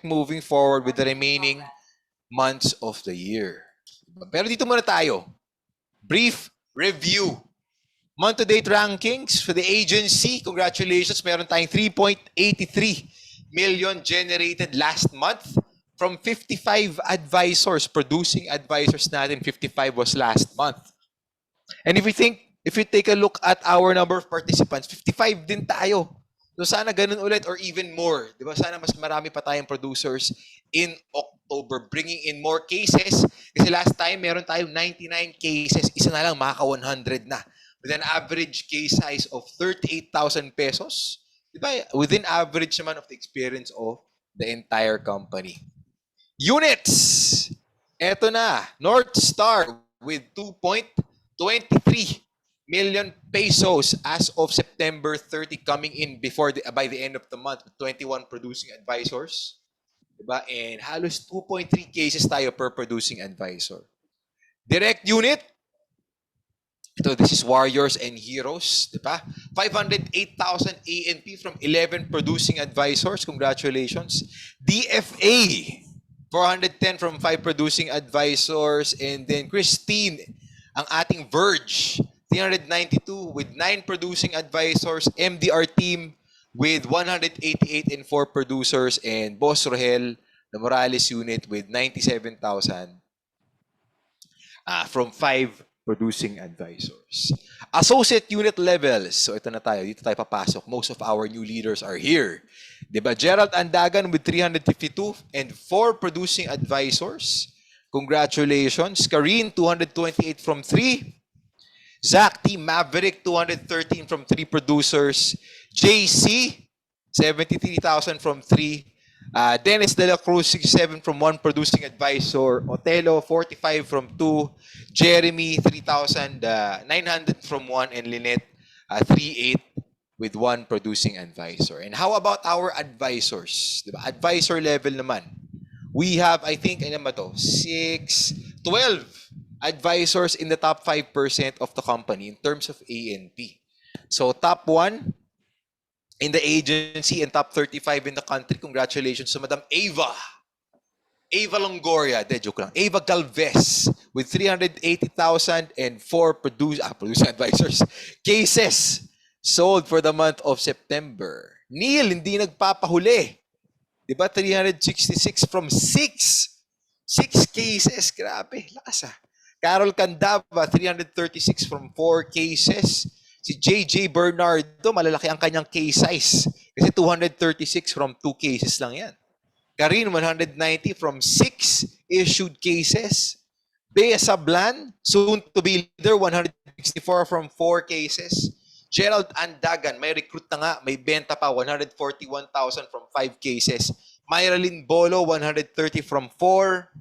moving forward with the remaining months of the year. Pero dito muna tayo. Brief review. Month-to-date rankings for the agency. Congratulations. Meron tayong 3.83 million generated last month from 55 advisors. Producing advisors natin, 55 was last month. And if you take a look at our number of participants, 55 din tayo. So sana ganun ulit or even more. Di ba? Sana mas marami pa tayong producers in October, bringing in more cases. Kasi last time, meron tayong 99 cases. Isa na lang, makaka 100 na. With an average case size of 38,000 pesos. Di ba? Within average naman of the experience of the entire company. Units! Eto na, North Star with 2.23 million pesos as of September 30 coming in by the end of the month with 21 producing advisors. Diba? And halos 2.3 cases tayo per producing advisor. Direct unit. So this is Warriors and Heroes. Diba? 508,000 A&P from 11 producing advisors. Congratulations. DFA. 410 from 5 producing advisors. And then Christine, ang ating Verge. 392 with 9 producing advisors, MDR team with 188 and 4 producers, and Boss Rohel, the Morales unit with 97,000 from 5 producing advisors. Associate unit levels. So ito na tayo. Dito tayo papasok. Most of our new leaders are here. Diba? Gerald Andagan with 352 and 4 producing advisors. Congratulations. Karine, 228 from 3. Zach T. Maverick, 213 from 3 producers. JC, 73,000 from 3. Dennis De La Cruz, 67 from 1 producing advisor. Otelo, 45 from 2. Jeremy, 3,900 from 1. And Lynette, 3,800 with 1 producing advisor. And how about our advisors? Diba? Advisor level naman. We have, I think, 12 advisors in the top 5% of the company in terms of A&P. So top 1 in the agency and top 35 in the country. Congratulations to Madam Ava. Ava Longoria, joke lang. Ava Galvez with 380,000 and 4 producing advisors. Cases sold for the month of September. Neil, hindi nagpapahuli. Diba? 366 from 6 cases. Grabe, lakas ah. Carol Candava, 336 from 4 cases. Si JJ Bernardo, malalaki ang kanyang case size. Kasi 236 from 2 cases lang yan. Karin, 190 from 6 issued cases. Bea Sablan, soon to be leader, 164 from 4 cases. Gerald Andagan, may recruit na nga, may benta pa, 141,000 from 5 cases. Myralyn Bolo, 130 from 4.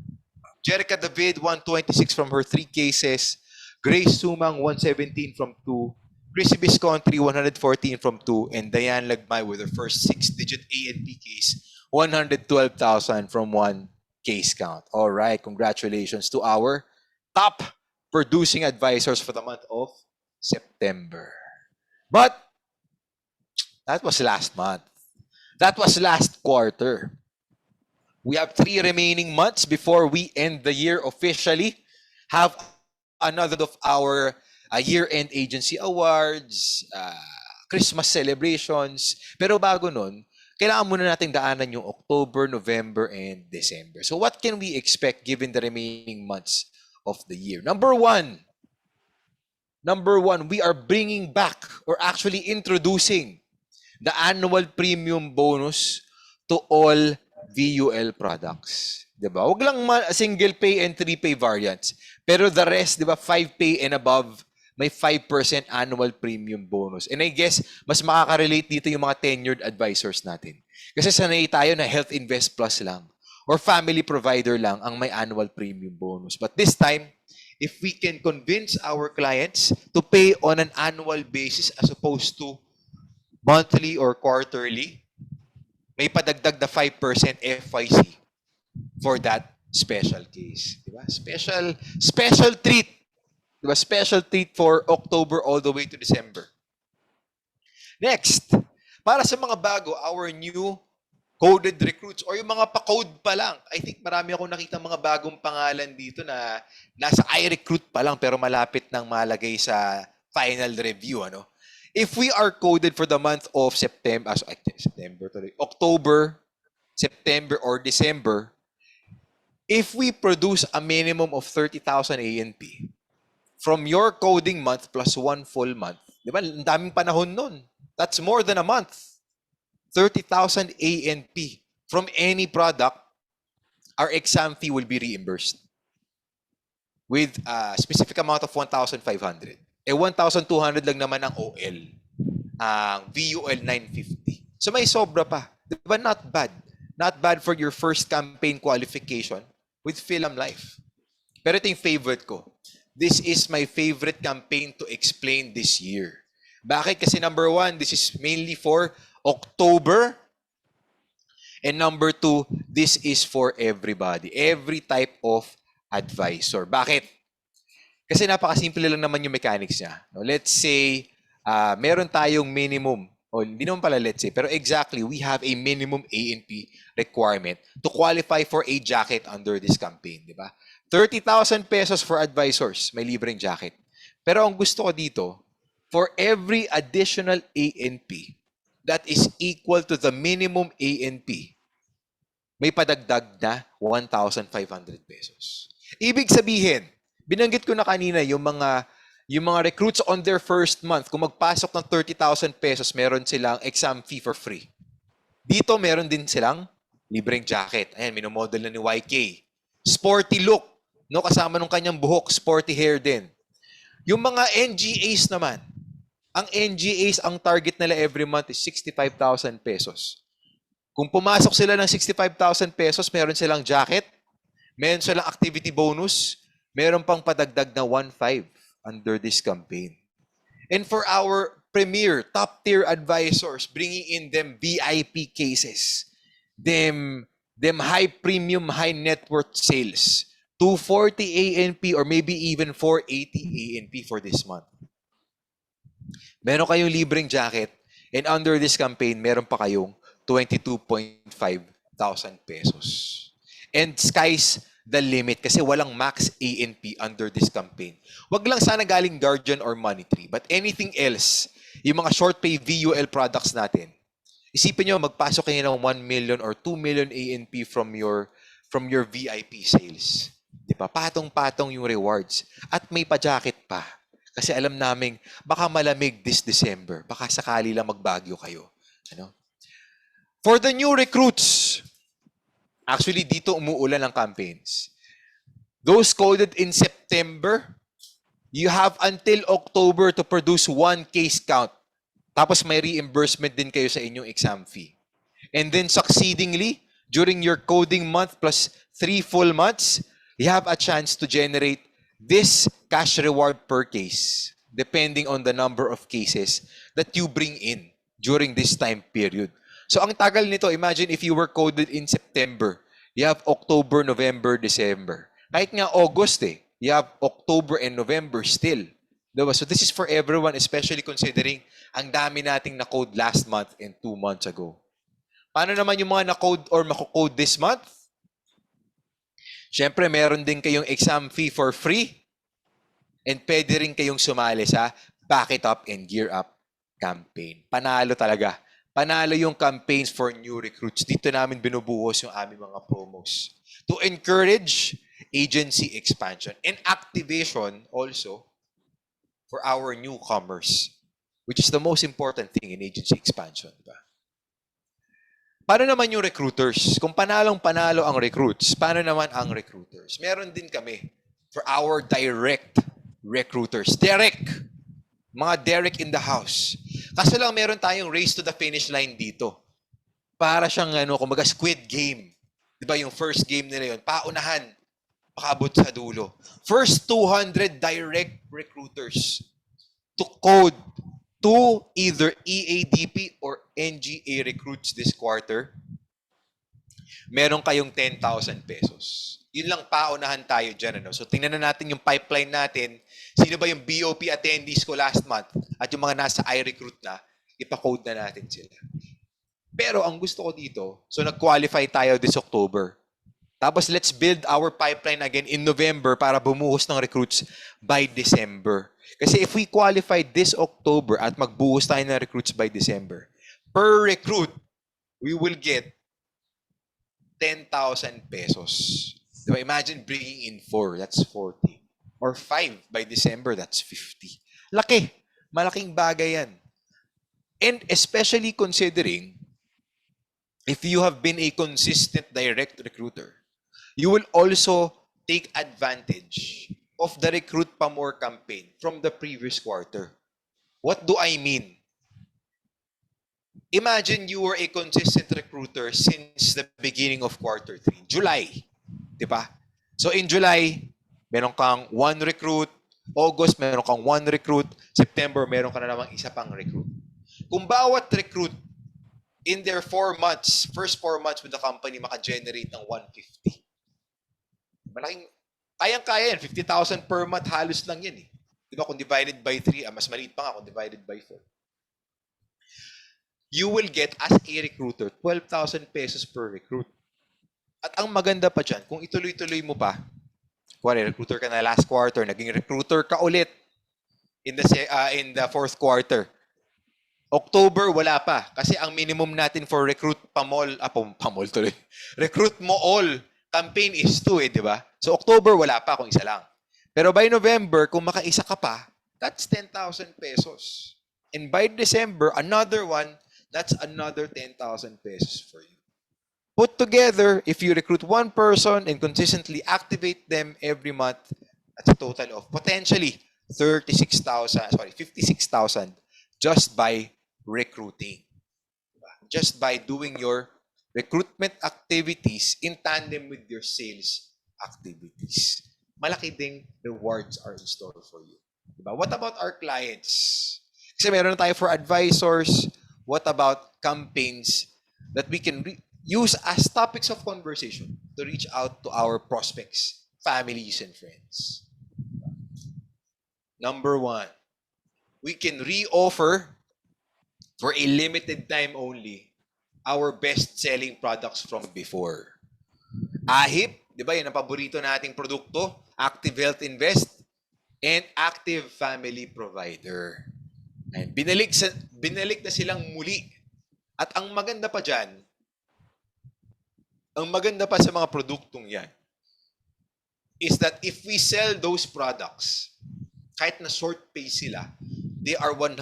Jerica David, 126 from her 3 cases. Grace Sumang, 117 from 2. Chrissy Viscontri, 114 from 2. And Diane Lagmay with her first 6-digit A&P case, 112,000 from 1 case count. All right, congratulations to our top producing advisors for the month of September. But that was last month. That was last quarter. We have 3 remaining months before we end the year officially. Have another of our year-end agency awards, Christmas celebrations. Pero bago nun, kailangan muna natin daanan yung October, November, and December. So what can we expect given the remaining months of the year? Number one, we are bringing back or actually introducing the annual premium bonus to all VUL products. Diba? Huwag lang single pay and 3-pay variants. Pero the rest, diba, 5-pay and above, may 5% annual premium bonus. And I guess, mas makaka-relate dito yung mga tenured advisors natin. Kasi sanay tayo na Health Invest Plus lang or family provider lang ang may annual premium bonus. But this time, if we can convince our clients to pay on an annual basis as opposed to monthly or quarterly, may padagdag na 5% FYC for that special case. Diba? Special treat. Diba? Special treat for October all the way to December. Next, para sa mga bago, our new coded recruits or yung mga pa-code pa lang. I think marami akong nakita mga bagong pangalan dito na nasa iRecruit pa lang pero malapit nang malagay sa final review. Ano? If we are coded for the month of October, September, or December, if we produce a minimum of 30,000 ANP from your coding month plus one full month, di ba? Ang daming panahon nun. That's more than a month. 30,000 ANP from any product, our exam fee will be reimbursed with a specific amount of 1,500. 1,200 lang naman ang OL. Ang VUL 950. So may sobra pa. Diba? Not bad. Not bad for your first campaign qualification with Film Life. Pero ito yung favorite ko. This is my favorite campaign to explain this year. Bakit? Kasi number one, this is mainly for October. And number two, this is for everybody. Every type of advisor. Bakit? Kasi napakasimple lang naman yung mechanics niya. Let's say, meron tayong minimum, o hindi naman pala let's say, pero exactly, we have a minimum A&P requirement to qualify for a jacket under this campaign. Di ba? 30,000 pesos for advisors, may libreng jacket. Pero ang gusto ko dito, for every additional A&P that is equal to the minimum A&P, may padagdag na 1,500 pesos. Ibig sabihin, binanggit ko na kanina yung mga recruits on their first month, kung magpasok ng 30,000 pesos, meron silang exam fee for free. Dito meron din silang libreng jacket. Ayan, minomodel na ni YK. Sporty look, no, kasama nung kanyang buhok, sporty hair din. Yung mga NGAs naman, ang NGAs, ang target nila every month is 65,000 pesos. Kung pumasok sila ng 65,000 pesos, meron silang jacket, meron silang activity bonus, meron pang padagdag na 1,500 under this campaign. And for our premier, top-tier advisors, bringing in them VIP cases, them high-premium, high-net-worth sales, 240 ANP or maybe even 480 ANP for this month. Meron kayong libreng jacket, and under this campaign, meron pa kayong 22,500 pesos. And sky's the limit kasi walang max A&P under this campaign. Wag lang sana galing Guardian or Money Tree, but anything else, yung mga short pay VUL products natin, isipin nyo, magpasok kayo ng 1 million or 2 million A&P from your VIP sales. Di ba? Patong-patong yung rewards. At may pa-jacket pa. Kasi alam namin, baka malamig this December. Baka sakali lang magbagyo kayo. Ano? For the new recruits, actually, dito umuulan ang campaigns. Those coded in September, you have until October to produce 1 case count. Tapos may reimbursement din kayo sa inyong exam fee. And then succeedingly, during your coding month plus 3 full months, you have a chance to generate this cash reward per case, depending on the number of cases that you bring in during this time period. So ang tagal nito, imagine if you were coded in September, you have October, November, December. Kahit nga August you have October and November still. Diba? So this is for everyone, especially considering ang dami nating na-code last month and 2 months ago. Paano naman yung mga na-code or mako-code this month? Siyempre, meron din kayong exam fee for free and pwede rin kayong sumali sa Back It Up and Gear Up campaign. Panalo talaga. Panalo yung campaigns for new recruits. Dito namin binubuhos yung aming mga promos to encourage agency expansion and activation also for our newcomers, which is the most important thing in agency expansion. Diba? Paano naman yung recruiters? Kung panalong-panalo ang recruits, paano naman ang recruiters? Meron din kami for our direct recruiters. Derek! Mga Derek in the house. Kaso lang meron tayong race to the finish line dito. Para siyang, kumbaga Squid Game. Diba yung first game nila yun? Paunahan. Pakabot sa dulo. First 200 direct recruiters to code to either EADP or NGA recruits this quarter, meron kayong 10,000 pesos. Yun lang, paunahan tayo dyan. So tingnan na natin yung pipeline natin. Sino ba yung BOP attendees ko last month? At yung mga nasa iRecruit na, ipakode na natin sila. Pero ang gusto ko dito, so nag-qualify tayo this October. Tapos let's build our pipeline again in November para bumuhos ng recruits by December. Kasi if we qualify this October at magbuhos tayo ng recruits by December, per recruit, we will get 10,000 pesos. Diba? Imagine bringing in 4, that's 40. Or 5 by December, that's 50. Laki. Malaking bagay yan. And especially considering if you have been a consistent direct recruiter, you will also take advantage of the Recruit Pa More campaign from the previous quarter. What do I mean? Imagine you were a consistent recruiter since the beginning of quarter 3, July. Diba? So in July, meron kang 1 recruit. August, meron kang 1 recruit. September, meron ka na namang isa pang recruit. Kung bawat recruit in their 4 months, first 4 months with the company, maka-generate ng 150. Malaking, kayang-kaya yan. 50,000 per month, halos lang yan eh. Diba? Kung divided by 3, mas maliit pa nga kung divided by 4. You will get, as a recruiter, 12,000 pesos per recruit. At ang maganda pa dyan, kung ituloy-tuloy mo pa, kuwari, recruiter ka na last quarter, naging recruiter ka ulit in the fourth quarter. October, wala pa. Kasi ang minimum natin for recruit pamol tuloy. Recruit mo all campaign is 2 di ba? So October, wala pa kung isa lang. Pero by November, kung makaisa ka pa, that's 10,000 pesos. And by December, another one, that's another 10,000 pesos for you. Put together, if you recruit 1 person and consistently activate them every month, that's a total of potentially 56,000 just by recruiting. Just by doing your recruitment activities in tandem with your sales activities. Malaki ding rewards are in store for you. Diba? What about our clients? Kasi meron tayo for advisors. What about campaigns that we can use as topics of conversation to reach out to our prospects, families, and friends? Number 1, we can re-offer for a limited time only our best-selling products from before. AHIP, di ba yun ang paborito nating produkto? Active Health Invest and Active Family Provider. And binalik na silang muli. At ang maganda pa dyan, ang maganda pa sa mga produktong yan, is that if we sell those products, kahit na short pay sila, they are 100%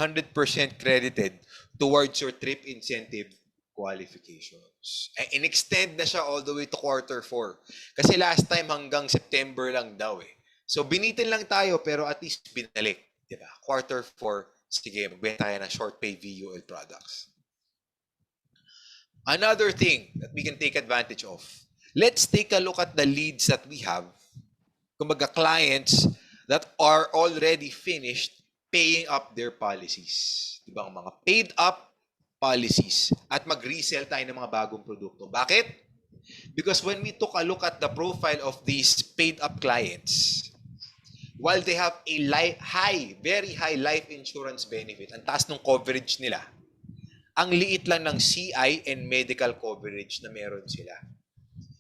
credited towards your trip incentive qualifications. And in-extend na siya all the way to quarter 4. Kasi last time hanggang September lang daw eh. So binitin lang tayo pero at least binalik. Diba? Quarter 4, sige, magbenta tayo ng short pay VUL products. Another thing that we can take advantage of, let's take a look at the leads that we have. Kumbaga clients that are already finished paying up their policies. Diba? Ang mga paid up policies at mag-resell tayo ng mga bagong produkto. Bakit? Because when we took a look at the profile of these paid up clients, while they have a very high life insurance benefit, ang taas ng coverage nila, ang liit lang ng CI and medical coverage na meron sila.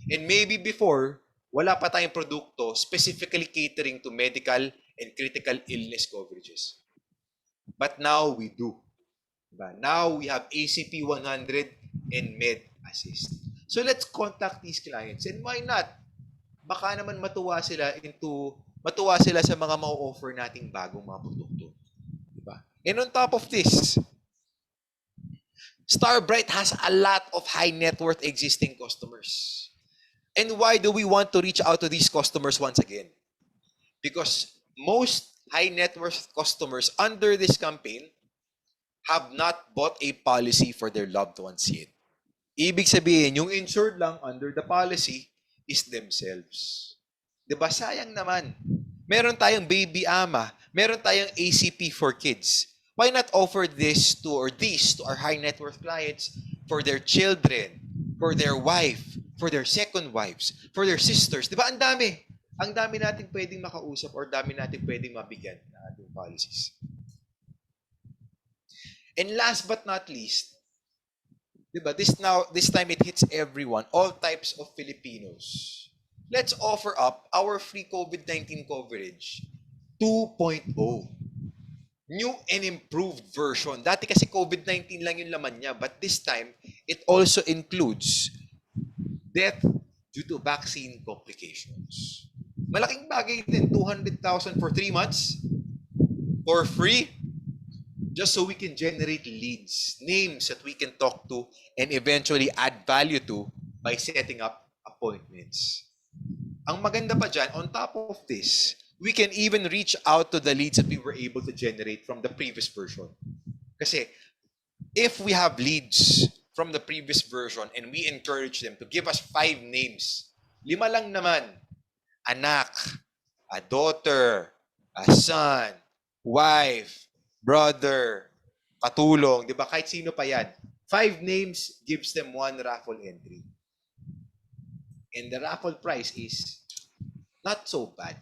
And maybe before, wala pa tayong produkto specifically catering to medical and critical illness coverages. But now we do. Diba? Now we have ACP 100 and Med Assist. So let's contact these clients. And why not? Baka naman matuwa sila sa mga ma-offer nating bagong mga produkto. Diba? And on top of this, Starbright has a lot of high net worth existing customers. And why do we want to reach out to these customers once again? Because most high net worth customers under this campaign have not bought a policy for their loved ones yet. Ibig sabihin, yung insured lang under the policy is themselves. Diba? Sayang naman. Meron tayong baby ama, meron tayong ACP for kids. Why not offer these to our high net worth clients for their children, for their wife, for their second wives, for their sisters? Diba? Ang dami. Ang dami natin pwedeng makausap or dami natin pwedeng mabigyan na ating policies. And last but not least, Diba? This time it hits everyone, all types of Filipinos. Let's offer up our free COVID-19 coverage 2.0. New and improved version. Dati kasi COVID-19 lang yung laman niya, but this time, it also includes death due to vaccine complications. Malaking bagay din, 200,000 for 3 months for free, just so we can generate leads, names that we can talk to and eventually add value to by setting up appointments. Ang maganda pa dyan, on top of this, we can even reach out to the leads that we were able to generate from the previous version. Kasi if we have leads from the previous version and we encourage them to give us 5 names, 5 lang naman, anak, a daughter, a son, wife, brother, katulong, di ba? Kahit sino pa yan. 5 names gives them 1 raffle entry. And the raffle price is not so bad.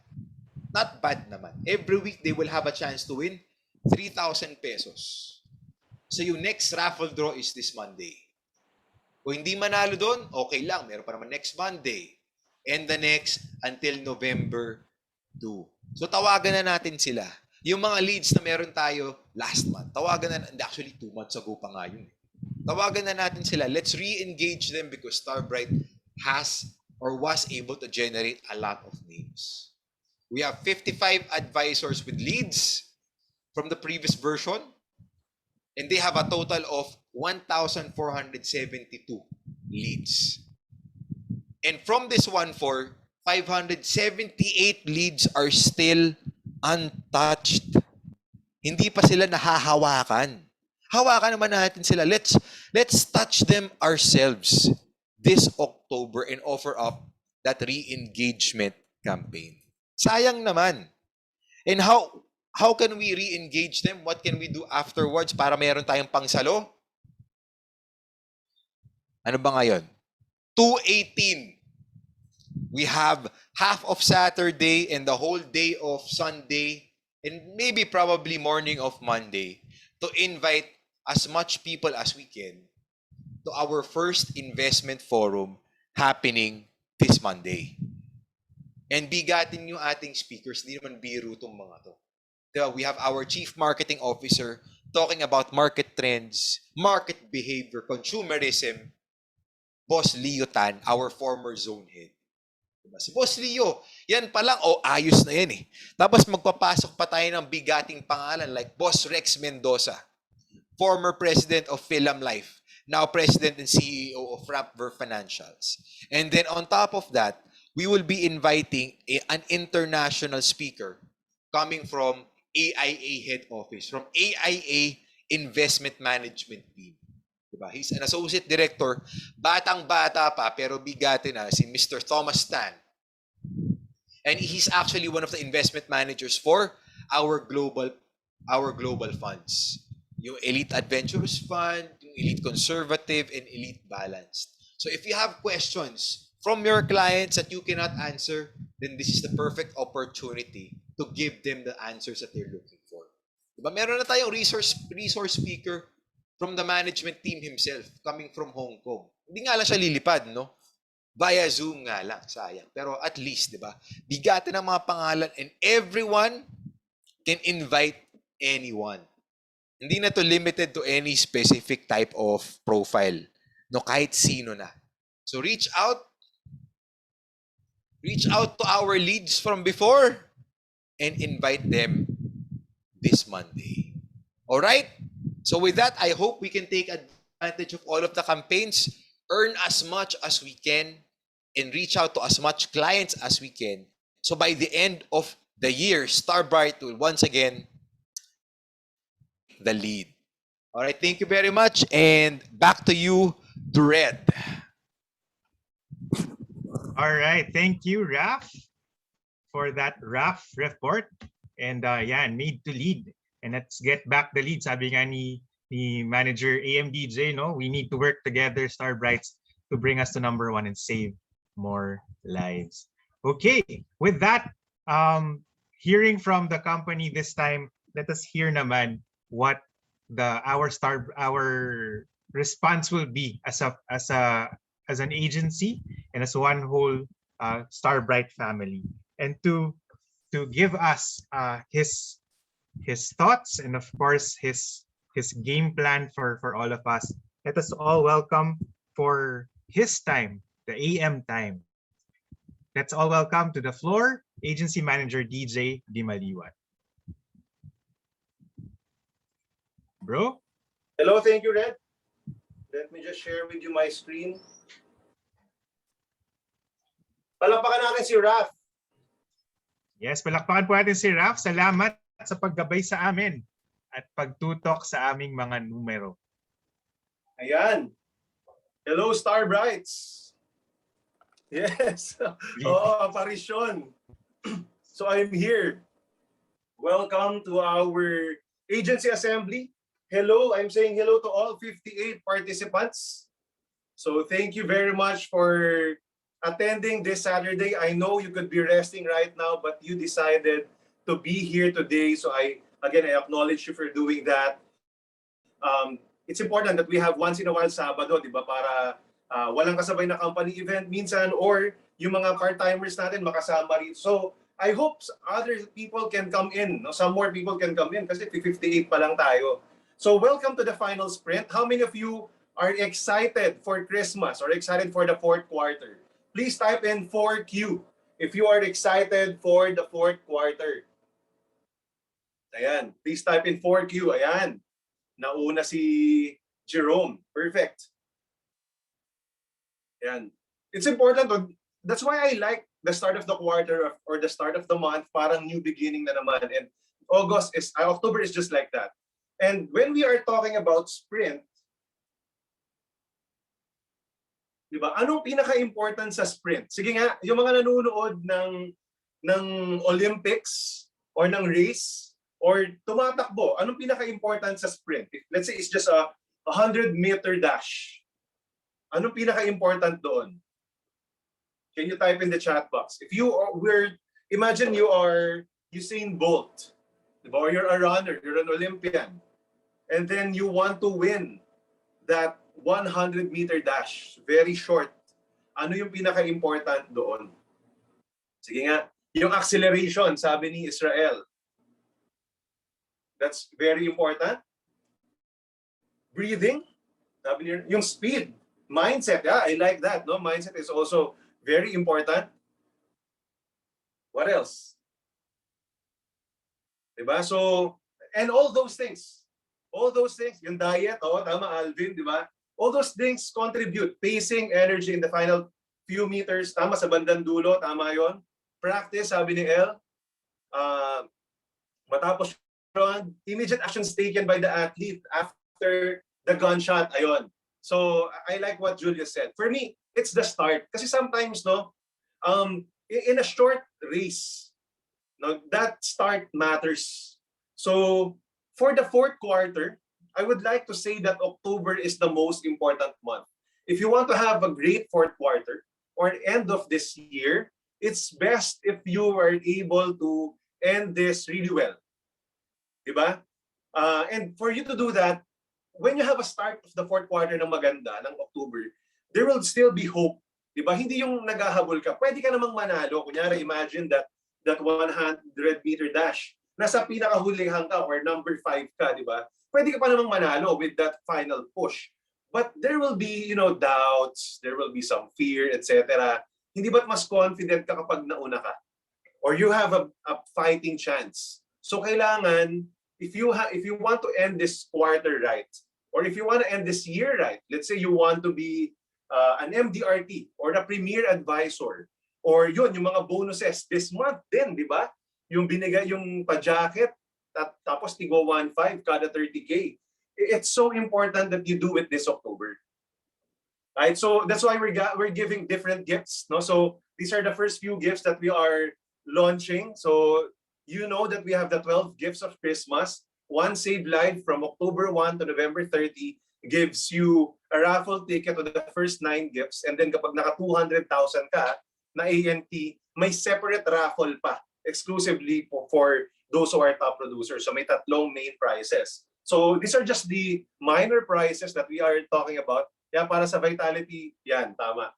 Not bad naman. Every week, they will have a chance to win 3,000 pesos. So yung next raffle draw is this Monday. Kung hindi manalo doon, okay lang. Meron pa naman next Monday. And the next until November 2. So tawagan na natin sila. Yung mga leads na meron tayo last month, tawagan na, actually 2 months ago pa nga yun. Tawagan na natin sila. Let's re-engage them because Starbright has or was able to generate a lot of names. We have 55 advisors with leads from the previous version, and they have a total of 1,472 leads. And from this 1,400, 578 leads are still untouched. Hindi pa sila nahahawakan. Hawakan naman natin sila. Let's touch them ourselves this October and offer up that re-engagement campaign. Sayang naman. And how can we re-engage them? What can we do afterwards para mayroon tayong pangsalo? Ano ba ngayon? 2:18. We have half of Saturday and the whole day of Sunday and maybe probably morning of Monday to invite as much people as we can to our first investment forum happening this Monday. And bigatin yung ating speakers, hindi naman biro itong mga to. Diba? We have our Chief Marketing Officer talking about market trends, market behavior, consumerism, Boss Leo Tan, our former zone head. Diba? Si Boss Leo, yan pa lang, ayos na yan eh. Tapos magpapasok pa tayo ng bigating pangalan like Boss Rex Mendoza, former president of Film Life, now president and CEO of Rapver Financials. And then on top of that, we will be inviting an international speaker coming from AIA head office, from AIA Investment Management Team. Diba? He's an associate director, batang-bata pa, pero bigati na, si Mr. Thomas Tan. And he's actually one of the investment managers for our global funds. Yung Elite Adventurous Fund, yung Elite Conservative, and Elite Balanced. So if you have questions from your clients that you cannot answer, then this is the perfect opportunity to give them the answers that they're looking for. Diba? Meron na tayong resource speaker from the management team himself, coming from Hong Kong. Hindi nga lang siya lilipad, no? Via Zoom nga lang, sayang. Pero at least, diba? Bigatin ang mga pangalan and everyone can invite anyone. Hindi na to limited to any specific type of profile. No, kahit sino na. So reach out to our leads from before and invite them this Monday. All right? So with that, I hope we can take advantage of all of the campaigns, earn as much as we can, and reach out to as much clients as we can. So by the end of the year, Starbright will once again the lead. All right, thank you very much. And back to you, Dured. All right, thank you, Raf, for that Raf report. And need to lead. And let's get back the lead. Sabi nga ni manager AMDJ, no? We need to work together, Starbrights, to bring us to #1 and save more lives. Okay, with that, hearing from the company this time, let us hear naman what our response will be as an agency and as one whole Starbright family, and to give us his thoughts and of course his game plan for all of us. Let us all welcome for his time, the AM time. Let's all welcome to the floor Agency Manager DJ Dimaliwan. Bro? Hello, thank you, Red. Let me just share with you my screen. Palapakan natin si Raf. Yes, palakpakan po natin si Raf. Salamat sa paggabay sa amin at pagtutok sa aming mga numero. Ayan. Hello, Starbrights. Yes. Oh, aparisyon. So I'm here. Welcome to our agency assembly. Hello, I'm saying hello to all 58 participants. So thank you very much for attending this Saturday. I know you could be resting right now, but you decided to be here today. So I acknowledge you for doing that. It's important that we have once in a while Sabado, di ba, para walang kasabay na company event minsan, or yung mga part-timers natin makasama rin. So I hope other people can come in. No? Some more people can come in kasi 58 pa lang tayo. So welcome to the final sprint. How many of you are excited for Christmas or excited for the fourth quarter? Please type in 4Q if you are excited for the fourth quarter. Ayan, please type in 4Q. Ayan, nauna si Jerome. Perfect. Ayan. It's important. That's why I like the start of the quarter or the start of the month, parang new beginning na naman. And October is just like that. And when we are talking about sprint, di ba? Anong pinaka-important sa sprint? Sige nga, yung mga nanonood ng Olympics or ng race or tumatakbo, anong pinaka-important sa sprint? Let's say it's just a 100-meter dash. Anong pinaka-important doon? Can you type in the chat box? If you imagine you are Usain Bolt, or you're a runner, you're an Olympian, and then you want to win that 100-meter dash, very short. Ano yung pinaka-important doon? Sige nga, yung acceleration, sabi ni Israel. That's very important. Breathing, sabi niya, yung speed, mindset, yeah, I like that. No, mindset is also very important. What else? Diba? So, and all those things, yung diet, tama Alvin, diba? All those things contribute. Pacing, energy in the final few meters, tama sa bandang dulo, tama yon. Practice, sabi ni El. Matapos yun, immediate actions taken by the athlete after the gunshot, ayon. So, I like what Julius said. For me, it's the start. Kasi sometimes, in a short race, that start matters. So, for the fourth quarter, I would like to say that October is the most important month. If you want to have a great fourth quarter or end of this year, it's best if you are able to end this really well. Diba? And for you to do that, when you have a start of the fourth quarter ng maganda, ng October, there will still be hope. Diba? Hindi yung naghahabol ka. Pwede ka namang manalo. Kunyari, imagine that 100-meter dash. Nasa pinakahuling hangka or number 5 ka, diba? Pwede ka pa namang manalo with that final push. But there will be, doubts, there will be some fear, etc. Hindi ba't mas confident ka kapag nauna ka? Or you have a fighting chance. So kailangan, if you want to end this quarter right, or if you want to end this year right, let's say you want to be an MDRT or a premier advisor, or yun, yung mga bonuses this month din, di ba? Yung binigay, yung pa-jacket, tapos tigo 1.5 kada 30K. It's so important that you do it this October. Right? So that's why we're giving different gifts. No? So these are the first few gifts that we are launching. So you know that we have the 12 gifts of Christmas. One Save Live from October 1 to November 30 gives you a raffle ticket to the first 9 gifts. And then kapag naka 200,000 ka na ANT, may separate raffle pa exclusively for those who are top producers. So may tatlong main prizes. So these are just the minor prices that we are talking about. Yan, para sa Vitality, yan, tama.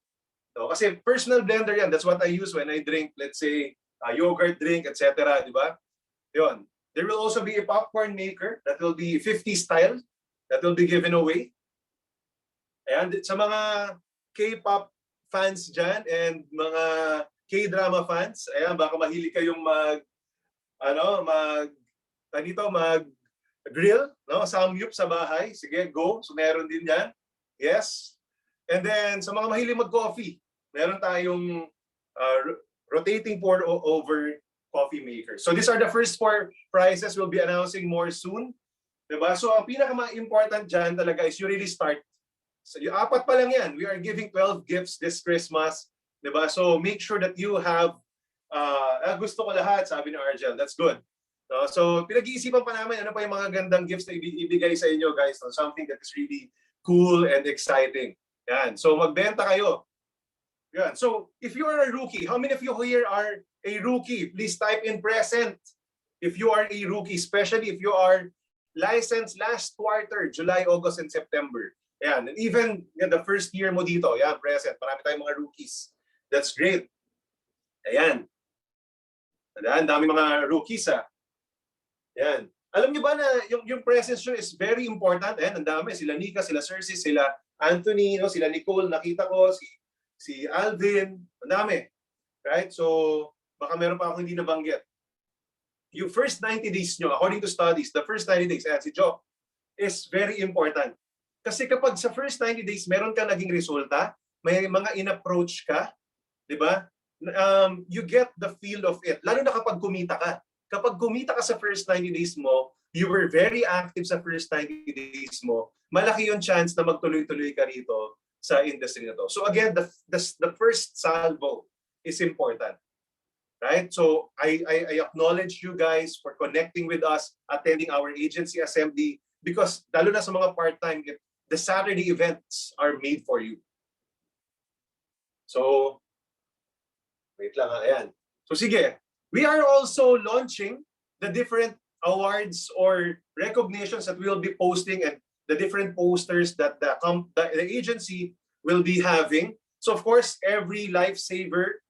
So, kasi personal blender yan, that's what I use when I drink, let's say, yogurt drink, etc. Di ba? Yun. There will also be a popcorn maker that will be 50 style that will be given away. And sa mga K-pop fans dyan and mga K-drama fans, ayan, baka mahilig kayong mag-grill, no? Samgyup sa bahay. Sige, go. So meron din yan. Yes. And then, sa mga mahilig mag-coffee, meron tayong rotating pour over coffee maker. So these are the first 4 prizes. We'll be announcing more soon. Diba? So ang pinaka-important dyan talaga is you really start. So yung 4 pa lang yan. We are giving 12 gifts this Christmas. Diba? So make sure that you have, gusto ko lahat, sabi ni Argel. That's good. No? So pinag-iisipan pa namin ano pa yung mga gandang gifts na ibigay sa inyo, guys. No? Something that is really cool and exciting. Yan. So magbenta kayo. Yan. So if you are a rookie, how many of you here are a rookie? Please type in present if you are a rookie, especially if you are licensed last quarter, July, August, and September. Yan. And even the first year mo dito, yan, present. Marami tayong mga rookies. That's great. Ayan. Ayan, dami mga rookies, ha. Yan. Alam niyo ba na yung presence nyo is very important? Ayan, ang dami. Sila Nika, sila Cersei, sila Anthony, no? Sila Nicole, nakita ko, si Alvin, ang dami. Right? So, baka meron pa ako hindi nabanggit. Yung first 90 days nyo, according to studies, the first 90 days, ayan, si Joe, is very important. Kasi kapag sa first 90 days, meron ka naging resulta, may mga in-approach ka, di ba? You get the feel of it. Lalo na kapag kumita ka. Kapag kumita ka sa first 90 days mo, you were very active sa first 90 days mo, malaki yung chance na magtuloy-tuloy ka rito sa industry na to. So again, the first salvo is important. Right? So I acknowledge you guys for connecting with us, attending our agency assembly, because lalo na sa mga part-time, the Saturday events are made for you. So, wait lang, ayan. So sige, we are also launching the different awards or recognitions that we'll be posting and the different posters that the agency will be having. So of course, every lifesaver,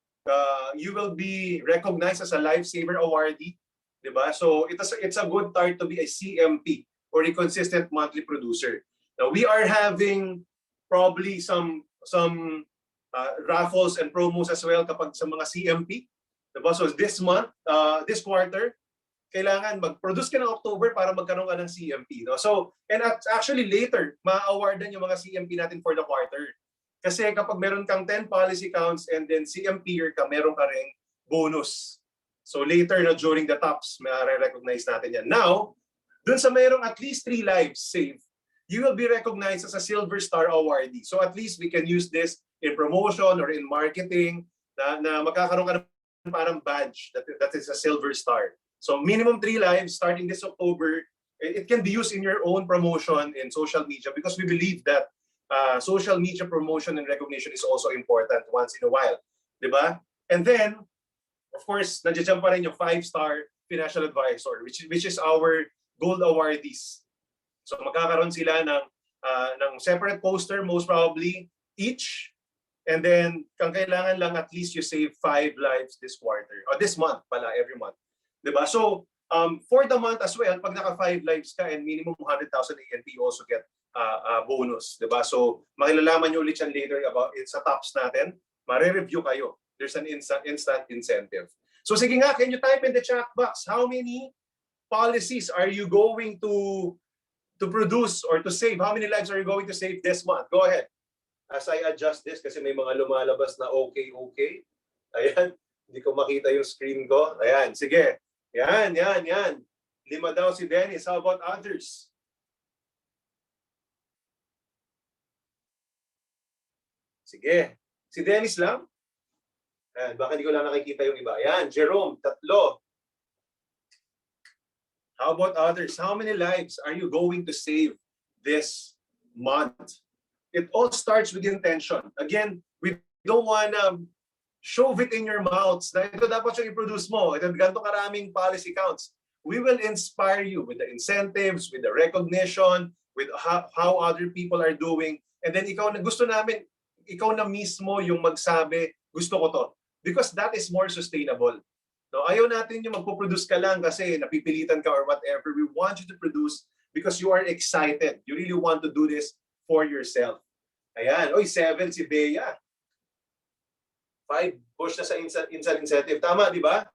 you will be recognized as a lifesaver awardee, diba? So it's a good start to be a CMP or a consistent monthly producer. Now we are having probably some raffles and promos as well kapag sa mga CMP. Diba? So this month, this quarter, kailangan mag-produce ka ng October para magkaroon ka ng CMP. No? So, and actually later, ma-awardan yung mga CMP natin for the quarter. Kasi kapag meron kang 10 policy counts and then CMP ka, meron ka ring bonus. So later, no, during the tops, ma-recognize natin yan. Now, dun sa merong at least 3 lives saved, you will be recognized as a Silver Star awardee. So at least we can use this in promotion or in marketing na magkakaroon ka ng parang badge that is a Silver Star. So minimum 3 lives starting this October. It can be used in your own promotion in social media because we believe that social media promotion and recognition is also important once in a while. Diba? And then, of course, nandiyan pa rin yung 5-star financial advisor, which is our gold awardees. So magkakaroon sila ng separate poster most probably each. And then, kailangan lang at least you save 5 lives this quarter. Or this month pala, every month. Diba? So, for the month as well, pag naka 5 lives ka and minimum 100,000 ANP, you also get bonus. Diba? So, makilalaman nyo ulit yan later about it sa tops natin. Mare-review kayo. There's an instant incentive. So, sige nga, can you type in the chat box, how many policies are you going to produce or to save? How many lives are you going to save this month? Go ahead. As I adjust this kasi may mga lumalabas na okay. Ayan, hindi ko makita yung screen ko. Ayan, sige. Yan. 5 daw si Dennis. How about others? Sige. Si Dennis lang? Ayan, baka hindi ko lang nakikita yung iba. Ayan, Jerome, 3. How about others? How many lives are you going to save this month? It all starts with intention. Again, we don't want to shove it in your mouths na ito dapat yung i-produce mo. Ito ganito karaming policy counts. We will inspire you with the incentives, with the recognition, with how other people are doing. And then gusto namin, ikaw na mismo yung magsabi, gusto ko to. Because that is more sustainable. No, ayaw natin yung magpo-produce ka lang kasi napipilitan ka or whatever. We want you to produce because you are excited. You really want to do this for yourself. Ayan. Oy, 7 si Bea. 5 push na sa incentive. Tama, di ba?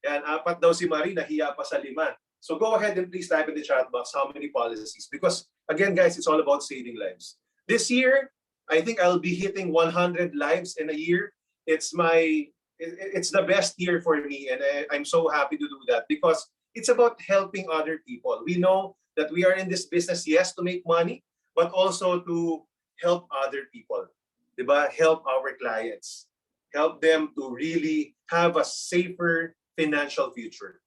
Yan, 4 daw si Marie, nahiya pa sa 5. So go ahead and please type in the chat box how many policies. Because again, guys, it's all about saving lives. This year, I think I'll be hitting 100 lives in a year. It's the best year for me, and I'm so happy to do that because it's about helping other people. We know that we are in this business, yes, to make money, but also to help other people. Diba? Help our clients. Help them to really have a safer financial future.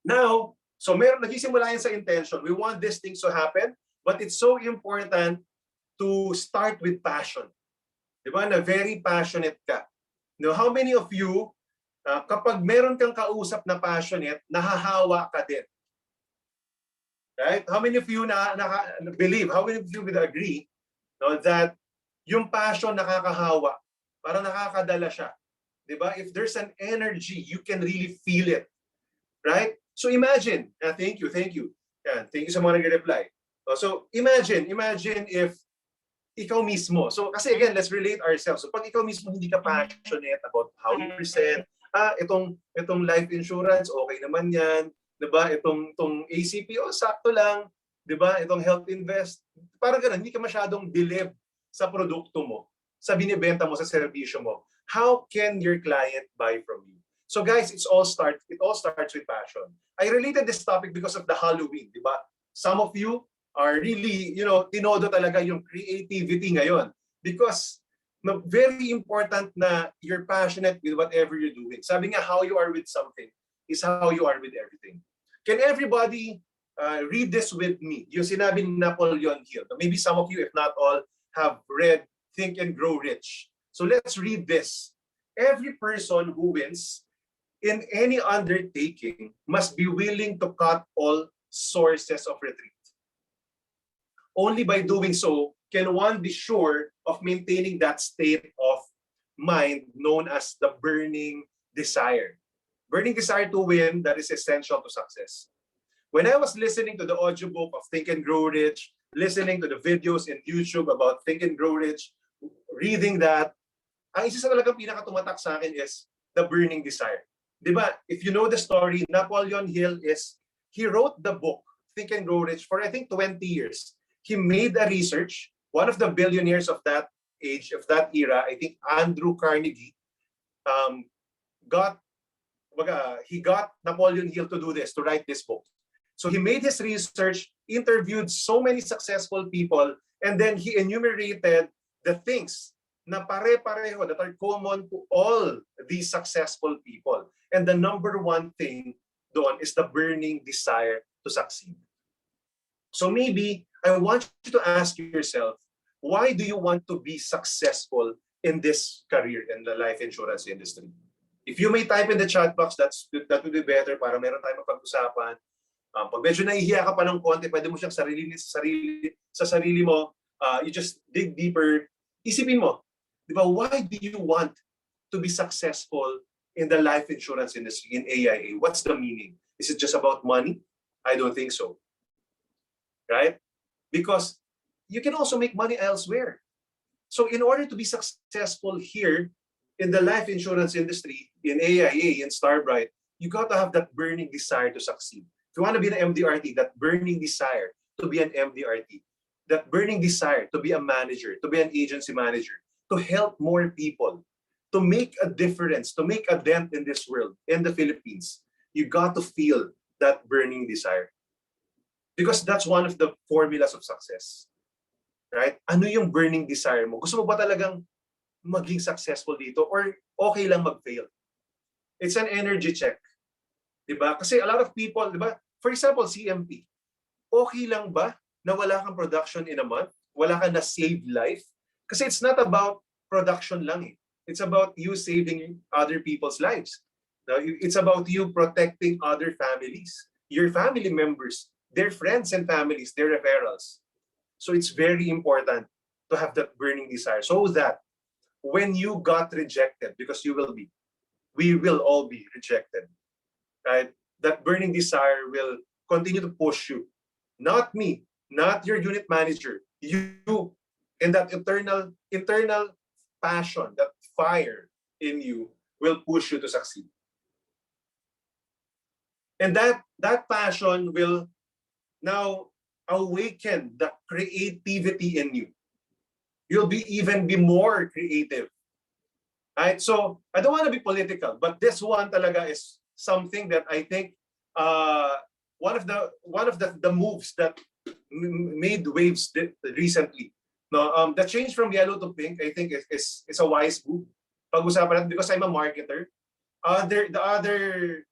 Now, so nagsisimula yan sa intention. We want these things to happen, but it's so important to start with passion. Diba? Na very passionate ka. Now, how many of you, kapag meron kang kausap na passionate, nahahawa ka din? Right? How many of you believe, how many of you would agree that yung passion nakakahawa, para nakakadala siya? Diba? If there's an energy, you can really feel it. Right? So imagine, thank you. Yeah, thank you sa mga nag-reply. So imagine if ikaw mismo. So kasi again, let's relate ourselves. So pag ikaw mismo hindi ka passionate about how you present, itong life insurance, okay naman yan. 'Di ba? Itong ACPO, sakto lang. 'Di ba? Itong health invest, parang gano'n, hindi ka masyadong believe sa produkto mo, sa binibenta mo, sa serbisyo mo. How can your client buy from you? So guys, it all starts with passion. I related this topic because of the Halloween, 'di ba? Some of you are really, tinodo talaga yung creativity ngayon because very important na you're passionate with whatever you're doing. Sabi nga, how you are with something is how you are with everything. Can everybody read this with me? Yung sinabi ni Napoleon Hill. Maybe some of you, if not all, have read Think and Grow Rich. So let's read this. Every person who wins in any undertaking must be willing to cut all sources of retreat. Only by doing so can one be sure of maintaining that state of mind known as the burning desire. Burning desire to win that is essential to success. When I was listening to the audiobook of Think and Grow Rich, listening to the videos in YouTube about Think and Grow Rich, reading that, ang isa sa talagang pinakatumatak sa akin is the burning desire. Diba? If you know the story, Napoleon Hill he wrote the book Think and Grow Rich for I think 20 years. He made a research. One of the billionaires of that age, of that era, I think Andrew Carnegie, got Napoleon Hill to do this, to write this book. So he made his research, interviewed so many successful people, and then he enumerated the things na pare-pareho that are common to all these successful people. And the number one thing doon is the burning desire to succeed. So maybe I want you to ask yourself, why do you want to be successful in this career in the life insurance industry? If you may type in the chat box, that would be better para meron tayong mapag-usapan. Pag medyo nahihiya ka pa ng konti, pwede mo siyang sa sarili mo, you just dig deeper. Isipin mo, di ba, why do you want to be successful in the life insurance industry, in AIA? What's the meaning? Is it just about money? I don't think so. Right? Because you can also make money elsewhere. So in order to be successful here in the life insurance industry, in AIA, in Starbright, you got to have that burning desire to succeed. If you want to be an MDRT, that burning desire to be an MDRT, that burning desire to be a manager, to be an agency manager, to help more people, to make a difference, to make a dent in this world, in the Philippines, you got to feel that burning desire. Because that's one of the formulas of success. Right? Ano yung burning desire mo? Gusto mo ba talagang maging successful dito or okay lang mag-fail? It's an energy check. Diba? Kasi a lot of people, diba? For example, CMP. Okay lang ba na wala kang production in a month? Wala kang na-save life? Kasi it's not about production lang eh. It's about you saving other people's lives. Now, it's about you protecting other families, your family members, their friends and families, their referrals. So it's very important to have that burning desire so that when you got rejected, because we will all be rejected, right? That burning desire will continue to push you. Not me, not your unit manager, you, and that internal passion, that fire in you will push you to succeed. And that passion will now awaken the creativity in you. You'll be more creative. Right? So I don't want to be political, but this one talaga is something that I think one of the moves that made waves recently. No, the change from yellow to pink, I think is a wise move. Pag-usapan natin because I'm a marketer. The other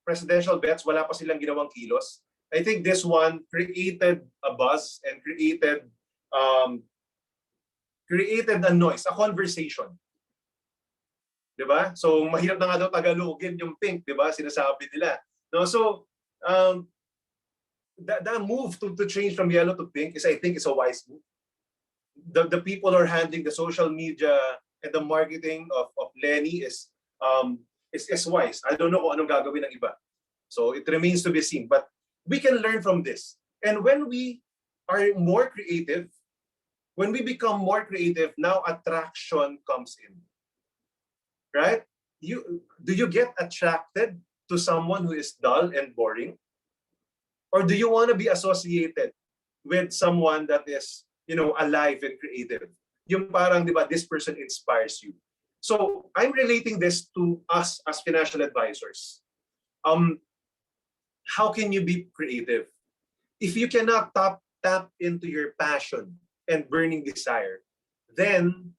presidential bets, wala pa silang ginawang kilos. I think this one created a buzz and created a noise, a conversation. Diba? So mahirap na nga daw Tagalogin yung pink, diba? Sinasabi nila. No, so the move to change from yellow to pink is, I think, is a wise move. The people are handling the social media and the marketing of Lenny is wise. I don't know kung anong gagawin ng iba. So it remains to be seen. But we can learn from this. And when we are more creative, when we become more creative, now attraction comes in. Right? Do you get attracted to someone who is dull and boring? Or do you want to be associated with someone that is, alive and creative? Yung parang, di ba, this person inspires you. So I'm relating this to us as financial advisors. How can you be creative? If you cannot tap into your passion and burning desire, then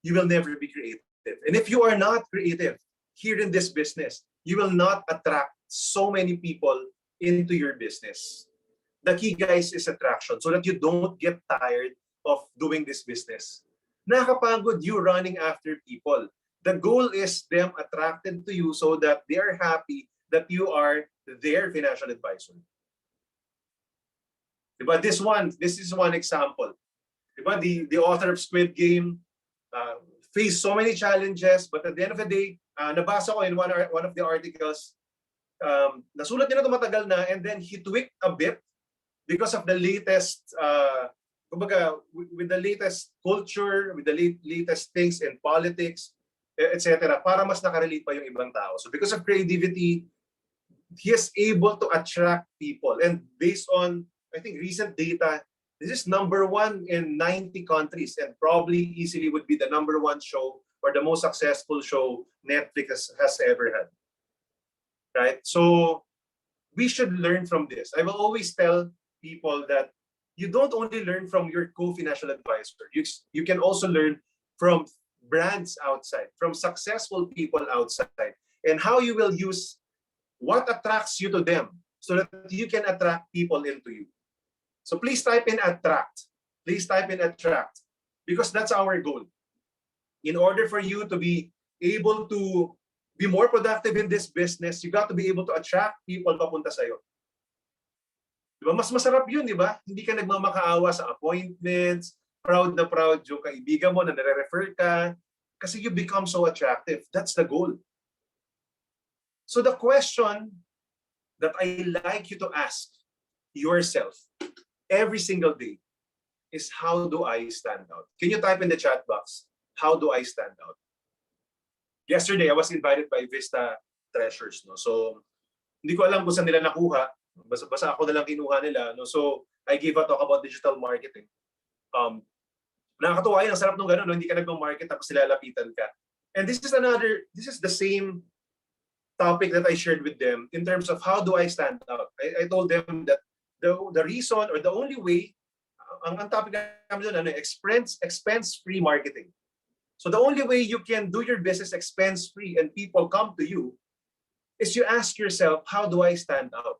you will never be creative. And if you are not creative here in this business, you will not attract so many people into your business. The key, guys, is attraction so that you don't get tired of doing this business. Nakakapagod you running after people. The goal is them attracted to you so that they are happy that you are their financial advisor. Diba? This is one example. Diba? The author of Squid Game faced so many challenges, but at the end of the day, nabasa ko in one of the articles, nasulat niya na matagal na, and then he tweaked a bit because of the latest, with the latest culture, with the latest things in politics, etc., para mas nakarelate pa yung ibang tao. So because of creativity, he is able to attract people. And based on, I think, recent data, this is #1 in 90 countries and probably easily would be the #1 show or the most successful show Netflix has ever had. Right? So we should learn from this. I will always tell people that you don't only learn from your co-financial advisor. You can also learn from brands outside, from successful people outside, and how you will use what attracts you to them so that you can attract people into you. So please type in attract. Please type in attract because that's our goal. In order for you to be able to be more productive in this business, you got to be able to attract people papunta sa'yo. Diba? Mas masarap yun, di ba? Hindi ka nagmamakaawa sa appointments, proud na proud yung kaibigan mo na nare-refer ka kasi you become so attractive. That's the goal. So the question that I like you to ask yourself every single day is, how do I stand out? Can you type in the chat box, how do I stand out? Yesterday, I was invited by Vista Treasures. No? So, hindi ko alam kung saan nila nakuha. Basta ako na lang kinuha nila. No? So, I gave a talk about digital marketing. Nakakatuwa yun, ang sarap nung gano'n, no? Hindi ka nag-market tapos lalapitan ka. And this is the same topic that I shared with them in terms of how do I stand out. I told them that the reason or the only way, ang topic namin doon, expense-free marketing. So the only way you can do your business expense-free and people come to you is you ask yourself, how do I stand out?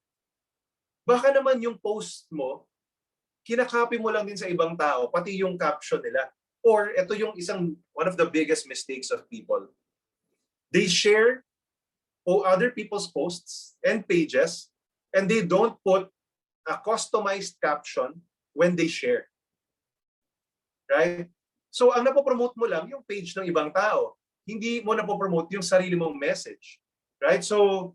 Baka naman yung post mo, kinakopy mo lang din sa ibang tao, pati yung caption nila. Or ito yung one of the biggest mistakes of people. They share other people's posts and pages, and they don't put a customized caption when they share. Right? So ang napopromote mo lang yung page ng ibang tao. Hindi mo napopromote yung sarili mong message. Right? So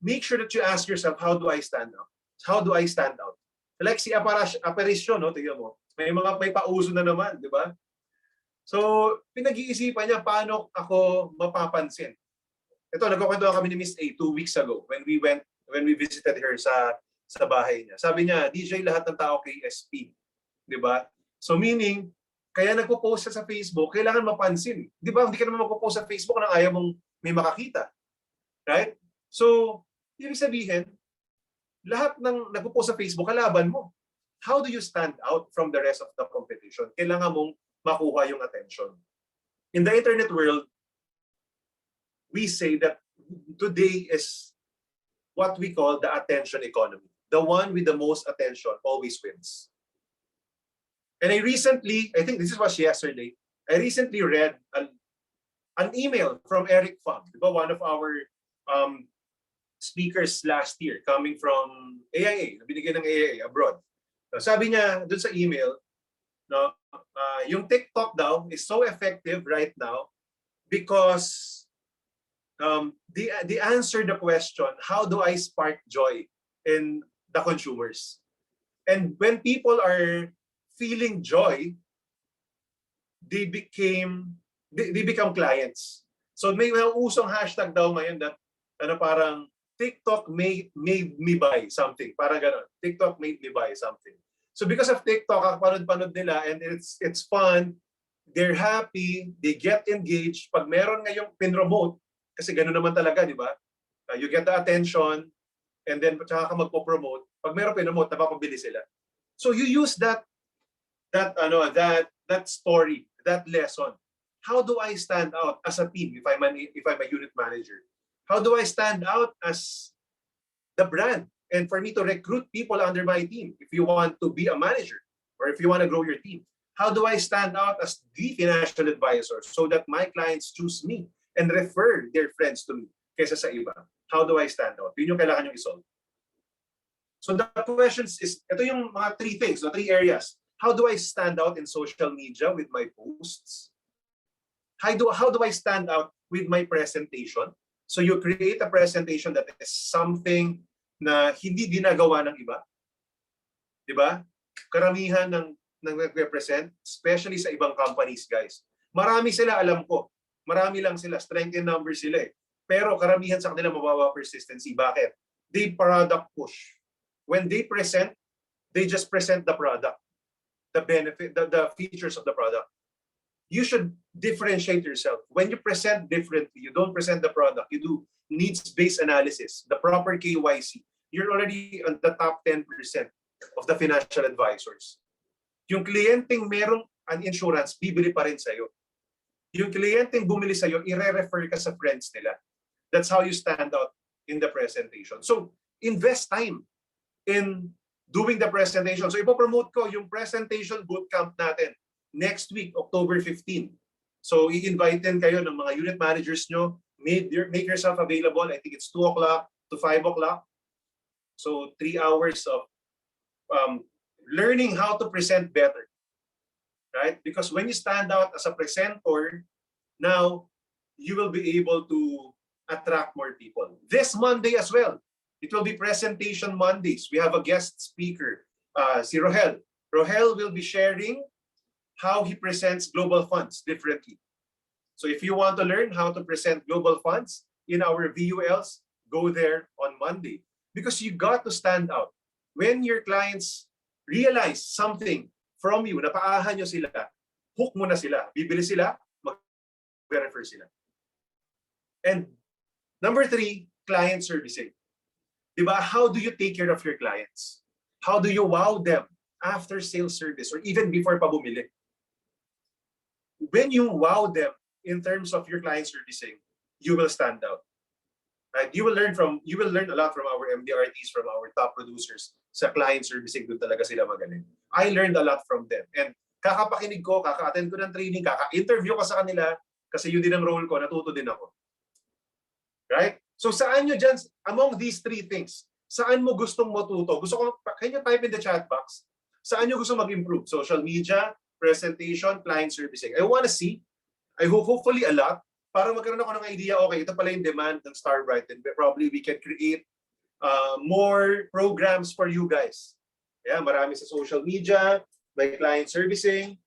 make sure that you ask yourself, how do I stand out? How do I stand out? Like si Aparicio, no? Tingnan mo. May pauso na naman, di ba? So, pinag-iisipan niya paano ako mapapansin. Ito, nagkukwentuhan kami ni Miss A 2 weeks ago when we visited her sa bahay niya. Sabi niya, DJ, lahat ng tao KSP. Di ba? So meaning, kaya nagpo-post siya sa Facebook, kailangan mapansin. Di ba? Hindi ka naman magpo-post sa Facebook nang ayaw mong may makakita. Right? So, ibig sabihin, lahat ng nagpo-post sa Facebook, kalaban mo. How do you stand out from the rest of the competition? Kailangan mong makuha yung attention. In the internet world, we say that today is what we call the attention economy. The one with the most attention always wins. And I think this was yesterday, I recently read an email from Eric Fang, one of our speakers last year coming from AIA, binigyan ng AIA abroad. Sabi niya dun sa email, no, yung TikTok daw is so effective right now because they answer the question, how do I spark joy in the consumers? And when people are feeling joy, they become clients. So may usong hashtag daw ngayon that parang TikTok made me buy something. Parang gano'n. TikTok made me buy something. So because of TikTok, panood-panood nila and it's fun, they're happy, they get engaged. Pag meron ngayong pinromote, kasi gano'n naman talaga, di ba? You get the attention and then tsaka ka magpo-promote. Pag meron pinromote, napapabili sila. So you use that story, that lesson. How do I stand out as a team if I'm a unit manager? How do I stand out as the brand? And for me to recruit people under my team, if you want to be a manager or if you want to grow your team, how do I stand out as the financial advisor so that my clients choose me and refer their friends to me kaysa sa iba? How do I stand out? Yun yung kailangan yung isolve. So the questions is, ito yung mga three areas. How do I stand out in social media with my posts? How do I stand out with my presentation? So you create a presentation that is something na hindi ginagawa ng iba. Di ba? Karamihan ng nag-represent, especially sa ibang companies, guys. Marami sila, alam ko. Marami lang sila, strength in numbers sila eh. Pero karamihan sa kanila mababa persistency. Bakit? They product push. When they present, they just present the product, the benefit, the features of the product. You should differentiate yourself. When you present differently, you don't present the product, you do needs-based analysis, the proper KYC. You're already on the top 10% of the financial advisors. Yung kliyenteng merong an insurance, bibili pa rin sa'yo. Yung kliyenteng bumili sa'yo, i-refer ka sa friends nila. That's how you stand out in the presentation. So, invest time in doing the presentation. So, ipopromote ko yung presentation bootcamp natin next week, October 15. So, i-invite kayo ng mga unit managers nyo. Make yourself available. I think it's 2 o'clock to 5 o'clock. So, 3 hours of learning how to present better. Right? Because when you stand out as a presenter, now you will be able to attract more people. This Monday as well, it will be Presentation Mondays. We have a guest speaker, si Rohel. Rohel will be sharing how he presents global funds differently. So if you want to learn how to present global funds in our VULs, go there on Monday. Because you got to stand out. When your clients realize something from you, napaahan nyo sila, hook mo na sila, bibili sila, mag-refer sila. And number 3, client servicing. Diba? How do you take care of your clients? How do you wow them after sales service or even before pa bumili? When you wow them in terms of your client servicing, you will stand out. Right? You will learn a lot from our MDRTs, from our top producers sa client servicing. Doon talaga sila magaling. I learned a lot from them. And kakapakinig ko, kaka-attend ko ng training, kaka-interview ko sa kanila kasi yun din ang role ko, natuto din ako. Right? So saan nyo dyan, among these three things, saan mo gustong matuto? Gusto ko, can you type in the chat box? Saan nyo gusto mag-improve? Social media, presentation, client servicing. I want to see, I hope hopefully a lot, para magkaroon ako ng idea, okay, ito pala yung demand ng Starbright, and probably we can create more programs for you guys. Yeah, marami sa social media, may client servicing.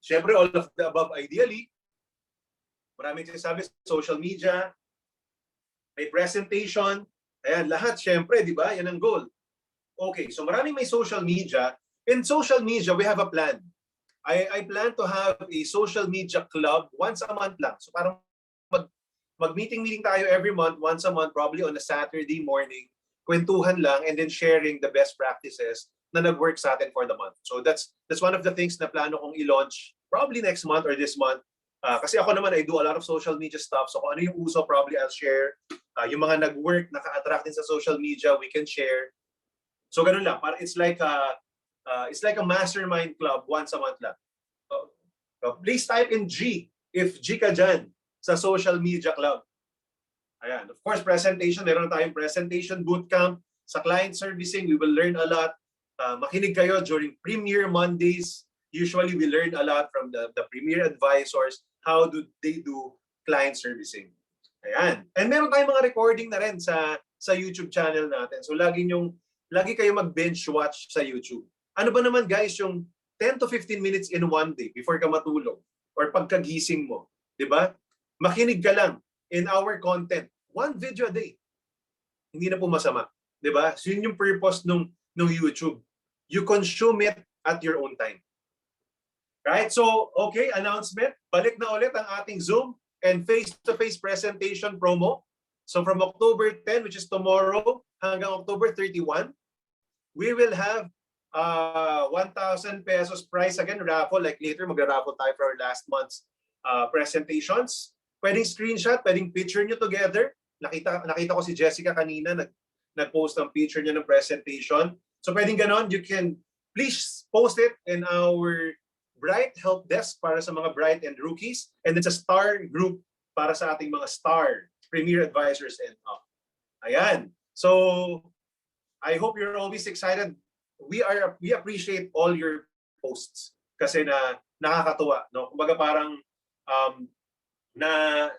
Siyempre, all of the above ideally. Maraming sinasabi social media, may presentation. Ayan, lahat siyempre, di ba? Yan ang goal. Okay, so maraming may social media. In social media, we have a plan. I plan to have a social media club once a month lang. So parang mag-meeting tayo every month, once a month, probably on a Saturday morning, kwentuhan lang, and then sharing the best practices na nag-work sa atin for the month. So that's one of the things na plano kong i-launch probably next month or this month. Kasi ako naman, I do a lot of social media stuff. So kung ano yung uso, probably I'll share. Yung mga nag-work, naka-attract din sa social media, we can share. So ganun lang. It's like a mastermind club once a month lang. So please type in G if G ka dyan sa social media club. Ayan. Of course, presentation. Meron tayong presentation bootcamp. Sa client servicing, we will learn a lot. Makinig kayo during Premier Mondays. Usually, we learn a lot from the Premier advisors. How do they do client servicing? Ayan. And meron tayong mga recording na rin sa YouTube channel natin. So lagi kayo mag-bench watch sa YouTube. Ano ba naman guys yung 10 to 15 minutes in one day before ka matulog or pagkagising mo, 'di ba? Makinig ka lang in our content. One video a day. Hindi na po masama, 'di ba? So yun yung purpose nung YouTube. You consume it at your own time. Right? So, okay, announcement. Balik na ulit ang ating Zoom and face-to-face presentation promo. So from October 10, which is tomorrow, hanggang October 31, we will have 1,000 pesos prize again, raffle. Like later, mag-raffle tayo for our last month's presentations. Pwedeng screenshot, pwedeng picture nyo together. Nakita ko si Jessica kanina, nag-post ang picture niya ng presentation. So pwedeng ganon, you can please post it in our Bright Help Desk para sa mga Bright and Rookies, and it's a Star group para sa ating mga Star Premier Advisors and up. Ayan. So I hope you're always excited. We appreciate all your posts kasi nakakatuwa, no? Kumbaga parang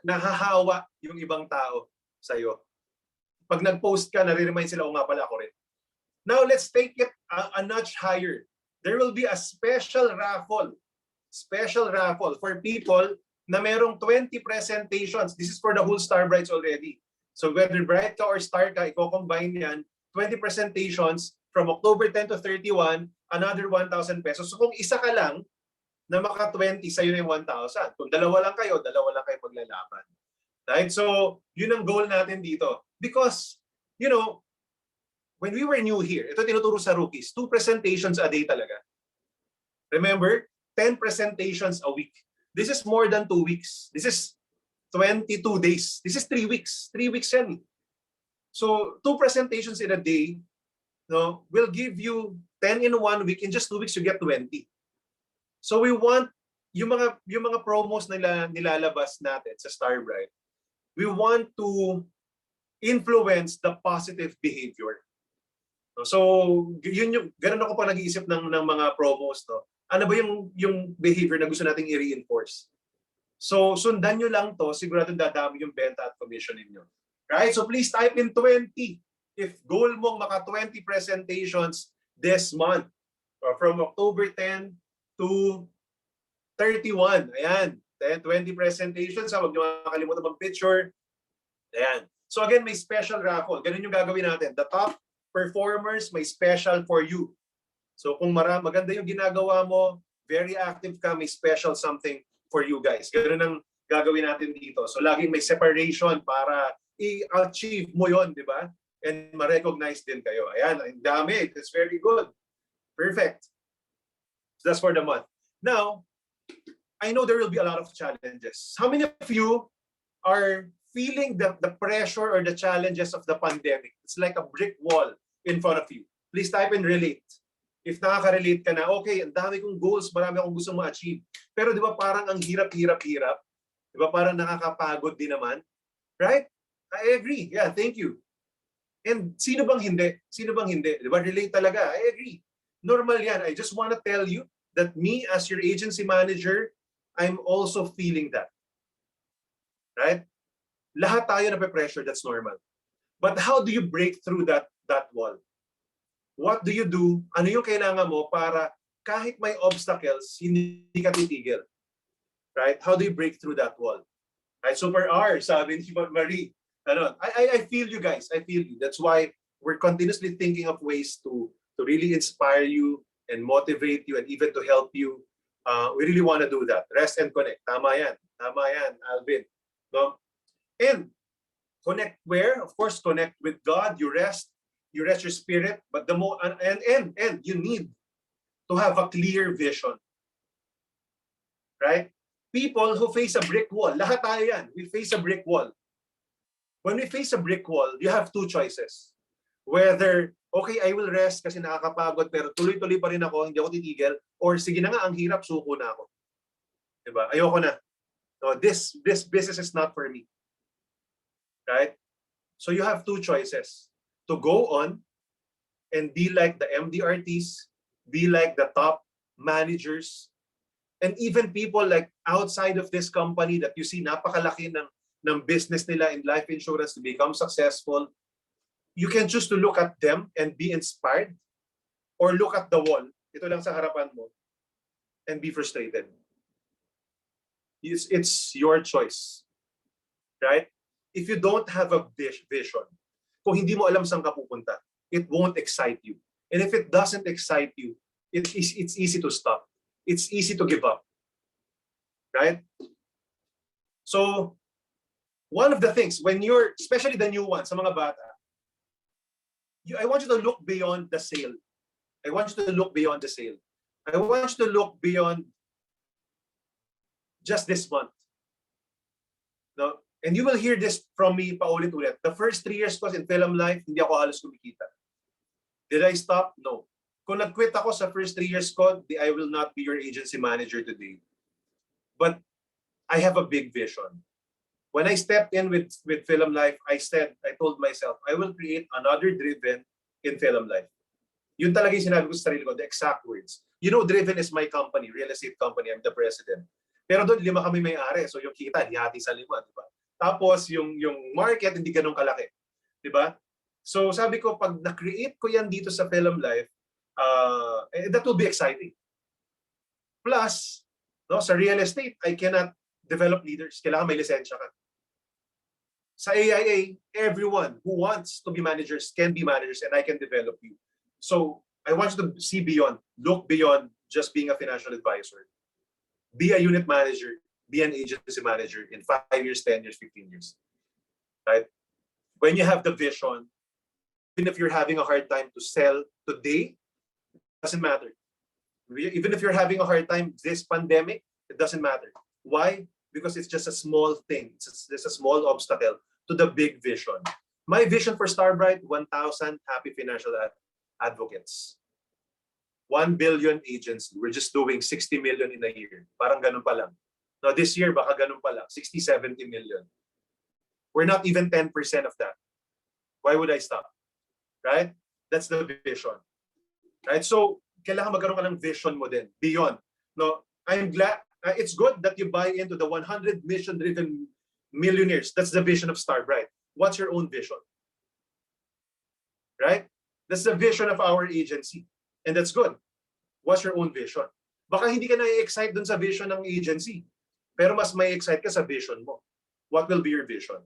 nahahawa yung ibang tao sa iyo. Pag nag-post ka, nare-remind sila, o nga pala ako rin. Now let's take it a notch higher. There will be a special raffle for people na merong 20 presentations. This is for the whole Starbrights already. So whether Bright ka or Star ka, i-combine yan, 20 presentations from October 10 to 31, another 1,000 pesos. So kung isa ka lang na maka-20, sa'yo na yung 1,000. Kung dalawa lang kayo maglalaban. Right? So yun ang goal natin dito. Because, you know, when we were new here, ito tinuturo sa rookies, 2 presentations a day talaga. Remember, 10 presentations a week. This is more than 2 weeks. This is 22 days. This is 3 weeks. 3 weeks yan. So 2 presentations in a day, no, will give you 10 in 1 week. In just 2 weeks, you get 20. So we want, yung mga promos na nilalabas natin sa Starbright, we want to influence the positive behavior. So, ganun ako pa nag-iisip ng mga promos, no? Ano ba yung behavior na gusto nating i-reinforce? So, sundan nyo lang to, sigurado dadami yung benta at commission ninyo. Right? So, please type in 20 if goal mong maka 20 presentations this month. Or from October 10 to 31. Ayan. 20 presentations. Huwag nyo makalimutan mag-picture. Ayan. So, again, may special raffle. Ganun yung gagawin natin. The top performers, may special for you. So kung maganda yung ginagawa mo, very active ka, may special something for you guys. Ganun ang gagawin natin dito. So laging may separation para i-achieve mo yon, di ba? And ma-recognize din kayo. Ayan, ang dami. It's very good. Perfect. So that's for the month. Now, I know there will be a lot of challenges. How many of you are feeling the pressure or the challenges of the pandemic? It's like a brick wall in front of you. Please type in relate. If nakaka-relate ka na, okay, ang dami kong goals, marami akong gusto ma-achieve. Pero di ba parang ang hirap. Di ba parang nakakapagod din naman? Right? I agree. Yeah, thank you. And sino bang hindi? Sino bang hindi? Di ba? Relate talaga. I agree. Normal yan. I just want to tell you that me as your agency manager, I'm also feeling that. Right? Lahat tayo nape-pressure. That's normal. But how do you break through that wall? What do you do? Ano yung kailangan mo para kahit may obstacles, hindi ka titigil? Right? How do you break through that wall? Right? Super R, sabi ni Marie. Ano, I feel you guys. I feel you. That's why we're continuously thinking of ways to really inspire you and motivate you and even to help you. We really want to do that. Rest and connect. Tama yan. Tama yan, Alvin. No? And connect where? Of course, connect with God. You rest your spirit. But the more and you need to have a clear vision. Right? People who face a brick wall, lahat tayo yan. We face a brick wall. When we face a brick wall, you have two choices. Whether, okay, I will rest kasi nakakapagod pero tuloy-tuloy pa rin ako, hindi ako titigil, or sige na nga, ang hirap, suko na ako. Diba? Ayoko na. No, this business is not for me. Right? So you have two choices. To go on and be like the MDRTs, be like the top managers, and even people like outside of this company that you see napakalaki ng business nila in life insurance to become successful. You can choose to look at them and be inspired or look at the wall. Ito lang sa harapan mo and be frustrated. It's your choice. Right? If you don't have a vision, kung hindi mo alam saan ka pupunta, it won't excite you. And if it doesn't excite you, it's easy to stop. It's easy to give up. Right? So, one of the things, when you're, especially the new ones, sa mga bata, I want you to look beyond the sale. I want you to look beyond the sale. I want you to look beyond just this month. No? And you will hear this from me paulit-ulit. The first 3 years ko in film life, hindi ako halos kumikita. Did I stop? No. Kung nag-quit ako sa first 3 years ko, I will not be your agency manager today. But I have a big vision. When I stepped in with Film Life, I told myself, I will create another Driven in Film Life. Yun talaga yung sinabi ko sa sarili ko, the exact words. You know, Driven is my company, real estate company, I'm the president. Pero doon, 5 kami may-ari, so yung kita, hati sa 5, di ba? Tapos yung market, hindi ganun kalaki. Di ba? So sabi ko, pag na-create ko yan dito sa Film Life, that will be exciting. Plus, no, sa real estate, I cannot develop leaders. Kailangan may lisensya ka. Sa AIA, everyone who wants to be managers can be managers and I can develop you. So I want you to see beyond, look beyond just being a financial advisor. Be a unit manager, be an agency manager in 5 years, 10 years, 15 years. Right? When you have the vision, even if you're having a hard time to sell today, it doesn't matter. Even if you're having a hard time this pandemic, it doesn't matter. Why? Because it's just a small thing. It's just a small obstacle to the big vision. My vision for Starbright, 1,000 happy financial advocates. 1 billion agents. We're just doing 60 million in a year. Parang ganun pa lang. Now this year, baka ganun pa lang. 60, 70 million. We're not even 10% of that. Why would I stop? Right? That's the vision. Right? So, kailangan magkaroon ka ng vision mo din. Beyond. No, I'm glad. It's good that you buy into the 100 mission-driven millionaires. That's the vision of Starbright. What's your own vision? Right? That's the vision of our agency. And that's good. What's your own vision? Baka hindi ka na-excite dun sa vision ng agency. Pero mas may excite ka sa vision mo. What will be your vision?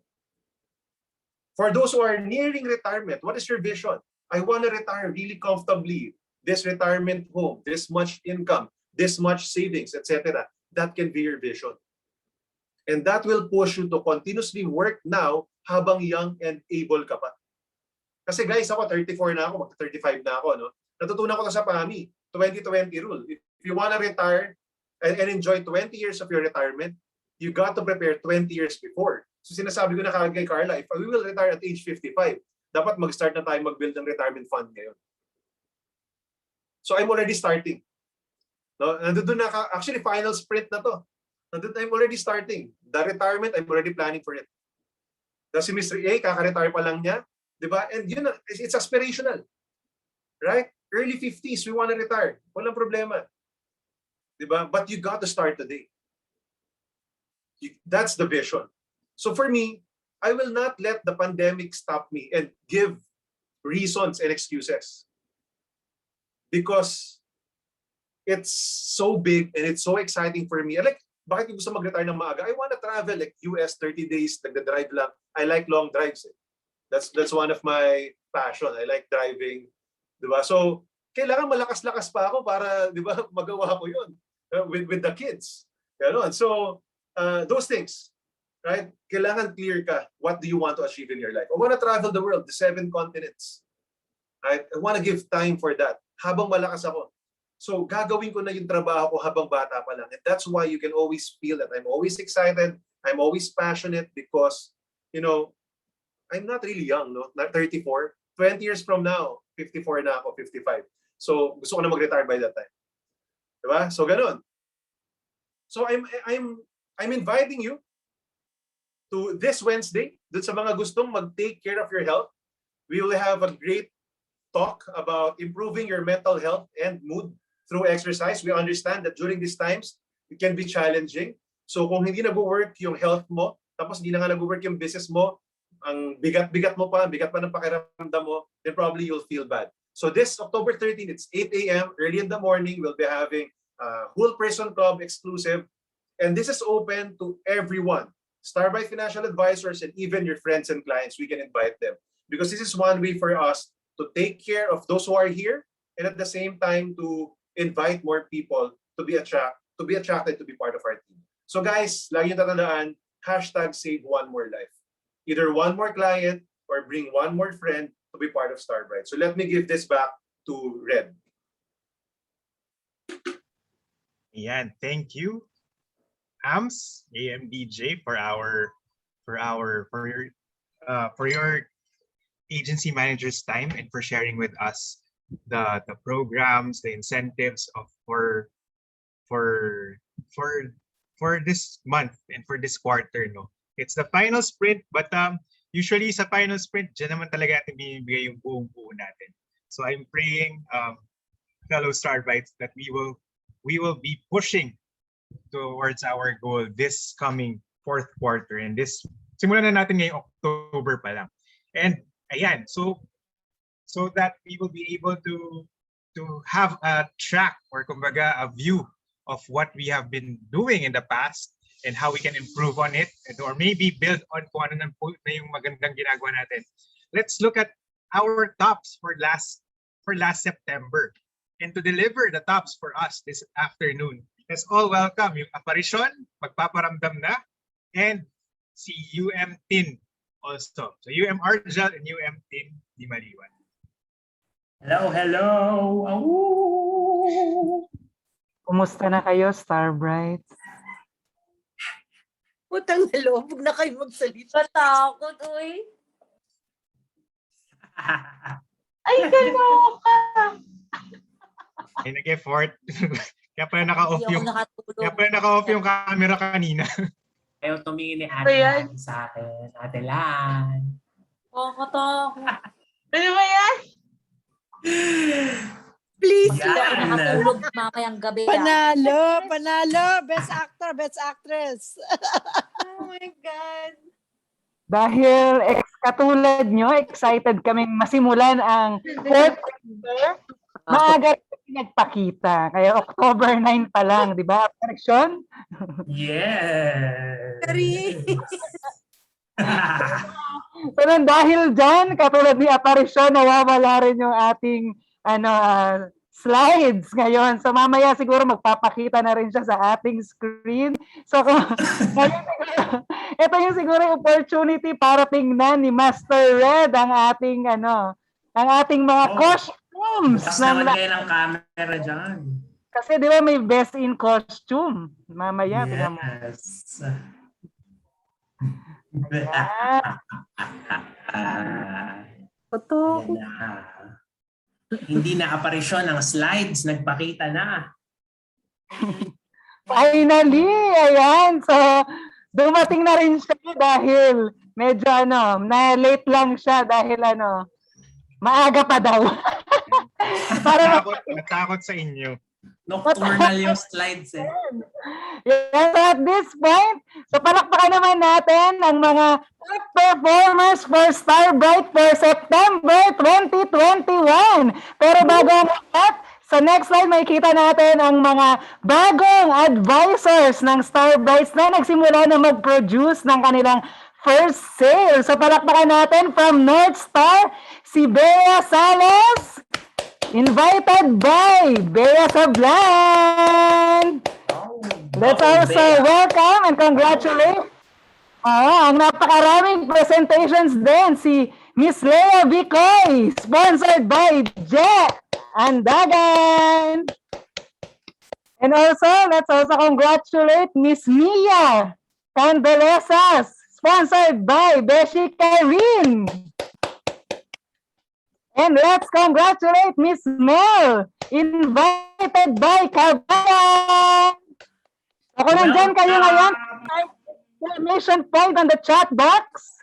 For those who are nearing retirement, what is your vision? I want to retire really comfortably. This retirement home, this much income, this much savings, etc. That can be your vision. And that will push you to continuously work now habang young and able ka pa. Kasi guys, ako 34 na ako, mag-35 na ako. No? Natutunan ko to sa PAMI, 20-20 rule. If you want to retire and enjoy 20 years of your retirement, you got to prepare 20 years before. So sinasabi ko na kagad kay Carla, if we will retire at age 55, dapat mag-start na tayo mag-build ng retirement fund ngayon. So I'm already starting. No? Nandun na actually final sprint na to. I'm already starting. The retirement, I'm already planning for it. Si Mr. A, kaka-retire pa lang niya. Diba? And yun, it's aspirational. Right? Early 50s, we want to retire. Walang problema. Diba? But you got to start today. That's the vision. So for me, I will not let the pandemic stop me and give reasons and excuses. Because it's so big and it's so exciting for me. Like, bakit gusto mag-retire ng maaga? I want to travel like US 30 days, nagda-drive lang. I like long drives. That's one of my passion. I like driving. Diba? So, kailangan malakas-lakas pa ako para, diba, magawa ko yun with the kids. Ganon. So, those things, right? Kailangan clear ka. What do you want to achieve in your life? I want to travel the world, the 7 continents. Right? I want to give time for that. Habang malakas ako. So, gagawin ko na yung trabaho ko habang bata pa lang. And that's why you can always feel that I'm always excited, I'm always passionate because, you know, I'm not really young, no? Not 34. 20 years from now, 54 na ako, 55. So, gusto ko na mag-retire by that time. Diba? So, ganun. So, I'm inviting you to this Wednesday, dun sa mga gustong mag-take care of your health. We will have a great talk about improving your mental health and mood through exercise. We understand that during these times, it can be challenging. So kung hindi nag-work yung health mo, tapos hindi na nga nag-work yung business mo, ang bigat-bigat mo pa, bigat pa ng pakiramdam mo, then probably you'll feel bad. So this October 13, it's 8 a.m. early in the morning. We'll be having a whole person club exclusive. And this is open to everyone. Starbright financial advisors and even your friends and clients, we can invite them. Because this is one way for us to take care of those who are here and at the same time to invite more people to be attracted to be part of our team. So guys, lagi yung tatandaan, #save one more life. Either one more client or bring one more friend to be part of Starbright. So let me give this back to Red. Yan, thank you, AMS, AMDJ, for your agency manager's time and for sharing with us the programs, the incentives for this month and for this quarter. No, it's the final sprint, but usually sa final sprint, dyan naman talaga natin binibigay yung buong-buo natin. So I'm praying, fellow Starbrights, that we will be pushing towards our goal this coming fourth quarter, and this simulan na natin ngayong October pa lang. And ayan, so that we will be able to have a track or kumbaga a view of what we have been doing in the past and how we can improve on it, or maybe build on kung ano na yung magandang ginagawa natin. Let's look at our tops for last September. And to deliver the tops for us this afternoon, let's all welcome yung Aparisyon, magpaparamdam na, and si UM Tin also. So UM Arjal and UM Tin Di Maliwan. Hello! Awoo! Kumusta na kayo, Starbright? Putang hello, huwag na kayo magsalita. Patakot, uy. Ay, kaloka! Ay, nag-effort. Kaya pala naka-off Hindi ako yung nakatulog. kaya pala naka-off yung camera kanina. Ayaw tumingin ni Ate Ayan. Lan sa akin. Ate Lan. Nakakatakot. Ano ba yan? Please Hindi ako Yan. nakatulog mamayang gabi. Panalo! Best actor, best actress. Oh my God. Dahil katulad nyo, excited kaming masimulan ang fourth quarter. Maaga nagpakita. Kaya October 9 pa lang, di ba? Correction? Yes! So dahil dyan, katulad ni Aparisyon, nawawala rin yung ating slides ngayon. So mamaya siguro magpapakita na rin siya sa ating screen. So ito yung siguro opportunity para tingnan ni Master Red ang ating mga costumes. Bukas naman kayo ng camera dyan. Kasi di ba may best in costume. Mamaya, tingnan mo. Yes. Patok. Ayan na. Hindi na aparisyon ang slides, nagpakita na. Finally, ayan. So, dumating na rin siya dahil medyo na-late lang siya dahil maaga pa daw. Para Natakot sa inyo. Nocturnal yung slides eh. yes, at this point, so palakpakan naman natin ang mga top performers for Starbright for September 2021. Pero bago ang lahat, sa next slide makikita natin ang mga bagong advisors ng Starbright na nagsimula na mag-produce ng kanilang first sale. So palakpakan natin from North Star, si Bea Salas, invited by Bea Sablan. Let's also welcome and congratulate ang napakaraming presentations din si Miss Lea Bicoy, sponsored by Jet Andagan. And also, let's also congratulate Miss Mia Candelesas, sponsored by Beshi Kairin. And let's congratulate Miss Mel, invited by Kabayan. Ako nandyan kayo ngayon, exclamation point on the chat box.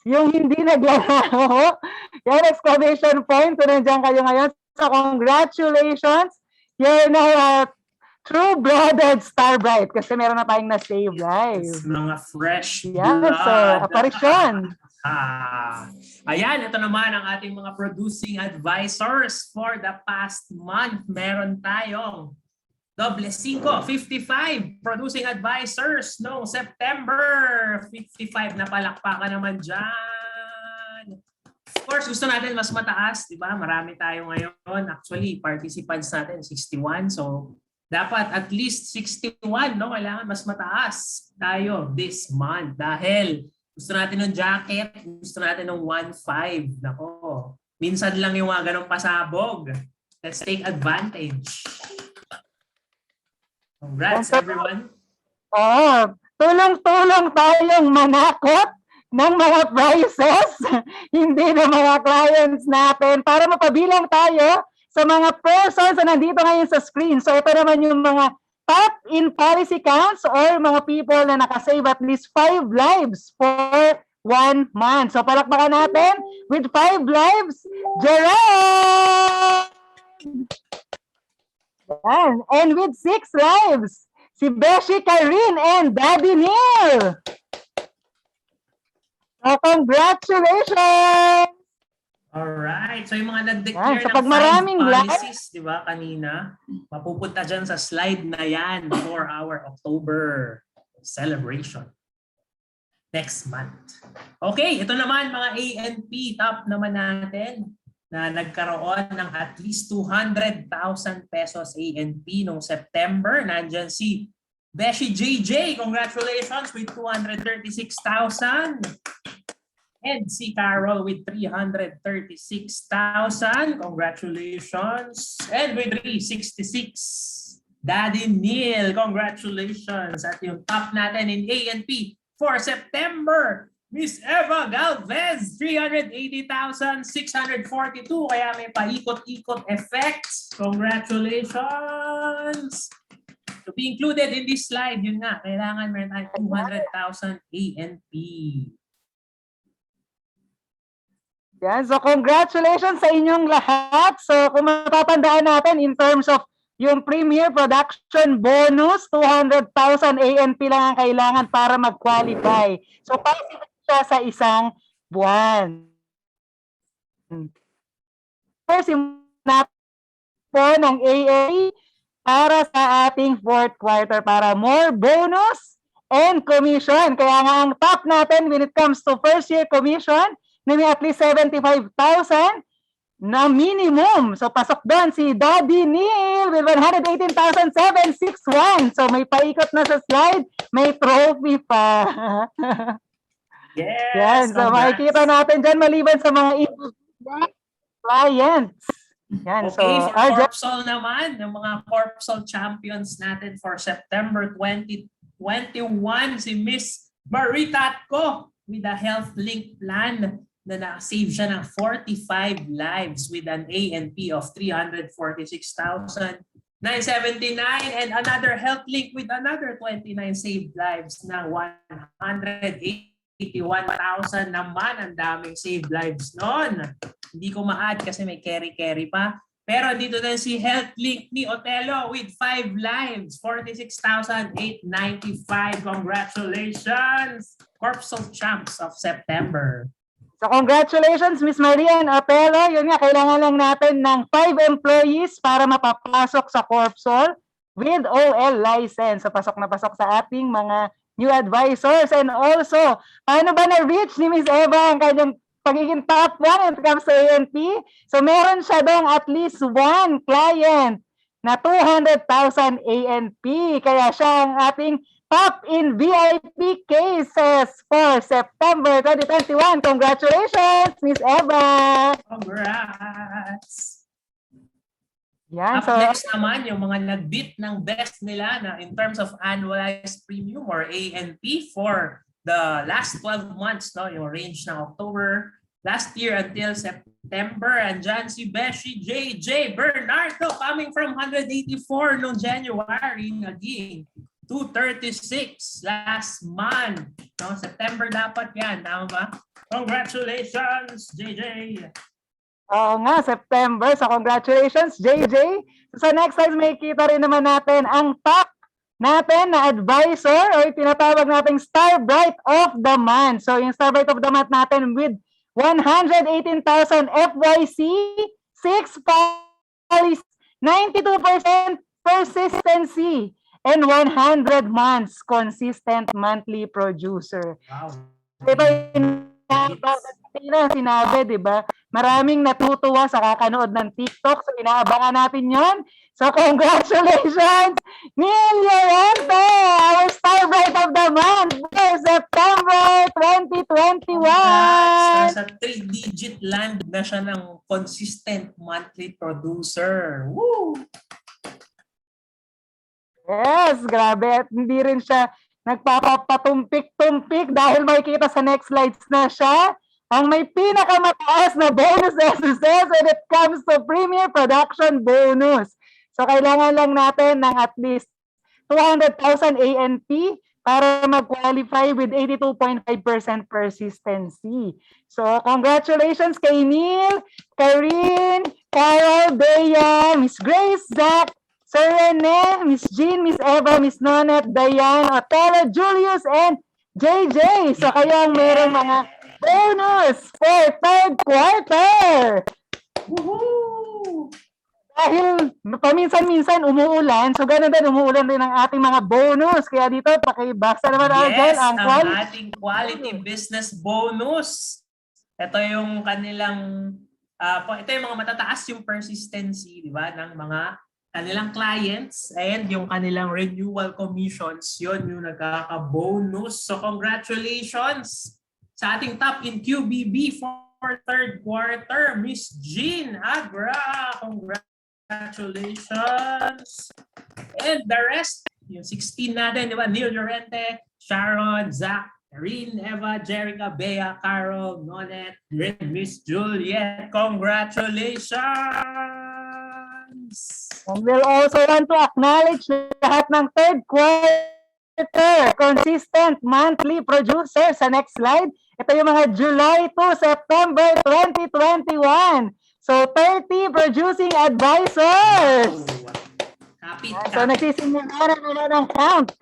Yung hindi naglalaro, yan exclamation point, so nandyan kayo ngayon. So congratulations, you're now a true-blooded Starbright kasi meron na tayong na-save live. Mga fresh Yan, blood. so aparisyon. Ayan, ito naman ang ating mga producing advisors for the past month. Meron tayong doble 5, 55 producing advisors noong September. 55 na palakpakan naman dyan. Of course, gusto natin mas mataas, di ba? Marami tayo ngayon. Actually, participants natin 61. So, dapat at least 61, no? Kailangan mas mataas tayo this month dahil gusto natin ng jacket, gusto natin ng 1.5. Nako, minsan lang yung mga ganong pasabog. Let's take advantage. Congrats, everyone. Tulong-tulong tayong manakot ng mga prizes, hindi ng mga clients natin, para mapabilang tayo sa mga persons na nandito ngayon sa screen. So ito naman yung mga top in policy counts or mga people na nakasave at least 5 lives for 1 month. So palakpakan natin with 5 lives, Gerard! And with 6 lives, si Beshi Kairin and Daddy Neil. So congratulations! Alright. So yung mga nag-declare So ng pag maraming 5 policies, di ba, kanina, mapupunta dyan sa slide na yan for our October celebration next month. Okay, ito naman mga A&P top naman natin na nagkaroon ng at least 200,000 pesos A&P noong September. Nandyan si Beshi JJ, congratulations with 236,000. And si Carol with 336,000. Congratulations. And with 366, Daddy Neil. Congratulations. At yung top natin in A&P for September, Miss Eva Galvez, 380,642. Kaya may paikot-ikot effects. Congratulations. To be included in this slide, yun nga, kailangan meron tayong 200,000 A&P. Yan, so congratulations sa inyong lahat. So kung matatandaan natin in terms of yung premier production bonus, 200,000 A&P lang ang kailangan para mag-qualify. So possible siya sa isang buwan. First, po ng AA para sa ating 4th quarter para more bonus and commission. Kaya nga ang top natin when it comes to first year commission, na may at least 75,000 na minimum. So pasok doon si Daddy Neil with 118,761. So may paikot na sa slide, may trophy pa. Yes! Yan, so makikita natin dyan maliban sa mga clients. Yan, Okay, so for Corpsol naman, yung mga Corpsol champions natin for September 2021, si Miss Maritatko with a health link plan na na-save siya ng 45 lives with an A&P of 346,000. 979 and another health link with another 29 saved lives na 181,000 naman. Ang daming saved lives noon. Hindi ko ma-add kasi may carry pa. Pero dito na si health link ni Otelo with 5 lives, 46,895. Congratulations! Corpsal Champs of September. So congratulations, Miss Maria and Otelo. Yun nga, kailangan lang natin ng 5 employees para mapapasok sa Corpsol with OL license. So pasok na pasok sa ating mga new advisors. And also, paano ba na-reach ni Miss Eva ang kanyang pagiging top 1 when it comes to ANP? So meron siya dong at least one client na 200,000 ANP. Kaya siya ang ating top in VIP cases for September 2021. Congratulations, Miss Eva! Congrats! Yan, Up next naman, yung mga nag-beat ng best nila na in terms of annualized premium or ANP for the last 12 months, no? Yung range ng October last year until September. Andyan si Beshi JJ Bernardo coming from 184 noong January, naging 236 last month. No, September dapat yan. Tama ba? Congratulations, JJ! Oo nga, September. So congratulations, JJ. So sa next slide, may kita rin naman natin ang top natin na advisor o tinatawag nating Starbright of the Month. So yung Starbright of the Month natin with 118,000 FYC, 6 policies, 92% persistency, and 100 months consistent monthly producer. Wow. Ito yung sinabi, di ba? Maraming natutuwa sa kakanood ng TikTok. So, inaabangan natin yon. So, congratulations, Neil Llorente, our Starbright of the Month for September 2021. Nasa 3-digit land na siya ng consistent monthly producer. Woo! Yes, grabe. At hindi rin siya nagpapatumpik-tumpik dahil makikita sa next slides na siya ang may pinakamataas na bonus SSS when it comes to premier production bonus. So, kailangan lang natin ng at least 200,000 ANP para mag-qualify with 82.5% persistency. So, congratulations kay Neil, Karine, Carol, Bea, Miss Grace, Zach, Sir Rene, Miss Jean, Miss Eva, Miss Nonet, Diane, Otelo, Julius, and JJ. So kayo ang merong mga bonus for third quarter. Woohoo! Dahil paminsan-minsan umuulan, so ganun din, umuulan din ang ating mga bonus. Kaya dito, pakibasa naman Yes, ang ang ating quality business bonus. Ito yung kanilang, ito yung mga matataas yung persistency, di ba, ng mga kanilang clients and yung kanilang renewal commissions, yun yung nagkaka-bonus. So congratulations sa ating top in QBB for third quarter, Miss Jean Agra. Congratulations. And the rest, yung 16 natin, di ba? Neil Llorente, Sharon, Zach, Karine, Eva, Jerica, Bea, Carol, Nonet, Miss Juliet. Congratulations. And we'll also want to acknowledge lahat ng third quarter consistent monthly producer. Sa next slide, ito yung mga July to September 2021. So 30 producing advisors. So nagsisimula na ng count.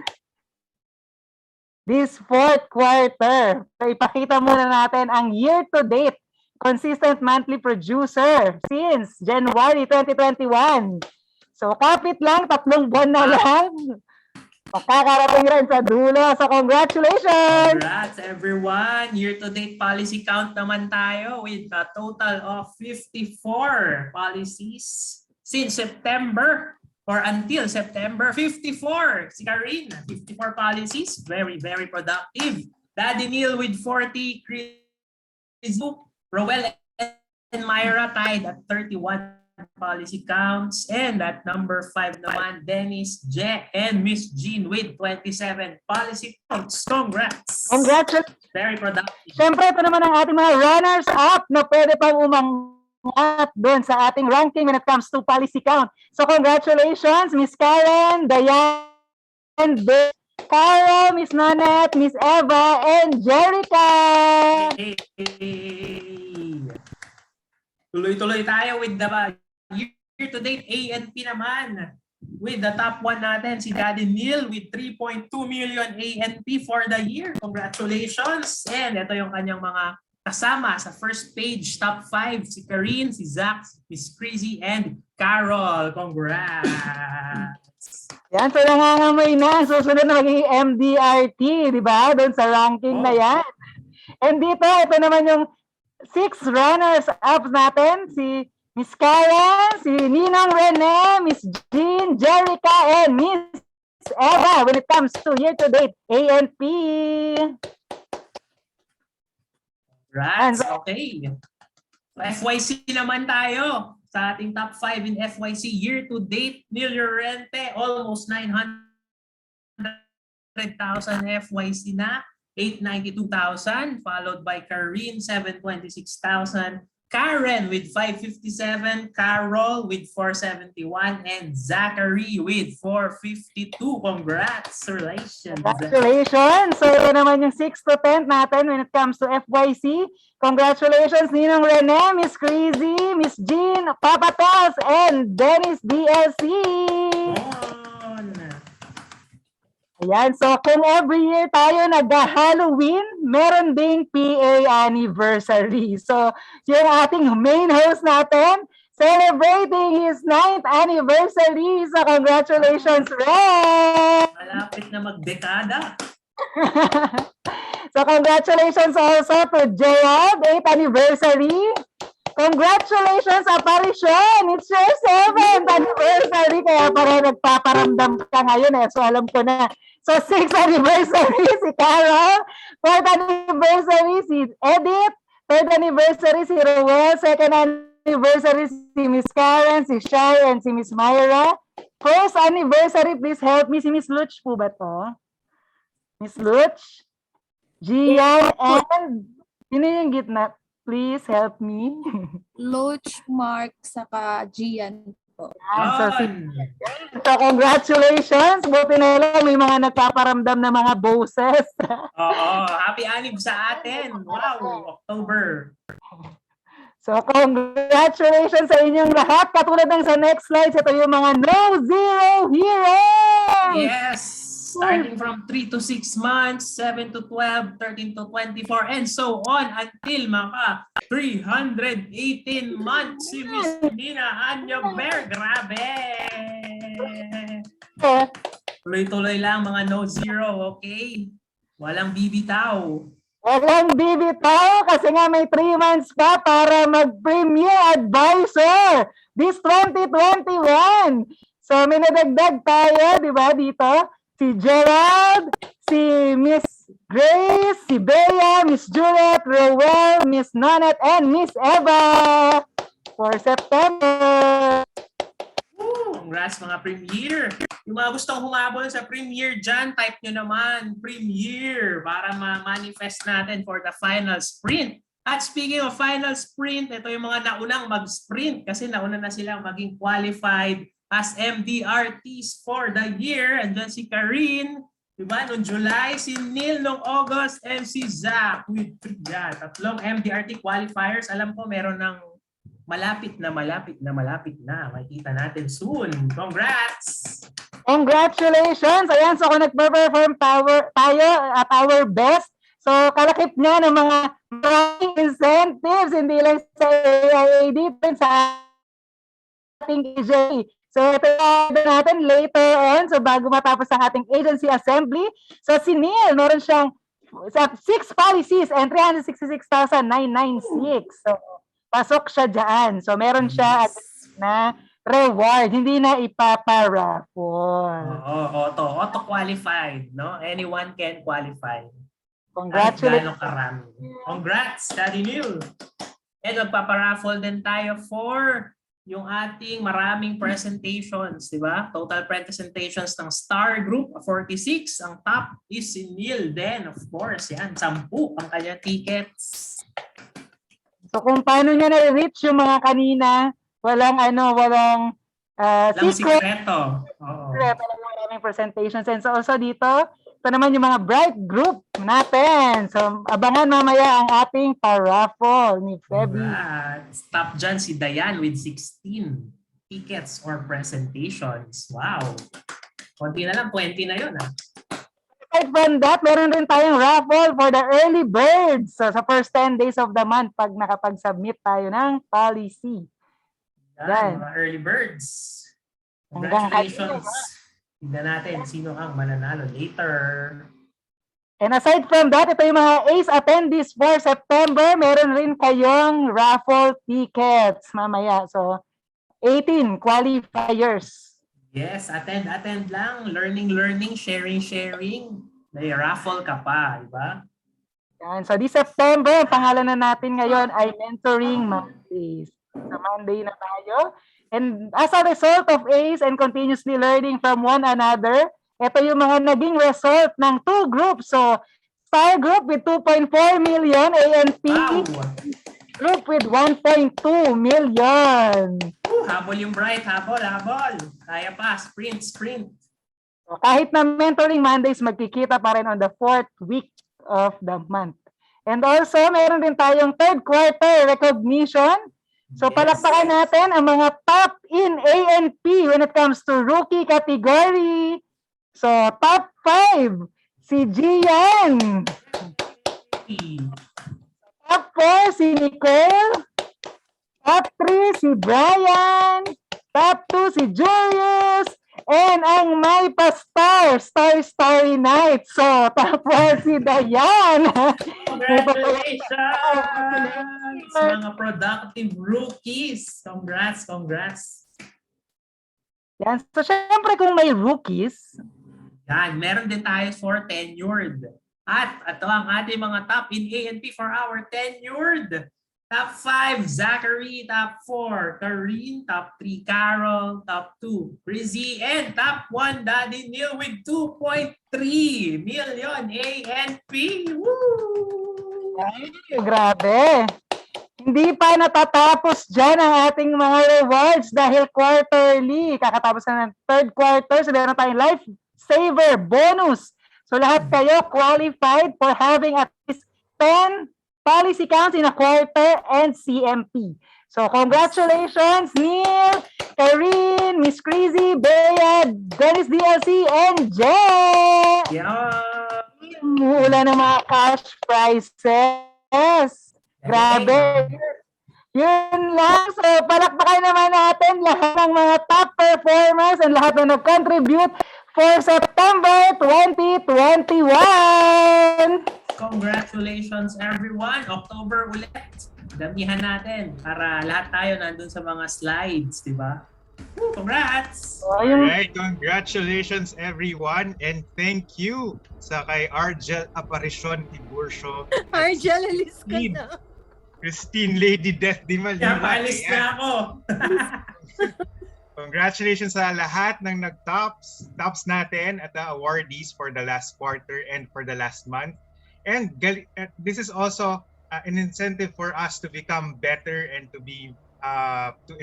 This fourth quarter. So ipakita muna natin ang year-to-date consistent monthly producer since January 2021. So kapit lang, 3 buwan na lang. Makakarating rin sa dulo. So congratulations! Congrats everyone! Year-to-date policy count naman tayo with a total of 54 policies since September or until September. 54! Si Karine, 54 policies. Very, very productive. Daddy Neil with 40. Chris, Roel and Myra tied at 31 policy counts. And at number 5 naman, Dennis, Je, and Miss Jean with 27 policy counts. Congrats! Congratulations! Very productive. Siyempre, ito naman ang ating mga runners-up na pwede pang at doon sa ating ranking when it comes to policy count. So congratulations, Miss Karen, Diane, Carol, Miss Nanette, Miss Eva, and Jerica. Yay! Tuloy-tuloy tayo with the year-to-date A&P naman. With the top 1 natin, si Daddy Neil with 3.2 million A&P for the year. Congratulations! And ito yung kanyang mga kasama sa first page, top 5, si Karine, si Zach, Miss Crazy, and Carol. Congrats! Yan, so nangangamoy na. Susunod na magiging MDRT, di ba? Doon sa ranking na yan. And dito, ito naman yung 6 runners-up natin. Si Miss Karen, si Ninang Rene, Miss Jean, Jerica, and Miss Eva when it comes to year-to-date A&P. Right, okay. FYC naman tayo sa ating top 5 in FYC year-to-date. Neil Llorente, almost 900,000 FYC na. 892,000, followed by Karine, 726,000. Karen with 557, Carol with 471, and Zachary with 452. Congratulations! Congratulations! So, ito naman yung 6th to 10th natin when it comes to FYC. Congratulations, Ninong Rene, Miss Crazy, Miss Jean, Papa Tos, and Dennis DLC! Ayan, so kung every year tayo nag-Halloween, meron ding PA anniversary. So, yung ating main host natin, celebrating his 9th anniversary. So, congratulations, Ren! Malapit na magdekada. So, congratulations also to Gerald, 8th anniversary. Congratulations, Apparition! It's your 7th anniversary. Kaya parang nagpaparamdam ka ngayon eh. So, alam ko na. So, 6th anniversary si Carol. 4th anniversary si Edith. 3rd anniversary si Roel. 2nd anniversary si Miss Karen, si Shai, and si Miss Myra. 1st anniversary, please help me. Si Miss Luch po ba to? Miss Luch? Gian, and sino yung gitna? Please help me. Loach, Mark, saka Gian po. So, congratulations. Buti na lang may mga nagpaparamdam na mga boses. Oo, happy anib sa atin. Wow, October. So, congratulations sa inyong lahat. Katulad ng sa next slides, ito yung mga No Zero Heroes! Yes! Starting from 3 to 6 months, 7 to 12, 13 to 24, and so on until maka 318 months. Si Miss Nina Anyo Bear. Grabe! Tuloy-tuloy lang mga No Zero, okay? Walang bibitaw. Walang bibitaw kasi nga may 3 months pa para mag-Premier Advisor this 2021. So may nadagdag tayo, di ba, dito? Si Gerald, si Miss Grace, si Bea, Miss Juliet, Rowell, Miss Nanette, and Miss Eva for September. Congrats mga Premier. Yung mga gustong humabol sa Premier dyan, type nyo naman, Premier, para ma-manifest natin for the final sprint. At speaking of final sprint, ito yung mga naunang mag-sprint kasi nauna na silang maging qualified as MDRTs for the year. Andyan si Karine, diba? Noong July, si Neil noong August, and si Zach with 3. Tatlong MDRT qualifiers. Alam ko meron ng malapit na. Makikita natin soon. Congrats! Congratulations! Ayan, so kung nagpa-perform tayo at our best, so kalakip nga ng mga incentives, hindi lang sa AIAD, sa ating EJ. So ito natin later on, so bago matapos ang ating agency assembly. So si Neil, meron siyang 6 policies and 366,996. So pasok siya dyan. So meron siya na reward, hindi na ipaparaffle. Auto-qualified, no? Anyone can qualify. Congratulations. Congrats, Daddy Neil. And magpaparaffle din tayo for yung ating maraming presentations, di ba? Total presentations ng Star Group, 46. Ang top is si Neil then, of course. Yan, 10 ang kanya tickets. So kung paano nyo na-reach yung mga kanina, walang Lang secret. sikreto. Oo. Talagang maraming presentations. And so also dito, ito naman yung mga bright group natin. So abangan mamaya ang ating paraffle ni Feby. Congrats. Top dyan si Dayan with 16 tickets or presentations. Wow. Konti na lang, 20 na yun. Aside from that, meron rin tayong raffle for the early birds. So sa first 10 days of the month, pag nakapag-submit tayo ng policy. Yan, mga early birds. Hanggang Congratulations. Tignan natin sino ang mananalo later. And aside from that, ito yung mga ACE attendees for September. Meron rin kayong raffle tickets mamaya. So 18 qualifiers. Yes, attend lang. Learning, sharing. May raffle ka pa, di ba? Yan. So this September, ang pangalan na natin ngayon ay Mentoring Mondays. So Monday na tayo. And as a result of ACE and continuously learning from one another, ito yung mga naging result ng 2 groups. So Star Group with 2.4 million ANP, Wow! Group with 1.2 million. Habol yung Bright, habol. Kaya pa, sprint. So, kahit na Mentoring Mondays, magkikita pa rin on the 4th week of the month. And also, meron din tayong 3rd quarter recognition. So, Yes. palakpakan natin ang mga top in ANP when it comes to rookie category. So, top 5, si Gian. Top 4, si Nicole. Top 3, si Brian. Top 2, si Julius. And ang may pa-star, Starry Night. So, top 4, si Dayan. Congratulations! Mga productive rookies. Congrats. Yan. So, syempre kung may rookies, Yan, meron din tayo for tenured. At ito ang ating mga top in ANP for our tenured. Top 5, Zachary. Top 4, Karine. Top 3, Carol. Top 2, Rizzy. And top 1, Daddy Neil with 2.3 million ANP. Woo! grabe. Hindi pa natatapos dyan ang ating mga rewards dahil quarterly. Kakatapos na ng 3rd quarter, so meron tayong lifesaver bonus. So lahat kayo qualified for having at least 10 policy counts in a quarter and CMP. So congratulations, Neil, Karine, Miss Crazy, Bea, Dennis DLC, and Jay! Yeah. Mula ng mga cash prizes. Grabe. Yun lang. So palakpakan naman natin lahat ng mga top performers and lahat na nag-contribute for September 2021. Congratulations everyone. October ulit. Damihan natin para lahat tayo nandun sa mga slides, di ba? Congrats! Alright, congratulations everyone and thank you sa kay Argel Aparicion Tiburcio. Argel, alis ka na. Christine Lady Death Di Malima. Kaya paalis na ako. Congratulations sa lahat ng nag-tops natin at the awardees for the last quarter and for the last month. And this is also an incentive for us to become better and to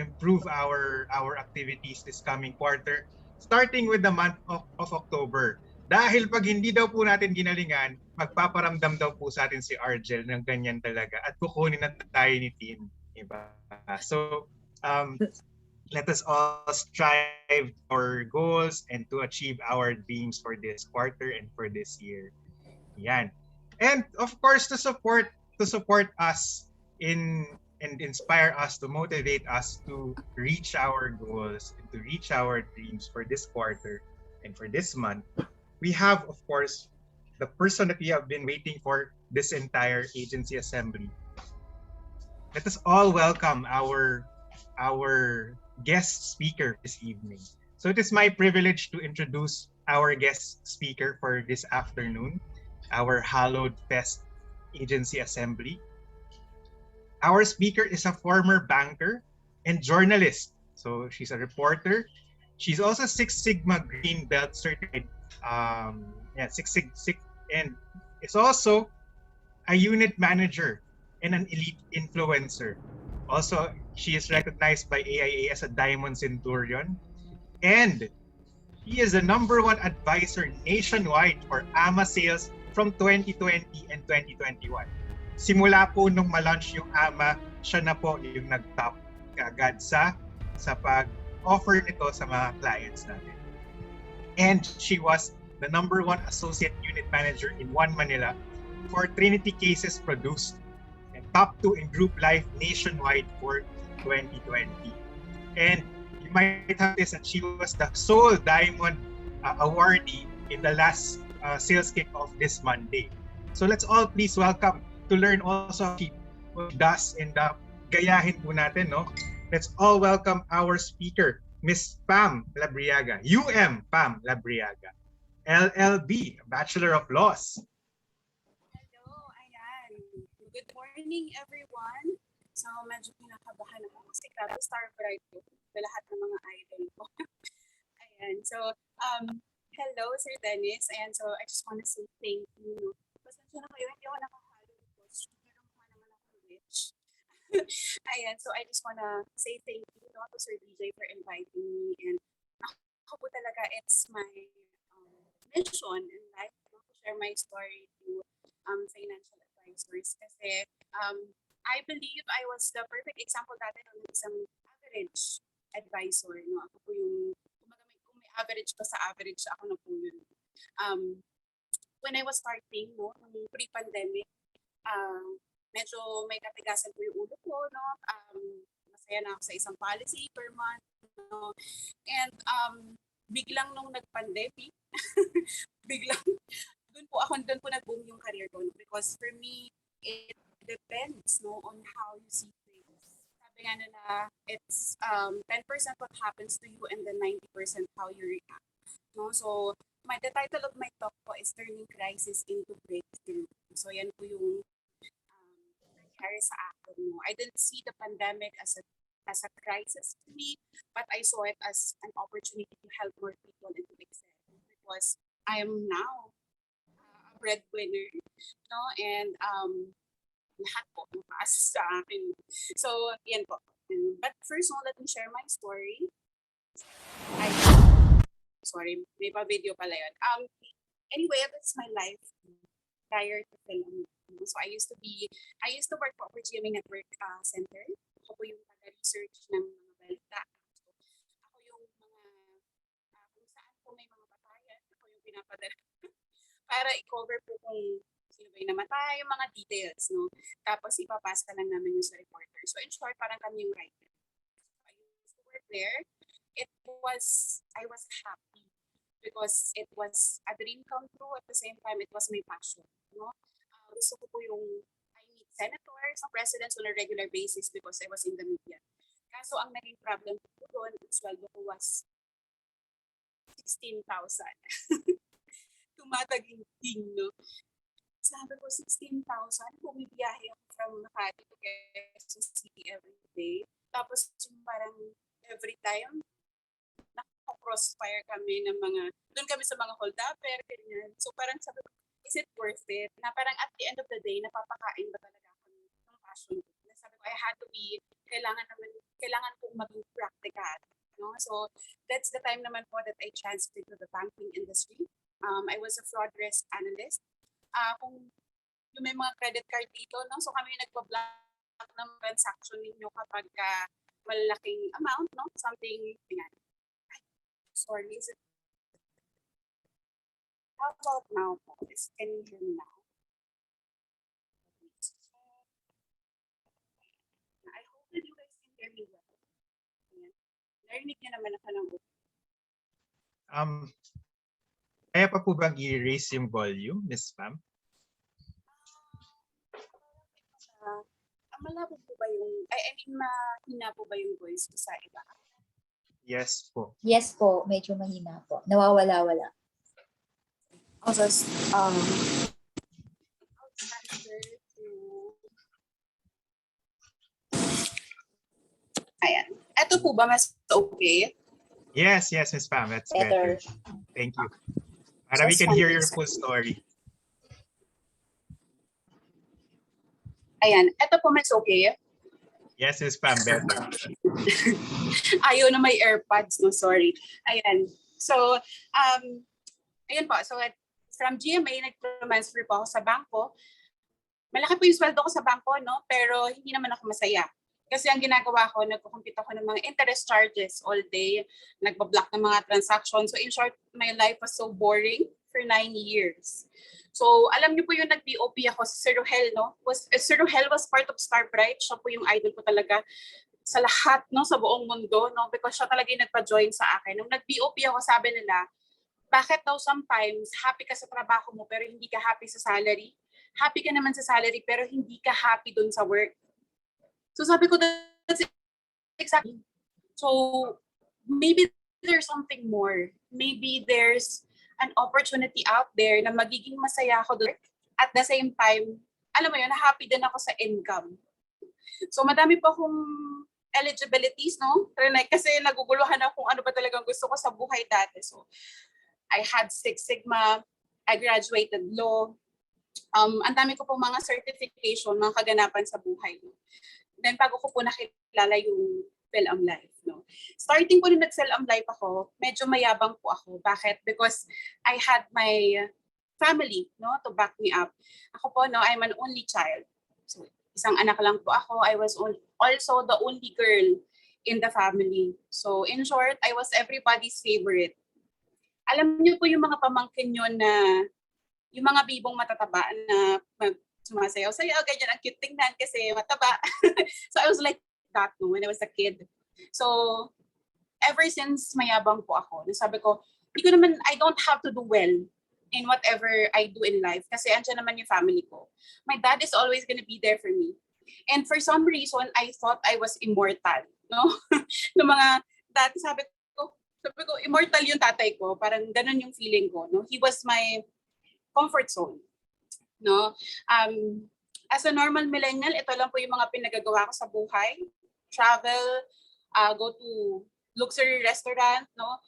improve our activities this coming quarter, starting with the month of October. Dahil pag hindi daw po natin ginalingan, magpaparamdam daw po sa atin si Argel ng ganyan talaga at kukunin na tayo ni Tin. Diba? So, let us all strive for goals and to achieve our dreams for this quarter and for this year. Yan. And of course, to support us and inspire us, to motivate us to reach our goals and to reach our dreams for this quarter and for this month, we have, of course, the person that we have been waiting for this entire agency assembly. Let us all welcome our guest speaker this evening. So it is my privilege to introduce our guest speaker for this afternoon, our Hallowed Fest Agency Assembly. Our speaker is a former banker and journalist. So she's a reporter. She's also Six Sigma Green Belt certified. And is also a unit manager and an elite influencer. Also, she is recognized by AIA as a Diamond Centurion. And he is the #1 advisor nationwide for AMA sales from 2020 and 2021. Simula po nung ma-launch yung AMA, siya na po yung nag-top kaagad sa pag-offer nito sa mga clients natin. And she was the #1 associate unit manager in One Manila for Trinity cases produced, and top 2 in group life nationwide for 2020. And you might have this that she was the sole Diamond awardee in the last sales kick-off this Monday. So let's all please welcome to learn also what she does, and gayahin po natin, no? Let's all welcome our speaker, Miss Pam Labriaga, Pam Labriaga, LLB, Bachelor of Laws. Hello, ayan. Good morning, everyone. So, medyo pinakabahan ako kasi grabe Starbright ko sa lahat ng mga idol ko. Ayan, so, hello, Sir Dennis. Ayan, so I just want to say thank you. Pasensya na kayo, hindi ako nakahalo because pero mukha naman ako rich. Ayan, so I just want to say thank you to Sir DJ for inviting me, and ako po talaga, it's my mission in life to share my story to financial advisors kasi I believe I was the perfect example dati ng isang average advisor. No? Ako po yung, kung may average pa sa average, ako na po yun. When I was starting, no, pre-pandemic, medyo may katigasan po yung ulo ko. No? Masaya na ako sa isang policy per month. No? And biglang nung nag-pandemic, biglang doon po nag-boom yung career ko, because for me it depends, no, on how you see things. Sabi nga nila, it's 10% what happens to you and then 90% how you react, no. So the title of my talk po is Turning Crisis into Breakthrough. So yan po yung nangyari sa akin, no. I didn't see the pandemic as a crisis to me, but I saw it as an opportunity to help more people and to excel, because I am now a breadwinner, no, and lahat po nakaasa sa akin. So, yan po. But first, no, let me share my story. Sorry, may pa-video pala yun. Anyway, that's my life prior to film. So, I used to work po for GMA Network Center. Ako po yung taga-research ng mga balita. So, ako yung mga, kung saan po may mga batayan, ako yung pinapadala para i-cover po kung sino ba yung namatay, yung mga details, no? Tapos ipapasa lang namin yung sa reporter. So in short, parang kami yung writer. So I used to work there. I was happy because it was a dream come true. At the same time, it was my passion, no? Gusto ko po yung I meet senators, presidents on a regular basis because I was in the media. Kaso ang naging problem ko doon, ang sweldo ko was 16,000. Tumataging, no? Sabi ko, 16,000, bumibiyahe ako from Makati to Quezon City every day. Tapos yung parang every time, naka-crossfire kami ng doon kami sa mga hold-upper, ganyan. So parang sabi ko, is it worth it? Na parang at the end of the day, napapakain ba talaga ako ng passion ko? Sabi ko, I had to be, kailangan kong maging practical. No? So that's the time naman po that I transferred to the banking industry. I was a fraud risk analyst. Kung may mga credit card dito, no? So kami nagpa-block ng transaction ninyo kapag malaking amount, no? Something, yan. Sorry, is it? How about now? Can you hear me now? I hope that you guys can hear me well. Ayan. Narinig niyo naman ako ng Kaya pa po bang i-raise yung volume, Miss Pam? Malabo po ba yung, mahina po ba yung voice ko sa iba? Yes po. Yes po, medyo mahina po. Nawawala-wala. I'll just, transfer to... Ayan. Ito po ba mas okay? Yes, Miss Pam, that's better. Thank you. Para we can hear your full story. Ayan, eto po mas okay. Yes, Miss Pam, better. Ayaw na may AirPods, no, sorry. Ayan. So, ayan po. So, from GMA, nag-transfer po ako sa bangko. Malaki po yung sweldo ko sa bangko, no? Pero hindi naman ako masaya. Kasi ang ginagawa ko, nagkukumpit ako ng mga interest charges all day. Nagbablock ng mga transactions. So, in short, my life was so boring for 9 years. So, alam niyo po yung nag-BOP ako sa Sir Rohel, no? Sir Rohel was part of Starbright. Siya po yung idol ko talaga sa lahat, no? Sa buong mundo, no? Because siya talaga yung nagpa-join sa akin. Nung nag-BOP ako, sabi nila, bakit daw sometimes happy ka sa trabaho mo pero hindi ka happy sa salary? Happy ka naman sa salary pero hindi ka happy dun sa work. So sabi ko, that's exactly. So maybe there's something more. Maybe there's an opportunity out there na magiging masaya ako doon. At the same time, alam mo yun, happy din ako sa income. So madami po akong eligibilities, no? Kasi naguguluhan ako kung ano ba talagang gusto ko sa buhay dati. So I had Six Sigma, I graduated law. Ang dami ko po mga certification, mga kaganapan sa buhay. No? Then bago ko po nakilala yung Film Life. No? Starting po nung nag-Film Life ako, medyo mayabang po ako. Bakit? Because I had my family, no, to back me up. Ako po, no, I'm an only child. So, isang anak lang po ako. I was also the only girl in the family. So, in short, I was everybody's favorite. Alam niyo po yung mga pamangkin nyo na yung mga bibong matataba na sumasayaw-sayaw, ganyan, ang cute tingnan kasi mataba. So I was like that no, when I was a kid. So ever since mayabang po ako, sabi ko, I don't have to do well in whatever I do in life kasi andyan naman yung family ko. My dad is always gonna be there for me. And for some reason, I thought I was immortal. No? No mga dati sabi ko, immortal yung tatay ko. Parang ganun yung feeling ko. No? He was my comfort zone. No? As a normal millennial, ito lang po yung mga pinagagawa ko sa buhay. Travel, go to luxury restaurant, no?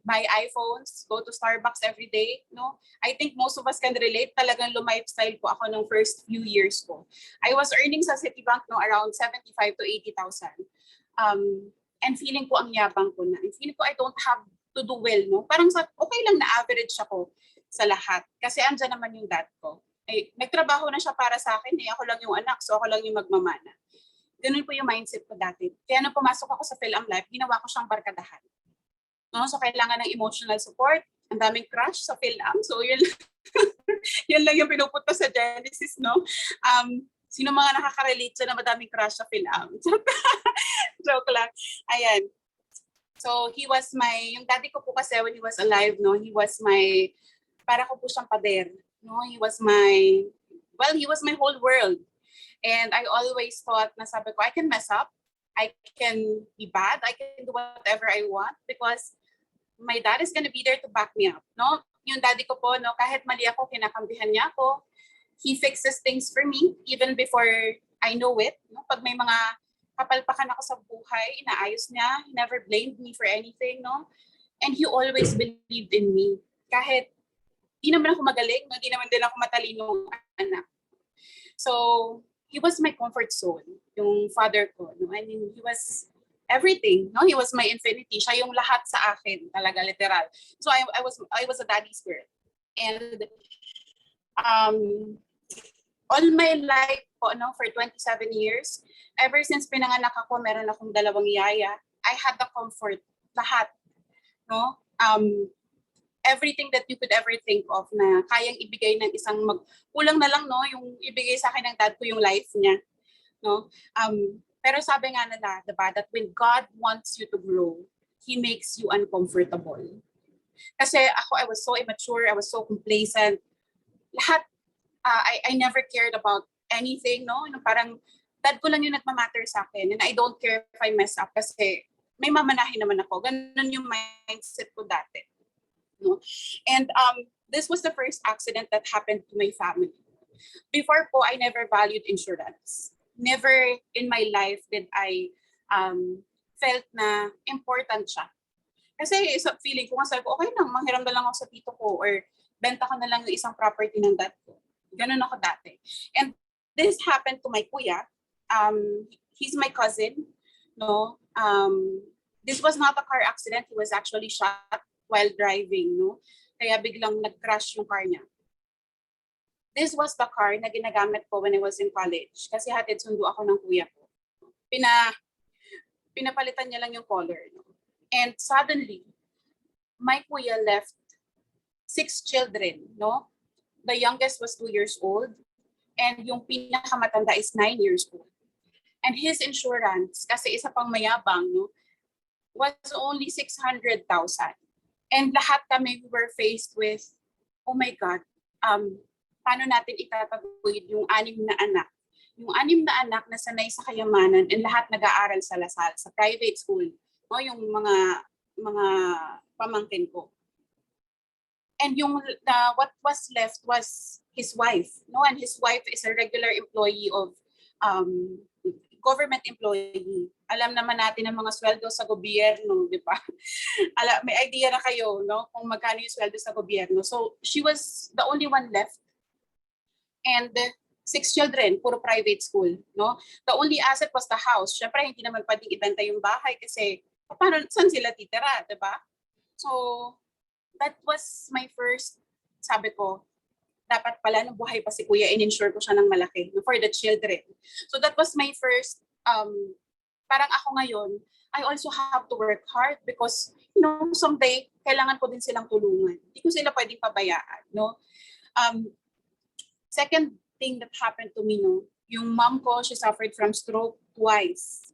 Buy iPhones, go to Starbucks every day. No? I think most of us can relate. Talagang lifestyle po ako ng first few years ko. I was earning sa Citibank no, around 75 to 80,000. And feeling ko ang yabang ko na. And feeling ko I don't have to do well. No? Parang okay lang na average ako sa lahat. Kasi andyan naman yung dad ko. Nagtrabaho na siya para sa akin. Ako lang yung anak, so ako lang yung magmamana. Ganun po yung mindset ko dati. Kaya nung pumasok ako sa Film Life, ginawa ko siyang barkadahan. No? So kailangan ng emotional support. Ang daming crush sa Film. So yun, yun lang yung pinupunta sa Genesis. No? Sino mga nakaka-relate sa na madaming crush sa Film? Joke lang. Ayan. So he was yung daddy ko po kasi when he was alive, no, he was para ko po siyang pader. No, he was my whole world. And I always thought na sabi ko, I can mess up. I can be bad. I can do whatever I want because my dad is gonna be there to back me up. No? Yung daddy ko po, no, kahit mali ako, kinakampihan niya ako. He fixes things for me even before I know it. No? Pag may mga kapalpakan ako sa buhay, inaayos niya. He never blamed me for anything. No? And he always believed in me. Kahit di naman ako magaling, no? Di naman din ako matalino anak. So, he was my comfort zone, yung father ko. No? I mean, he was everything. No? He was my infinity. Siya yung lahat sa akin, talaga, literal. So, I was a daddy's girl. And all my life po, no, for 27 years, ever since pinanganak ako, meron akong 2 yaya. I had the comfort, lahat. No? Everything that you could ever think of na kayang ibigay ng isang kulang na lang no yung ibigay sa akin ng dad ko yung life niya no pero sabi nga nila diba that when God wants you to grow he makes you uncomfortable kasi I was so immature, I was so complacent lahat I never cared about anything no parang dad ko lang yung nagmamatter sa akin and I don't care if I mess up kasi may mamanahin naman ako ganun yung mindset ko dati. No? And this was the first accident that happened to my family. Before po, I never valued insurance. Never in my life did I felt na important siya. Kasi sa feeling ko, sabi ko, okay lang, manghiram na lang ako sa tito ko or benta ko na lang yung isang property ng dad ko. Ganun ako dati. And this happened to my kuya. He's my cousin. No, this was not a car accident. He was actually shot while driving. No, kaya biglang nag-crash yung car niya. This was the car na ginagamit ko when I was in college. Kasi hatid sundo ako ng kuya ko. Pinapalitan niya lang yung color. No? And suddenly, my kuya left 6 children. No, the youngest was 2 years old. And yung pinakamatanda is 9 years old. And his insurance, kasi isa pang mayabang, no, was only 600,000. And lahat kami were faced with, oh my God, paano natin itataguyod yung 6 na anak? Yung 6 na anak na sanay sa kayamanan and lahat nag-aaral sa Lasal, sa private school. No, yung mga pamangkin ko. And yung what was left was his wife, no, and his wife is a regular employee of government employee. Alam naman natin ang mga sweldo sa gobyerno, di ba? May idea na kayo, no, kung magkano yung sweldo sa gobyerno. So she was the only one left, and 6 children, puro private school, no. The only asset was the house. Syempre hindi naman pwedeng ibenta yung bahay kasi paano, saan sila titira, di ba? So that was my first, sabi ko, dapat pala nung buhay pa si kuya, in-insure ko siya ng malaki for the children. So that was my first, parang ako ngayon, I also have to work hard because, you know, someday, kailangan ko din silang tulungan. Hindi ko sila pwedeng pabayaan, no? Second thing that happened to me, no, yung mom ko, she suffered from stroke twice.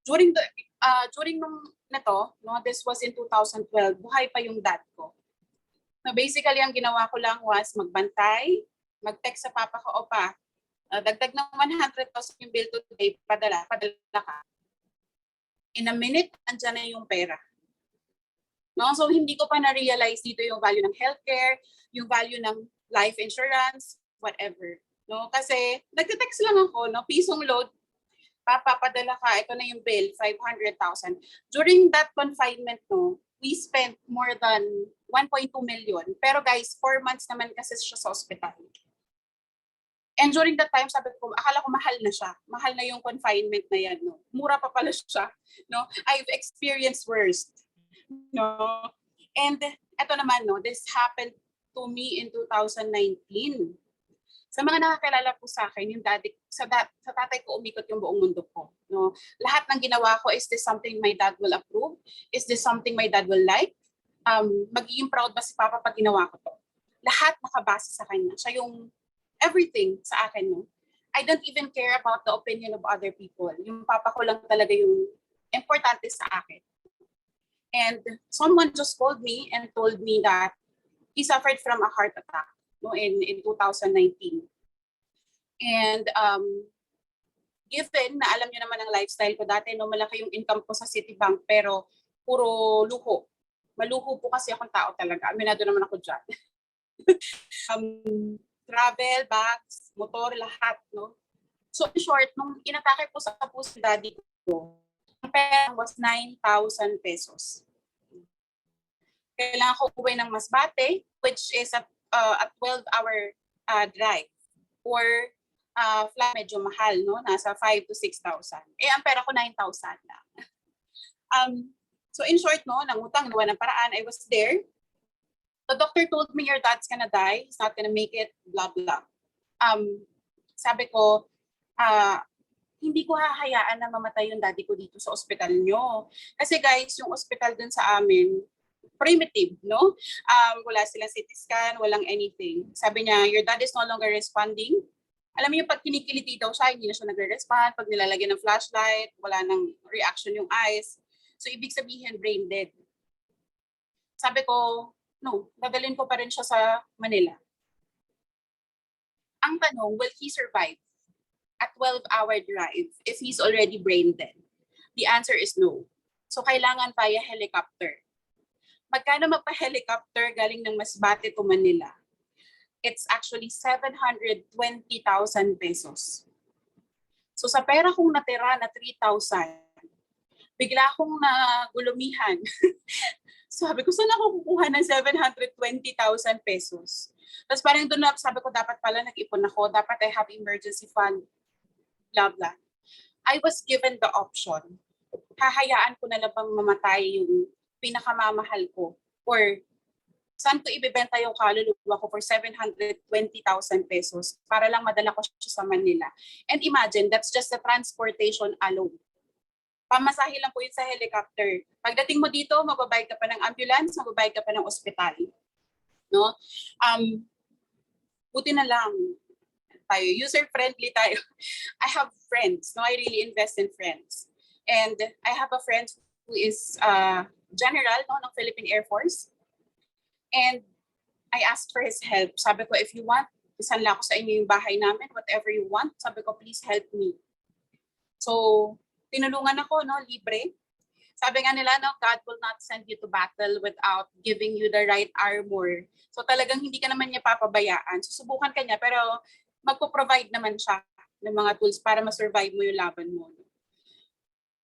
During nung nito, no, this was in 2012, buhay pa yung dad ko. No, basically, ang ginawa ko lang was magbantay, mag-text sa papa ko, opa, dagdag ng 100,000 yung bill today, padala ka. In a minute, andyan na yung pera. No, so hindi ko pa na-realize dito yung value ng healthcare, yung value ng life insurance, whatever. No, kasi nagte-text lang ako, no, pisong load, papapadala ka, ito na yung bill, 500,000. During that confinement, no, we spent more than 1.2 million. Pero guys, 4 months naman kasi siya sa hospital. And during that time, sabi ko, akala ko mahal na siya. Mahal na yung confinement na yan, no. Mura pa pala siya, no. I've experienced worse, no. And ito naman, no, this happened to me in 2019. Sa mga nakakilala po sa akin, yung sa tatay ko umikot yung buong mundo ko. No? Lahat ng ginawa ko, is this something my dad will approve? Is this something my dad will like? Magiging proud ba si Papa pag ginawa ko to? Lahat nakabase sa kanya. Siya yung everything sa akin. No? I don't even care about the opinion of other people. Yung Papa ko lang talaga yung importante sa akin. And someone just called me and told me that he suffered from a heart attack. No, in 2019. And given na alam niyo naman ang lifestyle ko dati, no, malaki yung income ko sa Citibank pero puro luho. Maluho po kasi akong tao talaga. Aminado naman ako dyan. Travel, bags, motor, lahat. No? So in short, nung inatake po sa puso ng daddy ko, ang pera was 9,000 pesos. Kailangan ko uwi ng Masbate, which is a 12-hour drive, or flight medyo mahal, no, nasa 5,000 to 6,000. Ang pera ko 9,000 lang. So in short, no, nangutang, nawa ng paraan, I was there. The doctor told me, your dad's gonna die, he's not gonna make it, blah blah. Sabi ko, hindi ko hahayaan na mamatay yung daddy ko dito sa ospital nyo. Kasi guys, yung ospital dun sa amin, primitive, no? Wala silang CT scan, walang anything. Sabi niya, your dad is no longer responding. Alam niyo, pag kinikiliti daw siya, hindi na siya nagre-respond. Pag nilalagyan ng flashlight, wala nang reaction yung eyes. So, ibig sabihin, brain dead. Sabi ko, no, dadalhin ko pa rin siya sa Manila. Ang tanong, will he survive a 12-hour drive if he's already brain dead? The answer is no. So, kailangan via helicopter. Magkano magpa-helicopter galing ng Masbate to Manila? It's actually 720,000 pesos. So sa pera kong natira na 3,000, bigla akong nagulumihan. Sabi ko, saan ako kukuha ng 720,000 pesos? Tapos parang doon na sabi ko, dapat pala nag-ipon ako, dapat I have emergency fund, blah, blah. I was given the option. Hahayaan ko na lang bang mamatay yung pinakamamahal ko? Or saan ko ibebenta yung kaluluwa ko for 720,000 pesos para lang madala ko siya sa Manila? And imagine, that's just the transportation alone. Pamasahe lang po yun sa helicopter. Pagdating mo dito, magbabayad ka pa ng ambulance, magbabayad ka pa ng ospital. No? Buti na lang tayo, user-friendly tayo. I have friends. No, I really invest in friends. And I have a friend who is general ng Philippine Air Force. And I asked for his help. Sabi ko, if you want, isanla ko sa inyo yung bahay namin, whatever you want. Sabi ko, please help me. So, tinulungan ako, libre. Sabi nga nila, God will not send you to battle without giving you the right armor. So talagang hindi ka naman niya papabayaan. Susubukan ka niya, pero magpo-provide naman siya ng mga tools para ma-survive mo yung laban mo.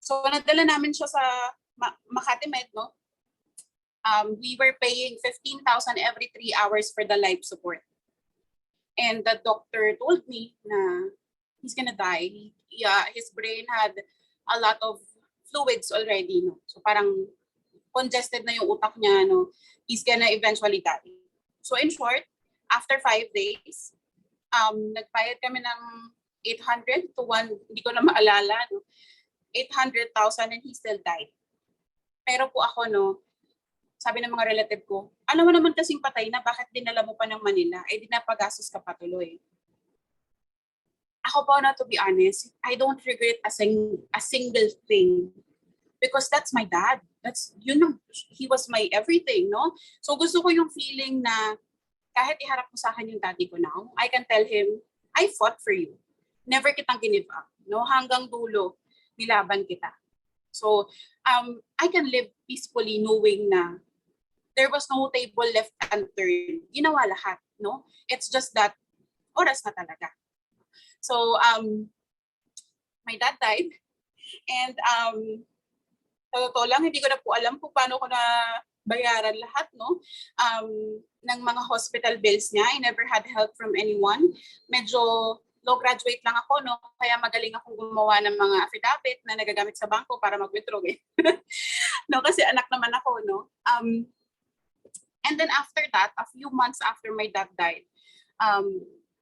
So nadala namin siya sa Makati Med, we were paying 15,000 every 3 hours for the life support. And the doctor told me na he's gonna die. His brain had a lot of fluids already, So parang congested na yung utak niya, He's gonna eventually die. So in short, after 5 days, nagbayad kami ng 800 to 1, hindi ko na maalala, 800,000 and he still died. Pero po ako, sabi ng mga relative ko, alam mo naman kasing patay na, bakit dinala mo pa ng Manila? Eh, dinapagastos ka patuloy. Ako po to be honest, I don't regret a single thing because that's my dad. He was my everything, So gusto ko yung feeling na kahit iharap mo sa akin yung daddy ko now, I can tell him, I fought for you. Never kitang give up, Hanggang dulo, nilaban kita. So, I can live peacefully knowing na there was no table left unturned. Ginawa lahat, It's just that oras na talaga. So, my dad died. And sa totoo lang, hindi ko na po alam kung paano ko na bayaran lahat, ng mga hospital bills niya. I never had help from anyone. Medyo low graduate lang ako, Kaya magaling akong gumawa ng mga affidavit na nagagamit sa bangko para mag-withdraw. Kasi anak naman ako, And then after that, a few months after my dad died,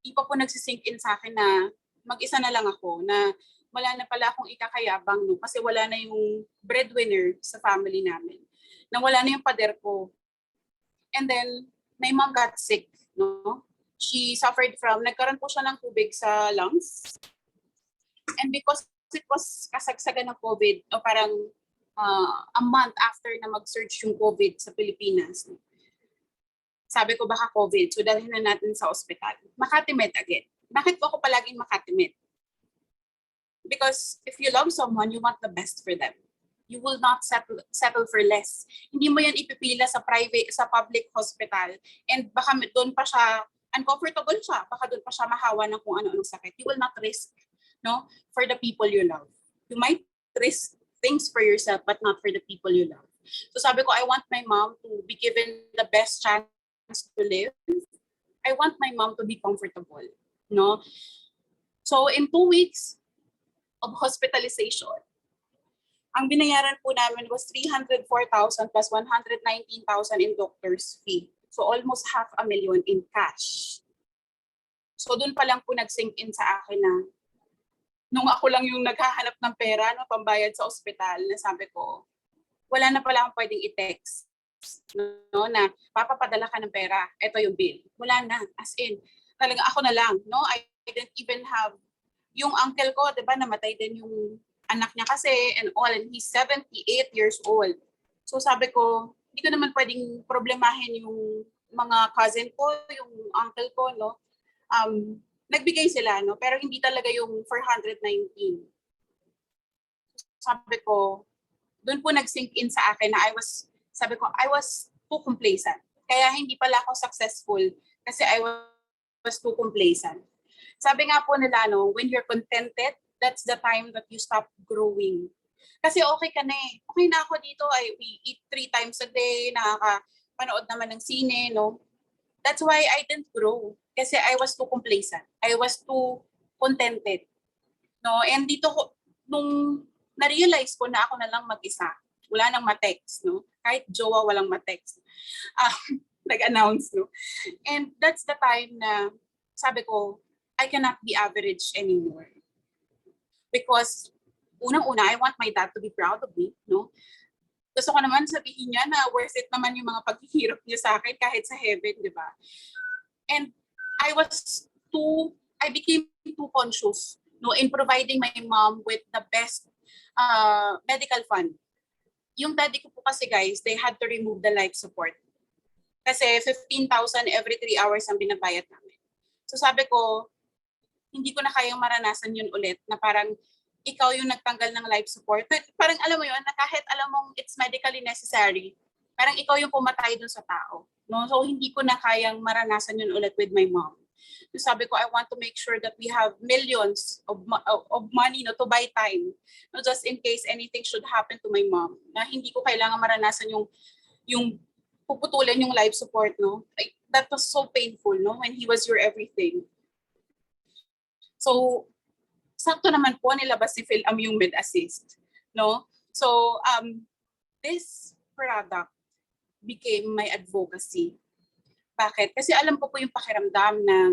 di pa po nagsisink in sa akin na mag-isa na lang ako, na wala na pala akong ikakayabang, kasi wala na yung breadwinner sa family namin, na wala na yung pader ko. And then, my mom got sick, She suffered from, nagkaroon po siya ng tubig sa lungs. And because it was kasagsagan ng COVID, parang a month after na mag-surge yung COVID sa Pilipinas, sabi ko baka COVID, so dalhin na natin sa ospital. Makati Med again. Bakit po ako palaging Makati Med? Because if you love someone, you want the best for them. You will not settle for less. Hindi mo yan ipipila sa private, sa public hospital, and baka doon pa siya, uncomfortable siya, baka doon pa siya mahawa ng kung ano-anong sakit. You will not risk, for the people you love. You might risk things for yourself, but not for the people you love. So sabi ko, I want my mom to be given the best chance to live. I want my mom to be comfortable, So in 2 weeks of hospitalization, ang binayaran po namin was 304,000 plus 119,000 in doctor's fee. So almost 500,000 in cash. So doon pa lang po nag-sink in sa akin na nung ako lang yung naghahanap ng pera, pambayad sa ospital, na sabi ko, wala na pala akong pwedeng i-text. Na papapadala ka ng pera, ito yung bill. Wala na, as in, talaga ako na lang, I didn't even have, yung uncle ko, diba, namatay din yung anak niya kasi, and all, and he's 78 years old. So sabi ko, hindi ko naman pwedeng problemahin yung mga cousin ko, yung uncle ko, nagbigay sila, pero hindi talaga yung 419. Sabi ko, doon po nag-sink in sa akin na I was too complacent. Kaya hindi pala ako successful kasi I was too complacent. Sabi nga po nila, when you're contented, that's the time that you stop growing. Kasi okay ka na eh. Okay na ako dito, we eat 3 times a day, nakakapanood naman ng sine, That's why I didn't grow. Kasi I was too complacent. I was too contented. No? And dito ko, nung na-realize ko na ako na lang mag-isa, wala nang ma-text, no? Kahit jowa walang ma-text. Nag-announce, no? And that's the time na sabi ko, I cannot be average anymore. Because unang-una, I want my dad to be proud of me, no? Gusto ko naman sabihin niya na worth it naman yung mga paghihirap niya sa akin kahit sa heaven, di ba? And I became too conscious, no, in providing my mom with the best medical fund. Yung daddy ko po kasi guys, they had to remove the life support. Kasi 15,000 every 3 hours ang binabayad namin. So sabi ko, hindi ko na kayang maranasan yun ulit na parang ikaw yung nagtanggal ng life support. Parang alam mo yun, na kahit alam mong it's medically necessary, parang ikaw yung pumatay dun sa tao. No? So hindi ko na kayang maranasan yun ulit with my mom. So sabi ko, I want to make sure that we have millions of money, no, to buy time. No, just in case anything should happen to my mom. Na hindi ko kailangan maranasan yung puputulan yung life support. No? Like, that was so painful, no, when he was your everything. So, sakto naman po nilabas ni PhilAm yung Med-Assist, no? So, this product became my advocacy. Bakit? Kasi alam ko po yung pakiramdam ng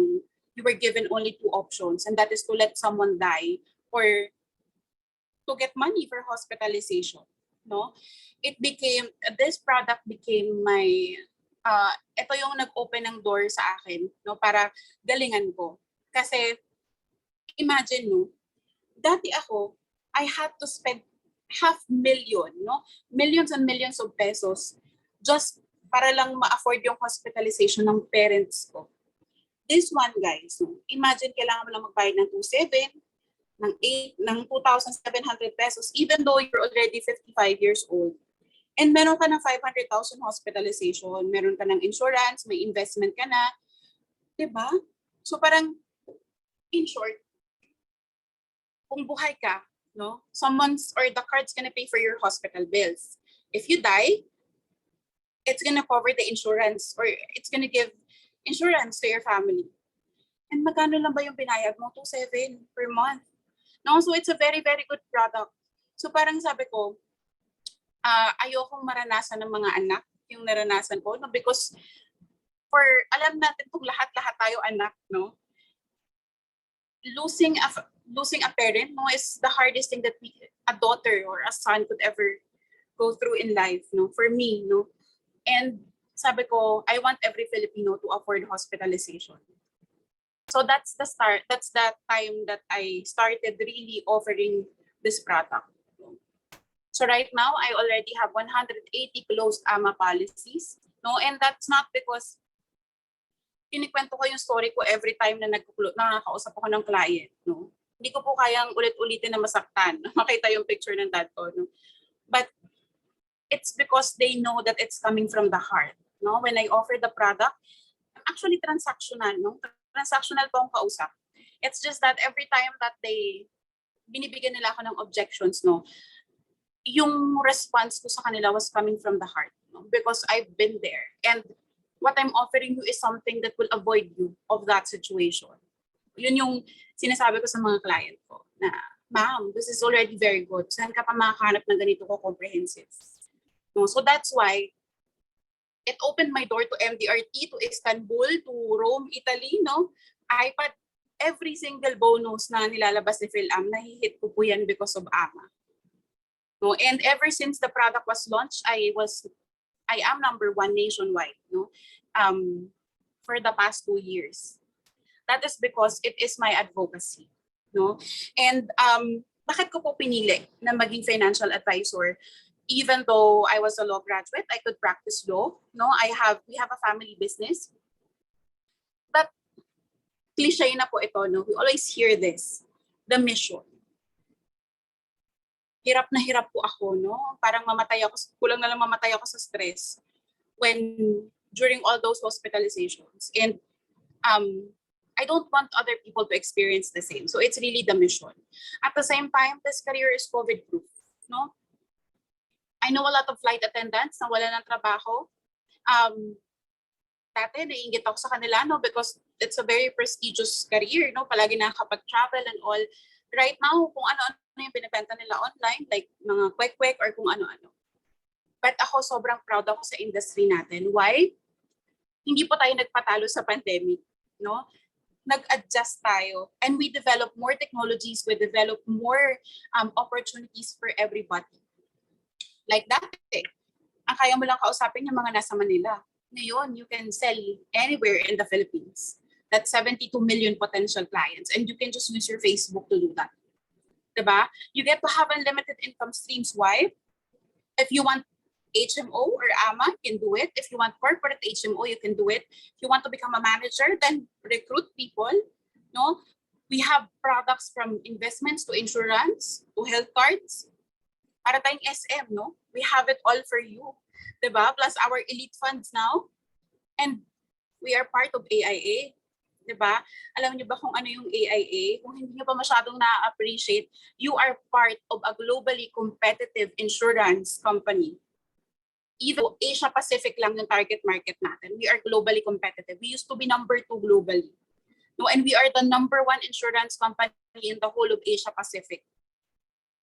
you were given only 2 options, and that is to let someone die or to get money for hospitalization, no? This product became my, ito yung nag-open ng door sa akin, no? Para galingan ko. Kasi, imagine, no? Dati ako, I had to spend $500,000, no? Millions and millions of pesos just para lang ma-afford yung hospitalization ng parents ko. This one, guys, no? Imagine kailangan mo lang magbayad ng 2,700, ng 2,700 pesos, even though you're already 55 years old. And meron ka ng 500,000 hospitalization, meron ka ng insurance, may investment ka na. Diba? So parang, in short, kung buhay ka, no, the card's gonna pay for your hospital bills. If you die, it's gonna cover the insurance or it's gonna give insurance to your family. And magkano lang ba yung binayad mo? 2,700 per month. No, so it's a very, very good product. So parang sabi ko, ayokong maranasan ng mga anak yung naranasan ko, no, because alam natin kung lahat-lahat tayo anak, no, losing a parent, no, is the hardest thing that a daughter or a son could ever go through in life, no, for me, no. And sabi ko, I want every Filipino to afford hospitalization. So that's the start. That's that time that I started really offering this product. So right now, I already have 180 closed AMA policies, no, and that's not because kinikwento ko yung story ko every time na nakakausap ako ng client, no? Hindi ko po kayang ulit-ulitin na masaktan. Makita yung picture ng dad ko, no? But it's because they know that it's coming from the heart, no? When I offer the product, I'm actually transactional, no? Transactional po ang kausap. It's just that every time that binibigyan nila ako ng objections, no? Yung response ko sa kanila was coming from the heart, no? Because I've been there. And what I'm offering you is something that will avoid you of that situation. Yun yung sinasabi ko sa mga client ko na, ma'am, this is already very good. Saan ka pa makakahanap ng ganito ko comprehensive? No, so that's why it opened my door to MDRT, to Istanbul, to Rome, Italy, no? iPad, every single bonus na nilalabas ni PhilAm, nahihit ko po yan because of AMA. No, and ever since the product was launched, I am #1 nationwide, no, for the past 2 years. That is because it is my advocacy, no. And bakit ko po pinili na maging financial advisor? Even though I was a law graduate, I could practice law. No, we have a family business. But cliche na po ito, no. We always hear this, the mission. Hirap na hirap po ako, no? Parang kulang na lang mamatay ako sa stress during all those hospitalizations. And I don't want other people to experience the same. So it's really the mission. At the same time, this career is COVID-proof, no? I know a lot of flight attendants na wala ng trabaho. dati naiingit ako sa kanila, no, because it's a very prestigious career, no, palagi nakakapag-travel and all. Right now, kung ano-ano yung binibenta nila online, like mga kwek-kwek or kung ano-ano. But ako, sobrang proud ako sa industry natin. Why? Hindi po tayo nagpatalo sa pandemic, no? Nag-adjust tayo and we develop more technologies, we develop more opportunities for everybody. Like dati, ang kaya mo lang kausapin yung mga nasa Manila. Ngayon, you can sell anywhere in the Philippines. That's 72 million potential clients and you can just use your Facebook to do that. Diba? You get to have unlimited income streams. Why? If you want HMO or AMA, you can do it. If you want corporate HMO, you can do it. If you want to become a manager, then recruit people. No, we have products from investments to insurance to health cards. Para tayong SM, no? We have it all for you. Diba? Plus our elite funds now. And we are part of AIA. Diba? Alam niyo ba kung ano yung AIA? Kung hindi niyo pa masyadong na-appreciate, you are part of a globally competitive insurance company. Even Asia Pacific lang yung target market natin. We are globally competitive. We used to be number 2 globally. No, and we are the number 1 insurance company in the whole of Asia Pacific.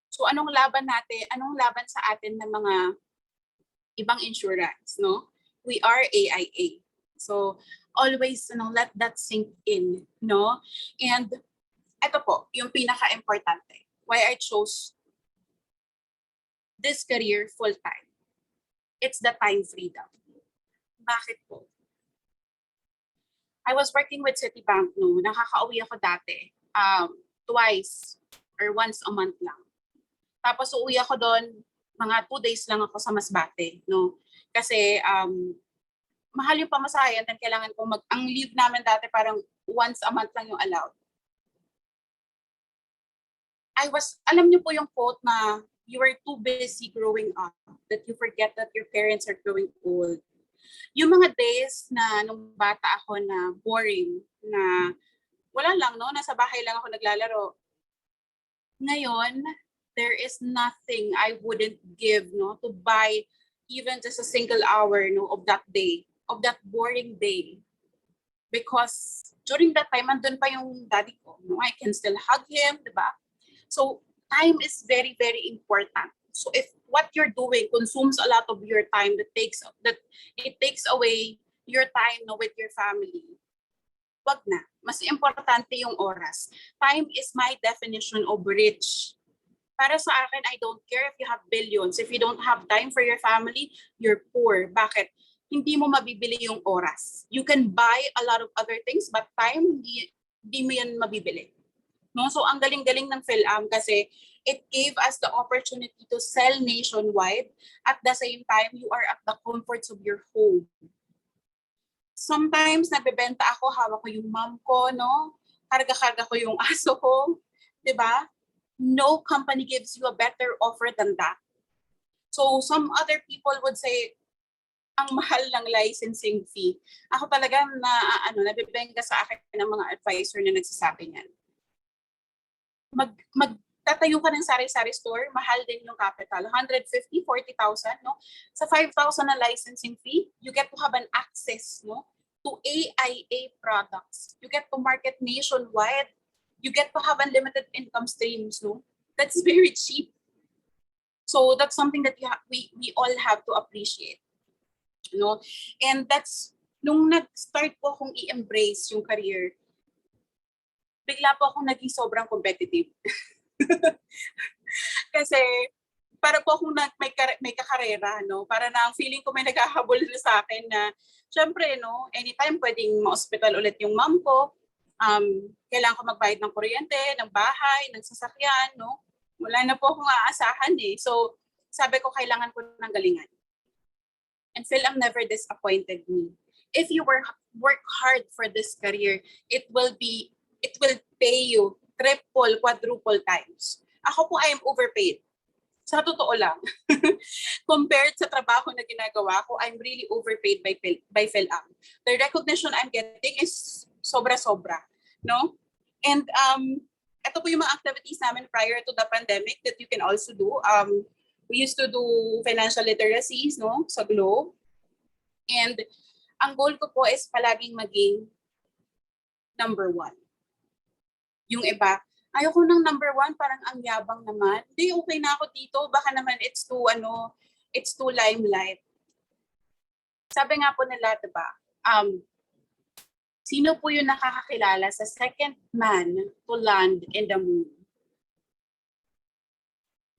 So anong laban natin? Anong laban sa atin ng mga ibang insurance, no? We are AIA. So always, let that sink in, no? And ito po, yung pinaka-importante. Why I chose this career full-time. It's the time freedom. Bakit po? I was working with Citibank, no? Nakaka-uwi ako dati. Twice or once a month lang. Tapos uuwi ako doon, mga 2 days lang ako sa Masbate, no? Kasi mahal yung pamasahe and then kailangan kong ang leave namin dati parang once a month lang yung allowed. Alam niyo po yung quote na you are too busy growing up that you forget that your parents are growing old. Yung mga days na nung bata ako na boring, na wala lang, no? Nasa bahay lang ako naglalaro. Ngayon, there is nothing I wouldn't give, no, to buy even just a single hour, no, of that day, of that boring day. Because during that time, andun pa yung daddy ko, no? I can still hug him, diba? So time is very, very important. So if what you're doing consumes a lot of your time, it takes away your time, no, with your family, wag na. Mas importante yung oras. Time is my definition of rich. Para sa akin, I don't care if you have billions. If you don't have time for your family, you're poor. Bakit? Hindi mo mabibili yung oras. You can buy a lot of other things, but time, hindi mo yan mabibili. No? So, ang galing-galing ng PhilAm kasi it gave us the opportunity to sell nationwide. At the same time, you are at the comforts of your home. Sometimes, nabibenta ako, hawak ko yung mom ko, no? Karga-karga ko yung aso ko. Diba? No company gives you a better offer than that. So some other people would say, ang mahal ng licensing fee. Ako talaga nabibenga sa akin ng mga advisor na nagsasabi niyan. Magtatayo ka ng sari-sari store, mahal din yung capital. 150, 40,000, no? Sa 5,000 na licensing fee, you get to have an access, no, to AIA products. You get to market nationwide. You get to have unlimited income streams, no? That's very cheap. So that's something that we all have to appreciate, no? And that's, nung nag-start po akong i-embrace yung career, bigla po akong naging sobrang competitive. Kasi para po akong may kakarera, no? Para na ang feeling ko may naghahabol na sa akin na, syempre, no, anytime pwedeng ma-hospital ulit yung mom ko. Kailangan ko magbayad ng kuryente, ng bahay, ng sasakyan, no? Wala na po akong aasahan eh. So, sabi ko, kailangan ko ng galingan. And PhilAm never disappointed me. If you work hard for this career, it will pay you triple, quadruple times. Ako po, I am overpaid. Sa totoo lang. Compared sa trabaho na ginagawa ko, I'm really overpaid by PhilAm. The recognition I'm getting is sobra-sobra, no? And ito po yung mga activities namin prior to the pandemic that you can also do. We used to do financial literacies, no, sa Globe. And ang goal ko po is palaging maging number 1. Yung iba, ayoko ng number 1, parang ang yabang naman. Hindi, okay na ako dito. Baka naman it's too limelight. Sabi nga po nila, diba, sino po yung nakakakilala sa second man to land in the moon?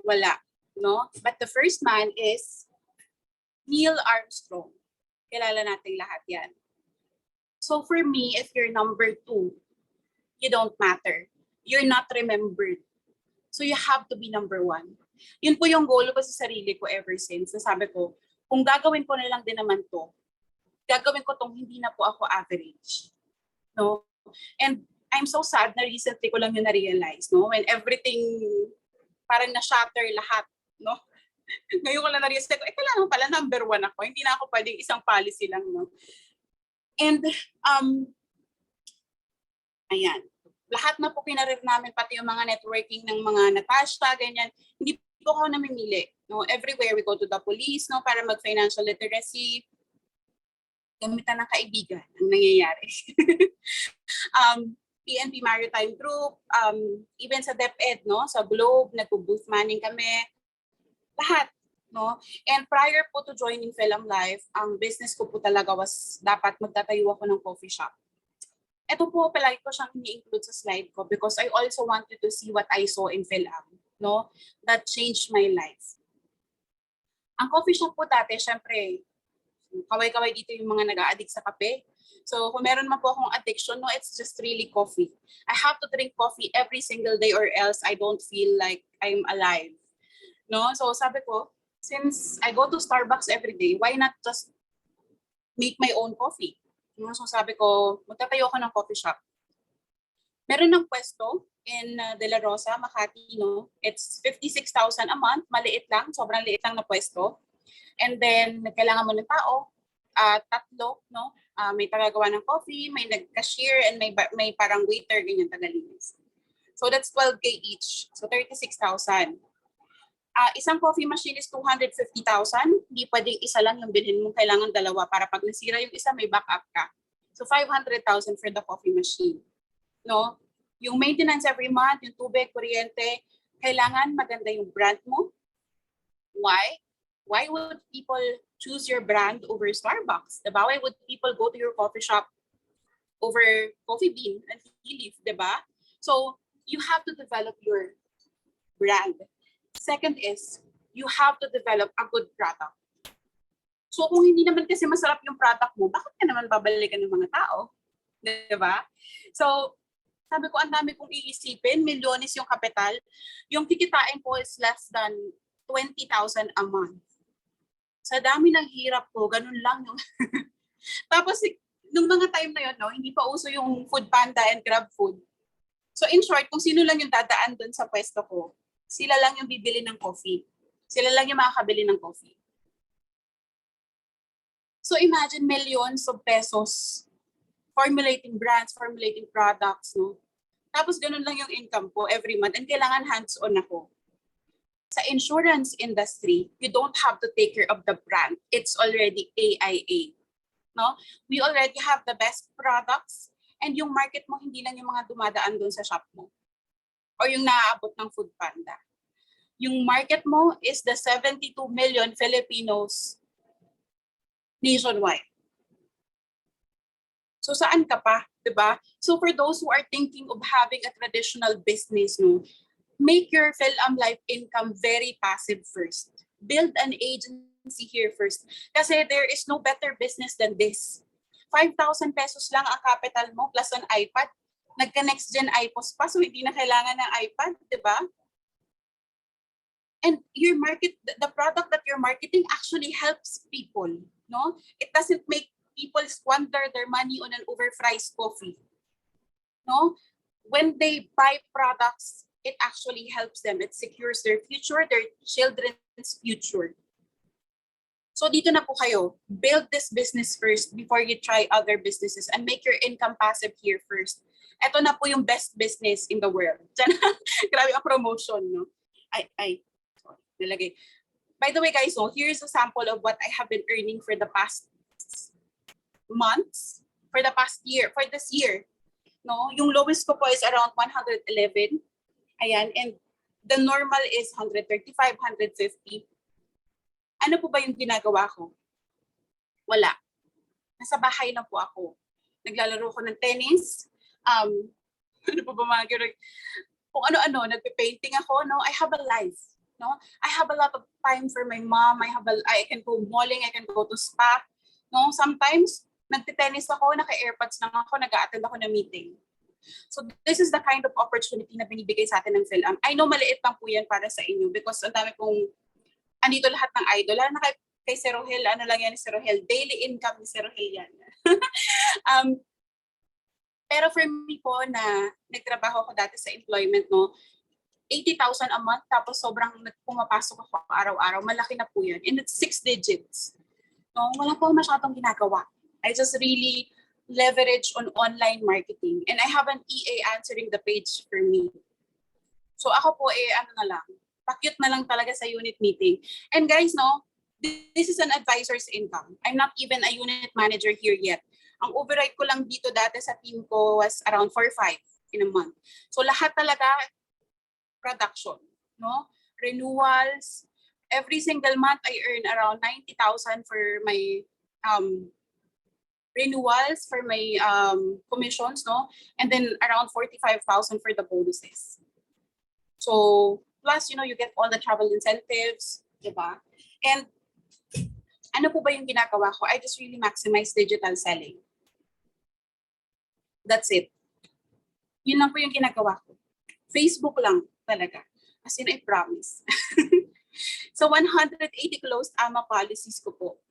Wala, no? But the first man is Neil Armstrong. Kilala nating lahat yan. So for me, if you're number 2, you don't matter. You're not remembered. So you have to be number 1. Yun po yung goal ko sa sarili ko ever since. Nasabi ko, kung gagawin ko na lang din naman to, gagawin ko tong hindi na po ako average. No? And I'm so sad na recently ko lang yun na-realize, no? When everything parang na-shatter lahat, no? Ngayon ko lang na-realize ko, kailangan pala number 1 ako. Hindi na ako pwedeng isang policy lang, no? And, ayan. Lahat na po kinarir namin, pati yung mga networking ng mga Natasha, ganyan. Hindi po ako namimili. No? Everywhere we go to the police, no? Para mag-financial literacy. Gamitan ng kaibigan ang nangyayari. PNP Maritime Group, even sa DepEd, no? Sa Globe, nagpo-booth manning kami. Lahat. No? And prior po to joining Film Life, ang business ko po talaga was dapat magtatayo ako ng coffee shop. Ito po, palagi ko siyang ini-include sa slide ko because I also wanted to see what I saw in Film, no? That changed my life. Ang coffee shop po dati, syempre, kaway-kaway dito yung mga nag-a-addict sa kape. So kung meron man po akong addiction, no, it's just really coffee. I have to drink coffee every single day or else I don't feel like I'm alive. No? So sabi ko, since I go to Starbucks every day, why not just make my own coffee? No? So sabi ko, magtatayo ako ng coffee shop. Meron ng pwesto in De La Rosa, Makati, no? It's 56,000 a month, maliit lang, sobrang liit lang na pwesto. And then, kailangan mo ng tao, 3, no? May tagagawa ng coffee, may nag-cashier, and may parang waiter, ganyan, tagalinis. So that's 12K each. So 36,000. Isang coffee machine is 250,000. Hindi pwedeng isa lang yung bilhin mo. Kailangan 2 para pag nasira yung isa, may backup ka. So 500,000 for the coffee machine. No? Yung maintenance every month, yung tubig, kuryente, kailangan maganda yung brand mo. Why? Why would people choose your brand over Starbucks? Diba? Why would people go to your coffee shop over Coffee Bean and Tea Leaf? Diba? So you have to develop your brand. Second is, you have to develop a good product. So kung hindi naman kasi masarap yung product mo, bakit ka naman babalikan ng mga tao? Diba? So, sabi ko, ang dami kong iisipin, milyones yung kapital. Yung kikitain ko is less than 20,000 a month. Sa dami ng hirap ko, ganun lang yung... Tapos, nung mga time na yun, no, hindi pa uso yung Food Panda and Grab Food. So in short, kung sino lang yung dadaan doon sa pwesto ko, sila lang yung bibili ng coffee. Sila lang yung makakabili ng coffee. So imagine millions of pesos formulating brands, formulating products, no? Tapos ganun lang yung income ko every month and kailangan hands-on ako. Sa insurance industry, you don't have to take care of the brand. It's already AIA. No? We already have the best products and yung market mo hindi lang yung mga dumadaan doon sa shop mo o yung naaabot ng Food Panda. Yung market mo is the 72 million Filipinos nationwide. So saan ka pa, 'di ba? So for those who are thinking of having a traditional business, no, make your Film Life income very passive first. Build an agency here first. Kasi there is no better business than this. 5,000 pesos lang ang capital mo plus an iPad. Nagka-next gen iPods pa, so hindi na kailangan ng iPad, di ba? And your market, the product that you're marketing actually helps people, no? It doesn't make people squander their money on an overpriced coffee, no? When they buy products, it actually helps them. It secures their future, their children's future. So dito na po kayo, build this business first before you try other businesses and make your income passive here first. Ito na po yung best business in the world. Grabe ang promotion, no? Sorry, nalagay. By the way, guys, so here's a sample of what I have been earning for the past months for the past year, for this year. No, yung lowest ko po is around 111. Ayan, and the normal is 135, 150. Ano po ba yung ginagawa ko? Wala. Nasa bahay na po ako. Naglalaro ko ng tennis. Ano po ba mga gano'n? Kung ano-ano, nagpe-painting ako, no? I have a life, no? I have a lot of time for my mom. I can go malling, I can go to spa, no? Sometimes, nagte-tennis ako, naka-airpods lang ako, nag-a-attend ako ng meeting. So this is the kind of opportunity na binibigay sa atin ng PhilAm. I know maliit lang po yan para sa inyo because ang dami pong, andito lahat ng idol. Lalo na kay Sir Rohel, ano lang yan ni Sir Rohel, daily income ni Sir Rohel yan. Pero for me po na nagtrabaho ako dati sa employment, no, 80,000 a month, tapos sobrang pumapasok ako araw-araw, malaki na po yan. And it's 6 digits. No, wala po masyadong ginagawa. I just really leverage on online marketing. And I have an EA answering the page for me. So ako po ano na lang, pakyut na lang talaga sa unit meeting. And guys, no, this is an advisor's income. I'm not even a unit manager here yet. Ang override ko lang dito dati sa team ko was around 4-5 in a month. So lahat talaga production, no? Renewals. Every single month I earn around 90,000 for my renewals, for my commissions, no? And then around 45,000 for the bonuses. So plus, you get all the travel incentives, diba? And ano po ba yung ginagawa ko? I just really maximize digital selling. That's it. Yun lang po yung ginagawa ko. Facebook lang talaga. As in, I promise. So 180 closed AMA policies ko po.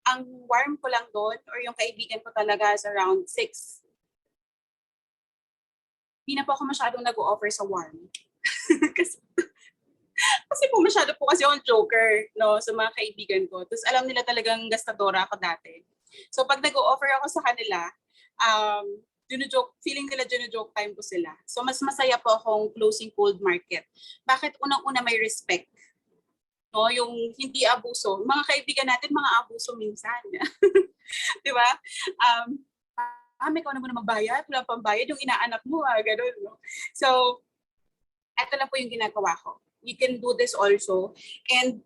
Ang warm ko lang doon or yung kaibigan ko talaga is around 6. Hindi na po ako masyadong nag-o-offer sa warm. kasi po masyado po kasi akong joker, no, sa mga kaibigan ko. Tapos alam nila talagang gastadora ako dati. So pag nag-o-offer ako sa kanila, feeling nila joke time ko sila. So mas masaya po akong closing cold market. Bakit unang-una may respect? No, yung hindi abuso. Mga kaibigan natin, mga abuso minsan. Di ba? Ikaw na muna magbayad, wala pang bayad, yung inaanak mo, gano'n. No? So, ito lang po yung ginagawa ko. You can do this also. And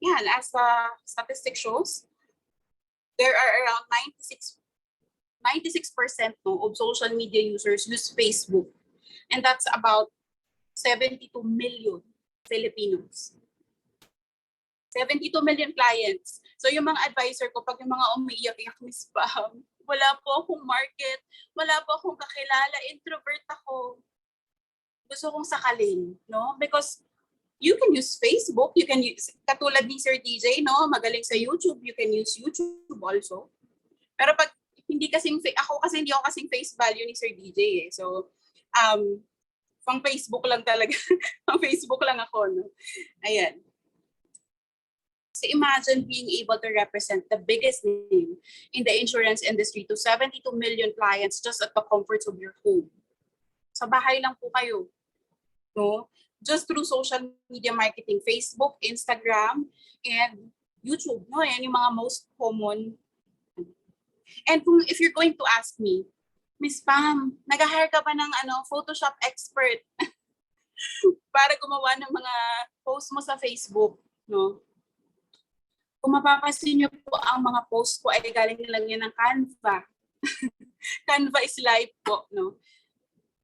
yan, as the statistic shows, there are around 96% of social media users use Facebook. And that's about 72 million Filipinos. 72 million clients. So yung mga advisor ko, pag yung mga umiiyak-iyak, Miss Pam, wala po akong market, wala po akong kakilala, introvert ako. Gusto kong sakalin, no? Because you can use Facebook, you can use, katulad ni Sir DJ, no? Magaling sa YouTube, you can use YouTube also. Pero pag hindi kasing, hindi ako kasing face value ni Sir DJ eh. So, pang Facebook lang talaga. Pang Facebook lang ako, no? Ayan. So imagine being able to represent the biggest name in the insurance industry to 72 million clients just at the comforts of your home. Sa bahay lang po kayo. No? Just through social media marketing, Facebook, Instagram, and YouTube. No? Yan yung mga most common. And if you're going to ask me, Miss Pam, nag-hire ka ba ng Photoshop expert para gumawa ng mga post mo sa Facebook? No? Kung mapapansin niyo po, ang mga post ko ay galing lang yan ng Canva. Canva is live po, no?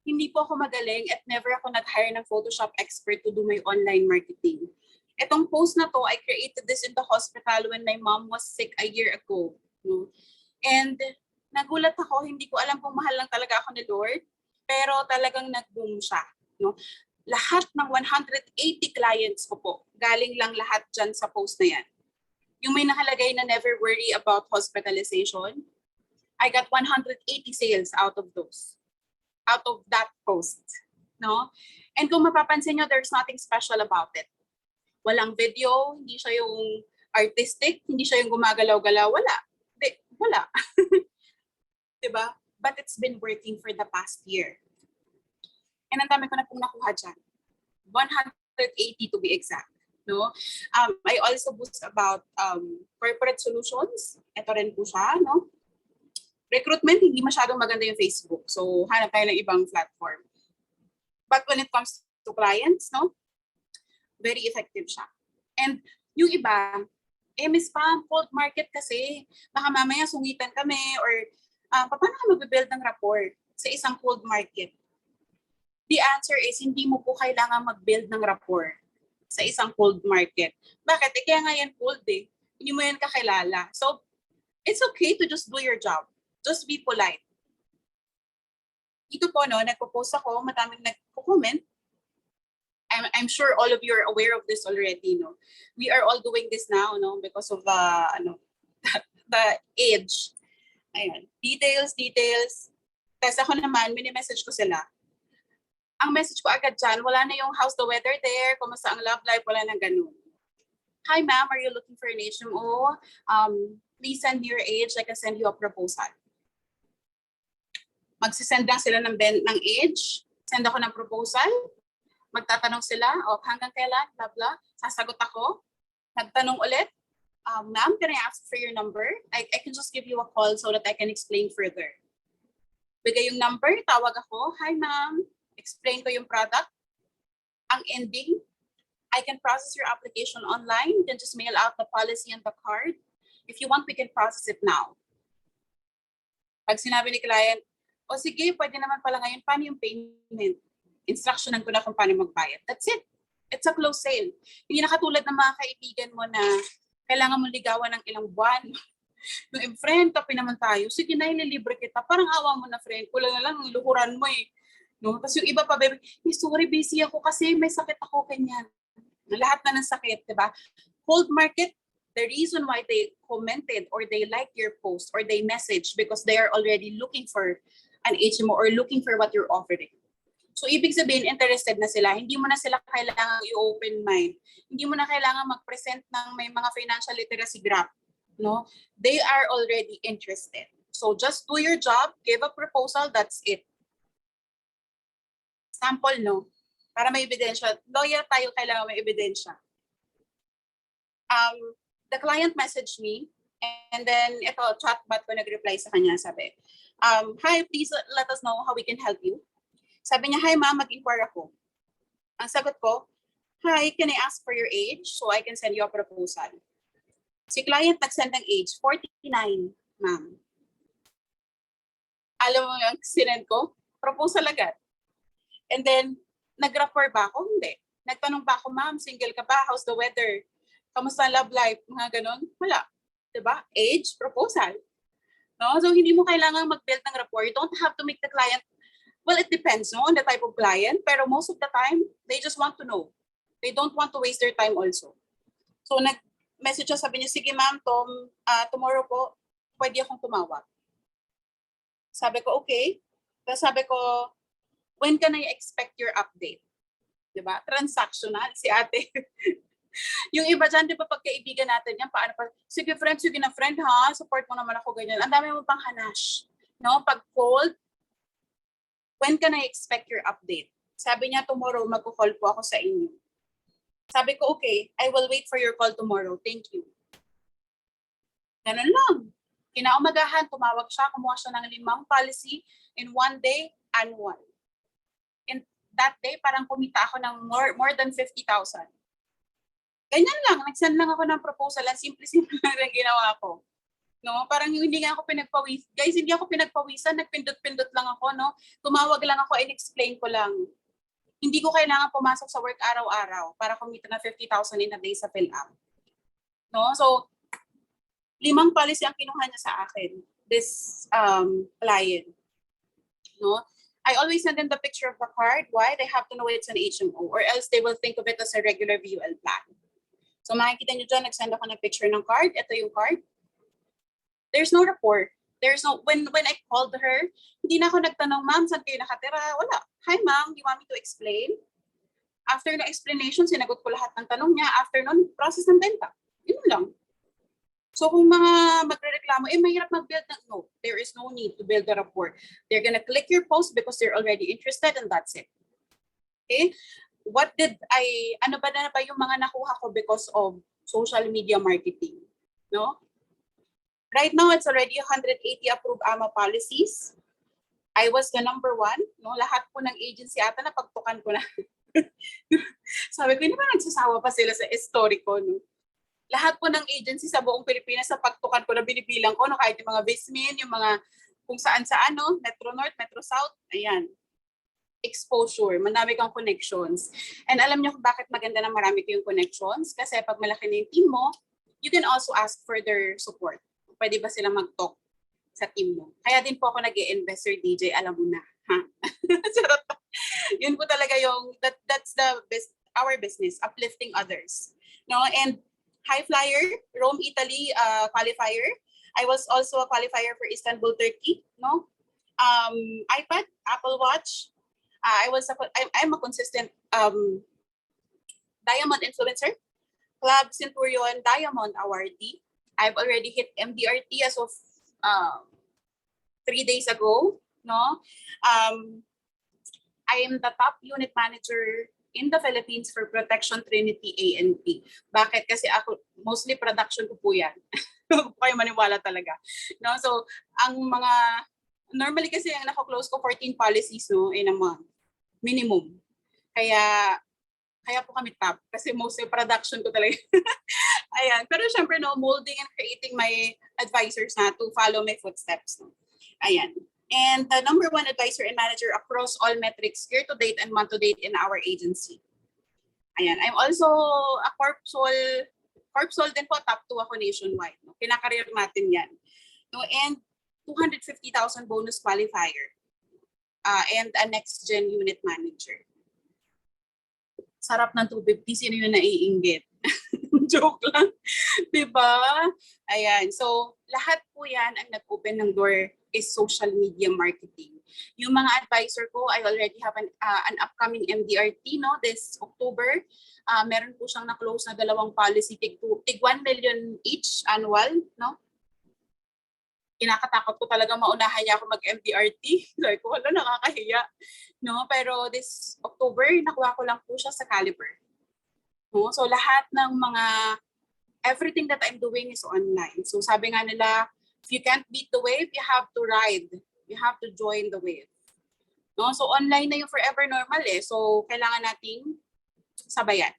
Hindi po ako magaling at never ako nag-hire ng Photoshop expert to do my online marketing. Itong post na to, I created this in the hospital when my mom was sick a year ago. No? And nagulat ako, hindi ko alam kung mahal lang talaga ako ni Lord, pero talagang nag-boom siya. No? Lahat ng 180 clients ko po, galing lang lahat dyan sa post na yan. Yung may nakalagay na never worry about hospitalization, I got 180 sales out of that post. No? And kung mapapansin nyo, there's nothing special about it. Walang video, hindi siya yung artistic, hindi siya yung gumagalaw-galaw, wala. Diba? But it's been working for the past year. And ang dami ko na pong nakuha dyan. 180 to be exact. No? I also boost about corporate solutions. Ito rin po siya. No? Recruitment, hindi masyadong maganda yung Facebook. So, hanap tayo ng ibang platform. But when it comes to clients, no, very effective siya. And yung iba, Miss Pam, cold market kasi, baka mamaya sungitan kami or paano ka mag-build ng rapport sa isang cold market? The answer is, hindi mo po kailangan mag-build ng rapport sa isang cold market. Bakit? Kaya nga yan cold eh. Hindi mo yan kakilala. So, it's okay to just do your job. Just be polite. Dito po, no, nagpo-post ako, madaming nagpo-comment. I'm sure all of you are aware of this already, no. We are all doing this now, no, because of the age. Ayan, details. Tapos ako naman, mini-message ko sila. Ang message ko agad dyan, wala na yung how's the weather there, kumusta ang love life, wala na ganun. Hi ma'am, are you looking for an HMO? Please send me your age, I can send you a proposal. Magsisend lang sila ng age, send ako ng proposal, magtatanong sila, hanggang kailan, blah blah, sasagot ako, nagtanong ulit, ma'am, can I ask for your number? I can just give you a call so that I can explain further. Bigay yung number, tawag ako, hi ma'am, explain ko yung product. Ang ending, I can process your application online, you can just mail out the policy and the card. If you want, we can process it now. Pag sinabi ni client, sige, pwede naman pala ngayon, paano yung payment? Instructionan ko na kung paano magbayad. That's it. It's a close sale. Hindi na katulad ng mga kaibigan mo na kailangan mo ligawan ng ilang buwan. Yung friend, tapi naman tayo. Sige na, ililibre kita. Parang awa mo na, friend. Kulang na lang, luhuran mo eh. No? Tapos yung iba pa, baby, sorry, busy ako kasi may sakit ako, kanyan. Lahat na ng sakit, diba? Cold market, the reason why they commented or they liked your post or they message because they are already looking for an HMO or looking for what you're offering. So, ibig sabihin, interested na sila. Hindi mo na sila kailangan i-open mind. Hindi mo na kailangan mag-present ng may mga financial literacy graph. No? They are already interested. So, just do your job, give a proposal, that's it. Sample, no? Para may ebidensya. Lawyer tayo, kailangan may ebidensya. The client messaged me, and then ito, chatbot ko nag-reply sa kanya, sabi, hi, please let us know how we can help you. Sabi niya, hi ma'am, mag-inquire ako. Ang sagot ko, hi, can I ask for your age so I can send you a proposal? Si client nag-send ng age, 49, ma'am. Alam mo yung sinend ko? Proposal agad. And then, nag-rapport ba ako? Hindi. Nagtanong ba ako, ma'am, single ka ba? How's the weather? Kamusta love life? Mga ganon? Wala. Diba? Age, proposal. No? So, hindi mo kailangan mag-build ng rapport. You don't have to make the client, well, it depends no, on the type of client. Pero most of the time, they just want to know. They don't want to waste their time also. So, nag-message siya, sabi niya, sige ma'am, tomorrow po, pwede akong tumawag. Sabi ko, okay. Tapos sabi ko, when can I expect your update? Diba? Transactional, si ate. Yung iba dyan, di ba pagkaibigan natin yan, paano pa, sige na friend ha, support mo naman ako ganyan. Ang dami mo pang hanash. No? Pag cold, when can I expect your update? Sabi niya, tomorrow, magko-call po ako sa inyo. Sabi ko, okay, I will wait for your call tomorrow. Thank you. Ganun lang. Kinaumagahan, tumawag siya, kumuha siya ng 5 policy in one day, annual. And that day, parang kumita ako ng more than 50,000. Ganyan lang, nag-send lang ako ng proposal. Ang simple-simple lang ginawa ko. No, parang hindi nga ako pinagpawis. Guys, hindi ako pinagpawisan, nagpindot-pindot lang ako, no. Tumawag lang ako and explain ko lang. Hindi ko kailangan pumasok sa work araw-araw para kumita na 50,000 in a day sa PhilAm. No, so 5 policy ang kinuha niya sa akin, this client. No, I always send them the picture of the card. Why? They have to know it's an HMO or else they will think of it as a regular VUL plan. So makikita niyo dyan, nag-send ako ng picture ng card. Ito yung card. There's no rapport. There's no, when I called her, hindi na ako nagtanong, ma'am, saan kayo nakatira? Wala. Hi, ma'am, you want me to explain? After the explanation, sinagot ko lahat ng tanong niya. After nun, process ng benta. Yun lang. So kung mga magre-reklamo, mahirap mag-build ng, no, there is no need to build a rapport. They're gonna click your post because they're already interested and that's it. Okay? Ano ba na ba yung mga nakuha ko because of social media marketing? No? Right now, it's already 180 approved AMA policies. I was the number 1. No? Lahat po ng agency ata napagtukan ko na. Sabi ko, hindi ba nagsasawa pa sila sa historiko? No? Lahat po ng agency sa buong Pilipinas sa pagtukan ko na binibilang ko, no? Kahit yung mga basement, yung mga kung saan-saan, no? Metro North, Metro South, ayan. Exposure, marami kang connections. And alam niyo kung bakit maganda na marami kayong connections? Kasi pag malaki na yung team mo, you can also ask for their support. Pwede ba sila mag-talk sa team mo? Kaya din po ako nag-i-invest, Sir DJ, alam mo na. Ha? Yun po talaga yung, that's the best, our business, uplifting others. No? And high flyer, Rome, Italy qualifier. I was also a qualifier for Istanbul, Turkey. No, iPad, Apple Watch. I'm a consistent Diamond influencer, Club Centurion Diamond awardee. I've already hit MDRT as of 3 days ago. No, I am the top unit manager in the Philippines for Protection Trinity A&P. Bakit? Kasi ako, mostly production ko po yan. Huwag kayo maniwala talaga. No? So, ang mga, normally kasi ang nako-close ko 14 policies no, in a month. Minimum. Kaya po kami top. Kasi mostly production ko talaga. Ayan. Pero syempre, no, molding and creating my advisors na to follow my footsteps. No? Ayan. And the number 1 advisor and manager across all metrics year to date and month to date in our agency. Ayan. I'm also a Corpsol din po, top 2 ako nationwide. No? Kinakareer natin yan. No? And 250,000 bonus qualifier. And a next gen unit manager. Sarap ng 250, sino yung naiinggit? Joke lang. Diba? Ayan. So, lahat po yan ang nag-open ng door is social media marketing. Yung mga advisor ko, I already have an upcoming MDRT no, this October. Meron po siyang na-close na 2 policy, tig 1 million each annual. No? Kinakatakot ko talaga maunahan niya ako mag-MDRT. Sabi ko, wala, nakakahiya. No? Pero this October, nakuha ko lang po siya sa Caliber. No? So lahat ng mga, everything that I'm doing is online. So sabi nga nila, if you can't beat the wave, you have to ride. You have to join the wave. No? So online na yung forever normal eh. So kailangan nating sabayan.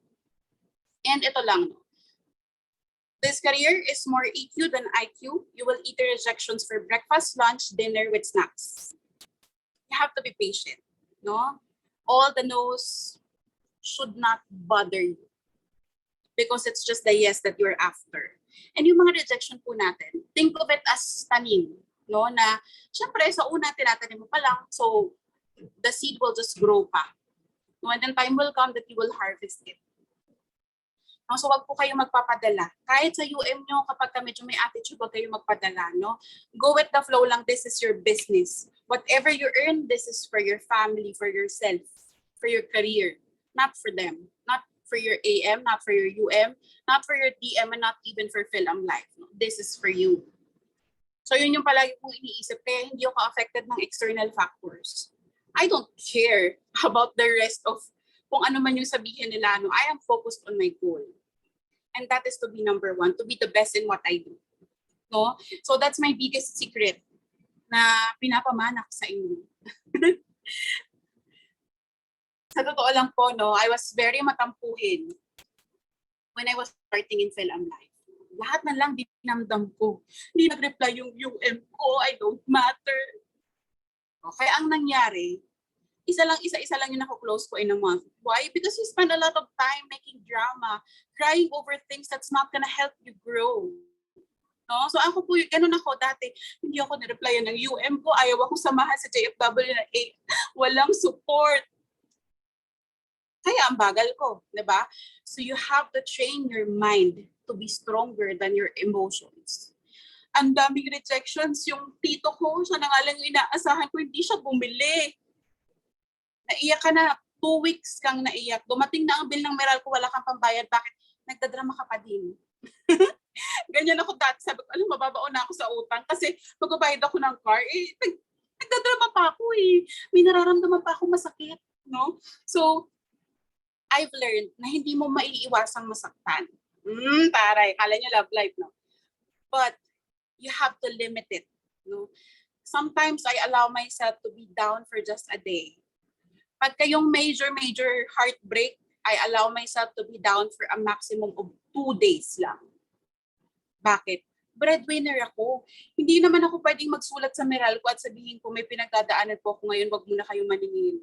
And ito lang, no? This career is more EQ than IQ. You will eat the rejections for breakfast, lunch, dinner with snacks. You have to be patient. No? All the no's should not bother you. Because it's just the yes that you're after. And yung mga rejection po natin, think of it as tanim. No? Na, syempre, sa una, tinatanim mo pa lang. So, the seed will just grow pa. No? And then time will come that you will harvest it. No? So, wag po kayo magpapadala. Kahit sa UM nyo, kapag medyo may attitude, wag kayo magpadala. No? Go with the flow lang. This is your business. Whatever you earn, this is for your family, for yourself, for your career. Not for them. Not for your AM, not for your UM, not for your DM, and not even for Film Life. No? This is for you. So yun yung palagi kong iniisip. Kaya hindi ako affected ng external factors. I don't care about the rest of kung ano man yung sabihin nila. No? I am focused on my goal. And that is to be number 1, to be the best in what I do. No? So that's my biggest secret na pinapamana ko sa inyo. Sa totoo lang po, no, I was very matampuhin when I was starting in Film Life. Lahat na lang dinamdam ko. Hindi nag-reply yung UM ko, I don't matter. Okay, ang nangyari, isa lang yung nako-close ko in a month. Why? Because you spend a lot of time making drama, crying over things that's not gonna help you grow. No? So ako po, ganun ako dati. Hindi ako nireplyan ng UM ko. Ayaw ako samahan sa JFW na walang support. Kaya ang bagal ko, di ba? So you have to train your mind to be stronger than your emotions. Ang daming rejections. Yung tito ko, siya na nga lang yung inaasahan ko, hindi siya bumili. Naiyak ka na, 2 weeks kang naiyak. Dumating na ang bill ng Meralco, wala kang pambayad. Bakit? Nagdadrama ka pa din. Ganyan ako dati. Sabi ko, alam, mababaon na ako sa utang. Kasi magbabayad ako ng car. Nagdadrama pa ako eh. May nararamdaman pa ako masakit. No? So, I've learned na hindi mo maiiwasang masaktan. Taray, kala niyo love life, no? But you have to limit it. No? Sometimes I allow myself to be down for just a day. Pag kayong major heartbreak, I allow myself to be down for a maximum of 2 days lang. Bakit? Breadwinner ako. Hindi naman ako pwedeng magsulat sa Meralco at sabihin ko may pinagdadaanan po ako ngayon, wag muna kayong maningin.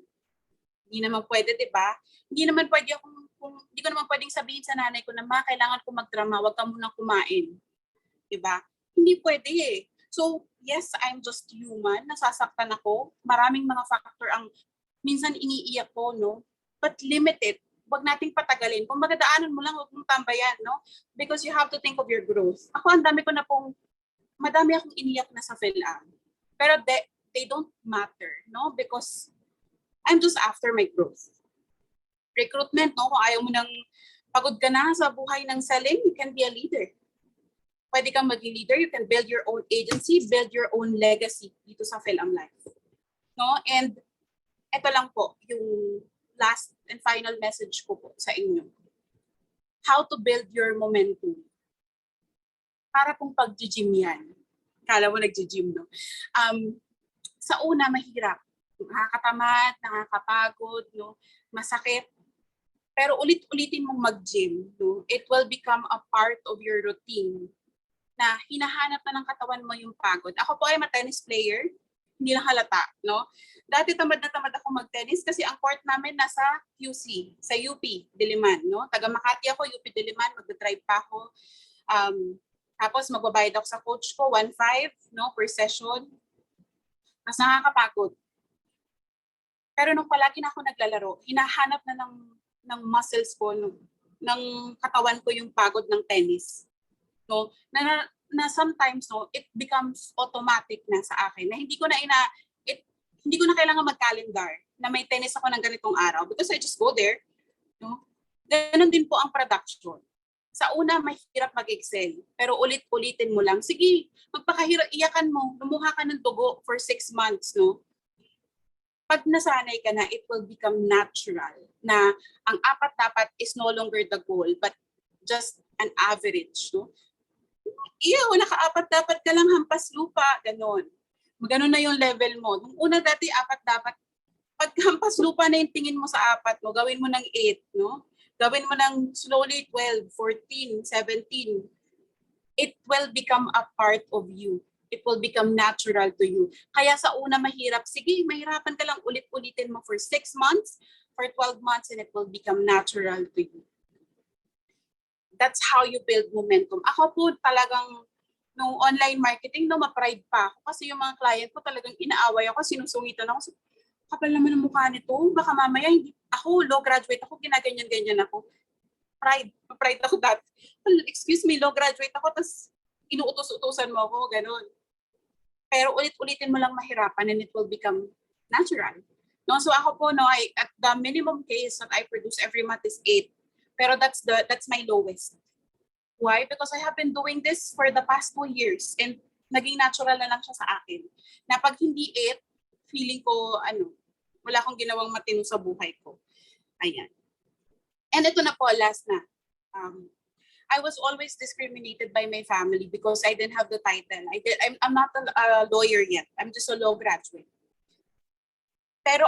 Hindi naman pwede, di ba? Hindi ko naman pwedeng sabihin sa nanay ko na kailangan ko magdrama, wag ka munang kumain. Di ba? Hindi pwede eh. So, yes, I'm just human. Nasasaktan ako. Maraming mga factor ang minsan iniiyak ko, no? But limited. Wag nating patagalin. Kung magdaanan mo lang, wag mong tambayan, no? Because you have to think of your growth. Ako, madami akong iniyak na sa PhilAm. Pero they don't matter, no? Because I'm just after my growth. Recruitment, no? Kung ayaw mo nang pagod ka na sa buhay ng selling, you can be a leader. Pwede kang maging leader, you can build your own agency, build your own legacy dito sa PhilAm Life. No? And ito lang po, yung last and final message ko po sa inyo. How to build your momentum. Para pong pag-gym yan. Kala mo nag-gym, no? Sa una, mahirap. Nakakatamad, nakakapagod, no? Masakit. Pero ulit-ulitin mong mag-gym, no? It will become a part of your routine na hinahanap na ng katawan mo yung pagod. Ako po ay tennis player. Hindi lang halata, no? Dati tamad na tamad ako mag-tennis kasi ang court namin nasa QC, sa UP, Diliman, no? Taga Makati ako, UP Diliman, magdadrive pa ako. Tapos magbabayad ako sa coach ko, 1.5, no, per session. Mas nakakapagod. Pero nung palagi na ako naglalaro, hinahanap na ng muscles ko, ng katawan ko yung pagod ng tennis. No? Na sometimes no, it becomes automatic na sa akin na hindi ko na kailangan mag-calendar na may tennis ako ng ganitong araw because I just go there, no? Ganon din po ang production. Sa una mahirap mag-excel, pero ulit-ulitin mo lang. Sige, iyakan mo, lumuha ka ng dugo for 6 months, no? Pag nasanay ka na, it will become natural na ang apat dapat is no longer the goal but just an average, no? Naka-apat dapat ka lang hampas lupa, ganon. Ganon na yung level mo. Nung una dati, apat dapat. Pag hampas lupa na yung tingin mo sa apat mo, gawin mo ng 8, no? Gawin mo ng slowly 12, 14, 17. It will become a part of you. It will become natural to you. Kaya sa una mahirap, sige, mahirapan ka lang ulit-ulitin mo for 6 months, for 12 months, and it will become natural to you. That's how you build momentum. Ako po talagang nung online marketing, ma-pride pa ako kasi yung mga client ko talagang inaaway ako, sinusungitan ako. Kapal naman ang mukha nito, baka mamaya hindi ako, low graduate ako, ginaganyan-ganyan ako. Pride ako dati. Excuse me, low graduate ako, tapos inuutos-utusan mo ako, ganun. Pero ulit-ulitin mo lang mahirapan and it will become natural. No, so ako po, no, at the minimum case that I produce every month is 8. Pero that's my lowest. Why? Because I have been doing this for the past 2 years and naging natural na lang siya sa akin. Na pag hindi 8, feeling ko, wala akong ginawang matino sa buhay ko. Ayan. And ito na po, last na. I was always discriminated by my family because I didn't have the title. I'm not a lawyer yet. I'm just a law graduate. Pero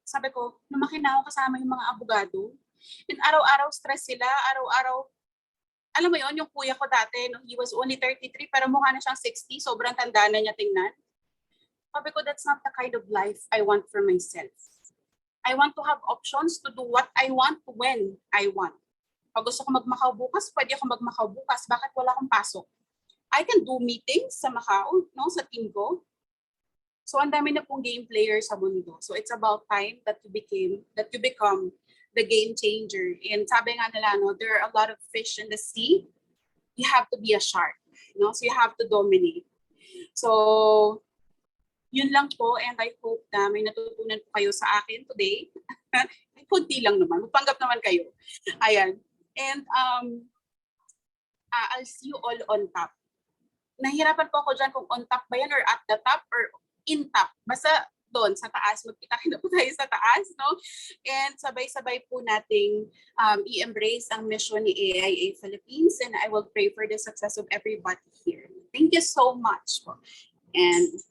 sabi ko, lumaki na ako kasama yung mga abogado. And araw-araw stress sila, araw-araw. Alam mo yon, yung kuya ko dati, no, he was only 33, pero mukha na siyang 60, sobrang tanda na niya tingnan. Sabi ko, that's not the kind of life I want for myself. I want to have options to do what I want when I want. Pag gusto ko magmakaw bukas, pwede ako magmakaw bukas. Bakit wala akong pasok? I can do meetings sa Macau, no, sa team ko. So ang dami na pong game players sa mundo. So it's about time that you become the game changer. And sabi nga nila, no, there are a lot of fish in the sea. You have to be a shark, no? So you have to dominate. So yun lang po, and I hope na may natutunan po kayo sa akin today. Kunti lang naman, magpanggap naman kayo. Ayan. And I'll see you all on top. Nahirapan po ako dyan kung on top ba yan or at the top or in top. Basta doon sa taas, magkita na po tayo sa taas, no? And sabay-sabay po nating i-embrace ang mission ni AIA Philippines, and I will pray for the success of everybody here. Thank you so much po. And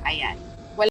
ayan.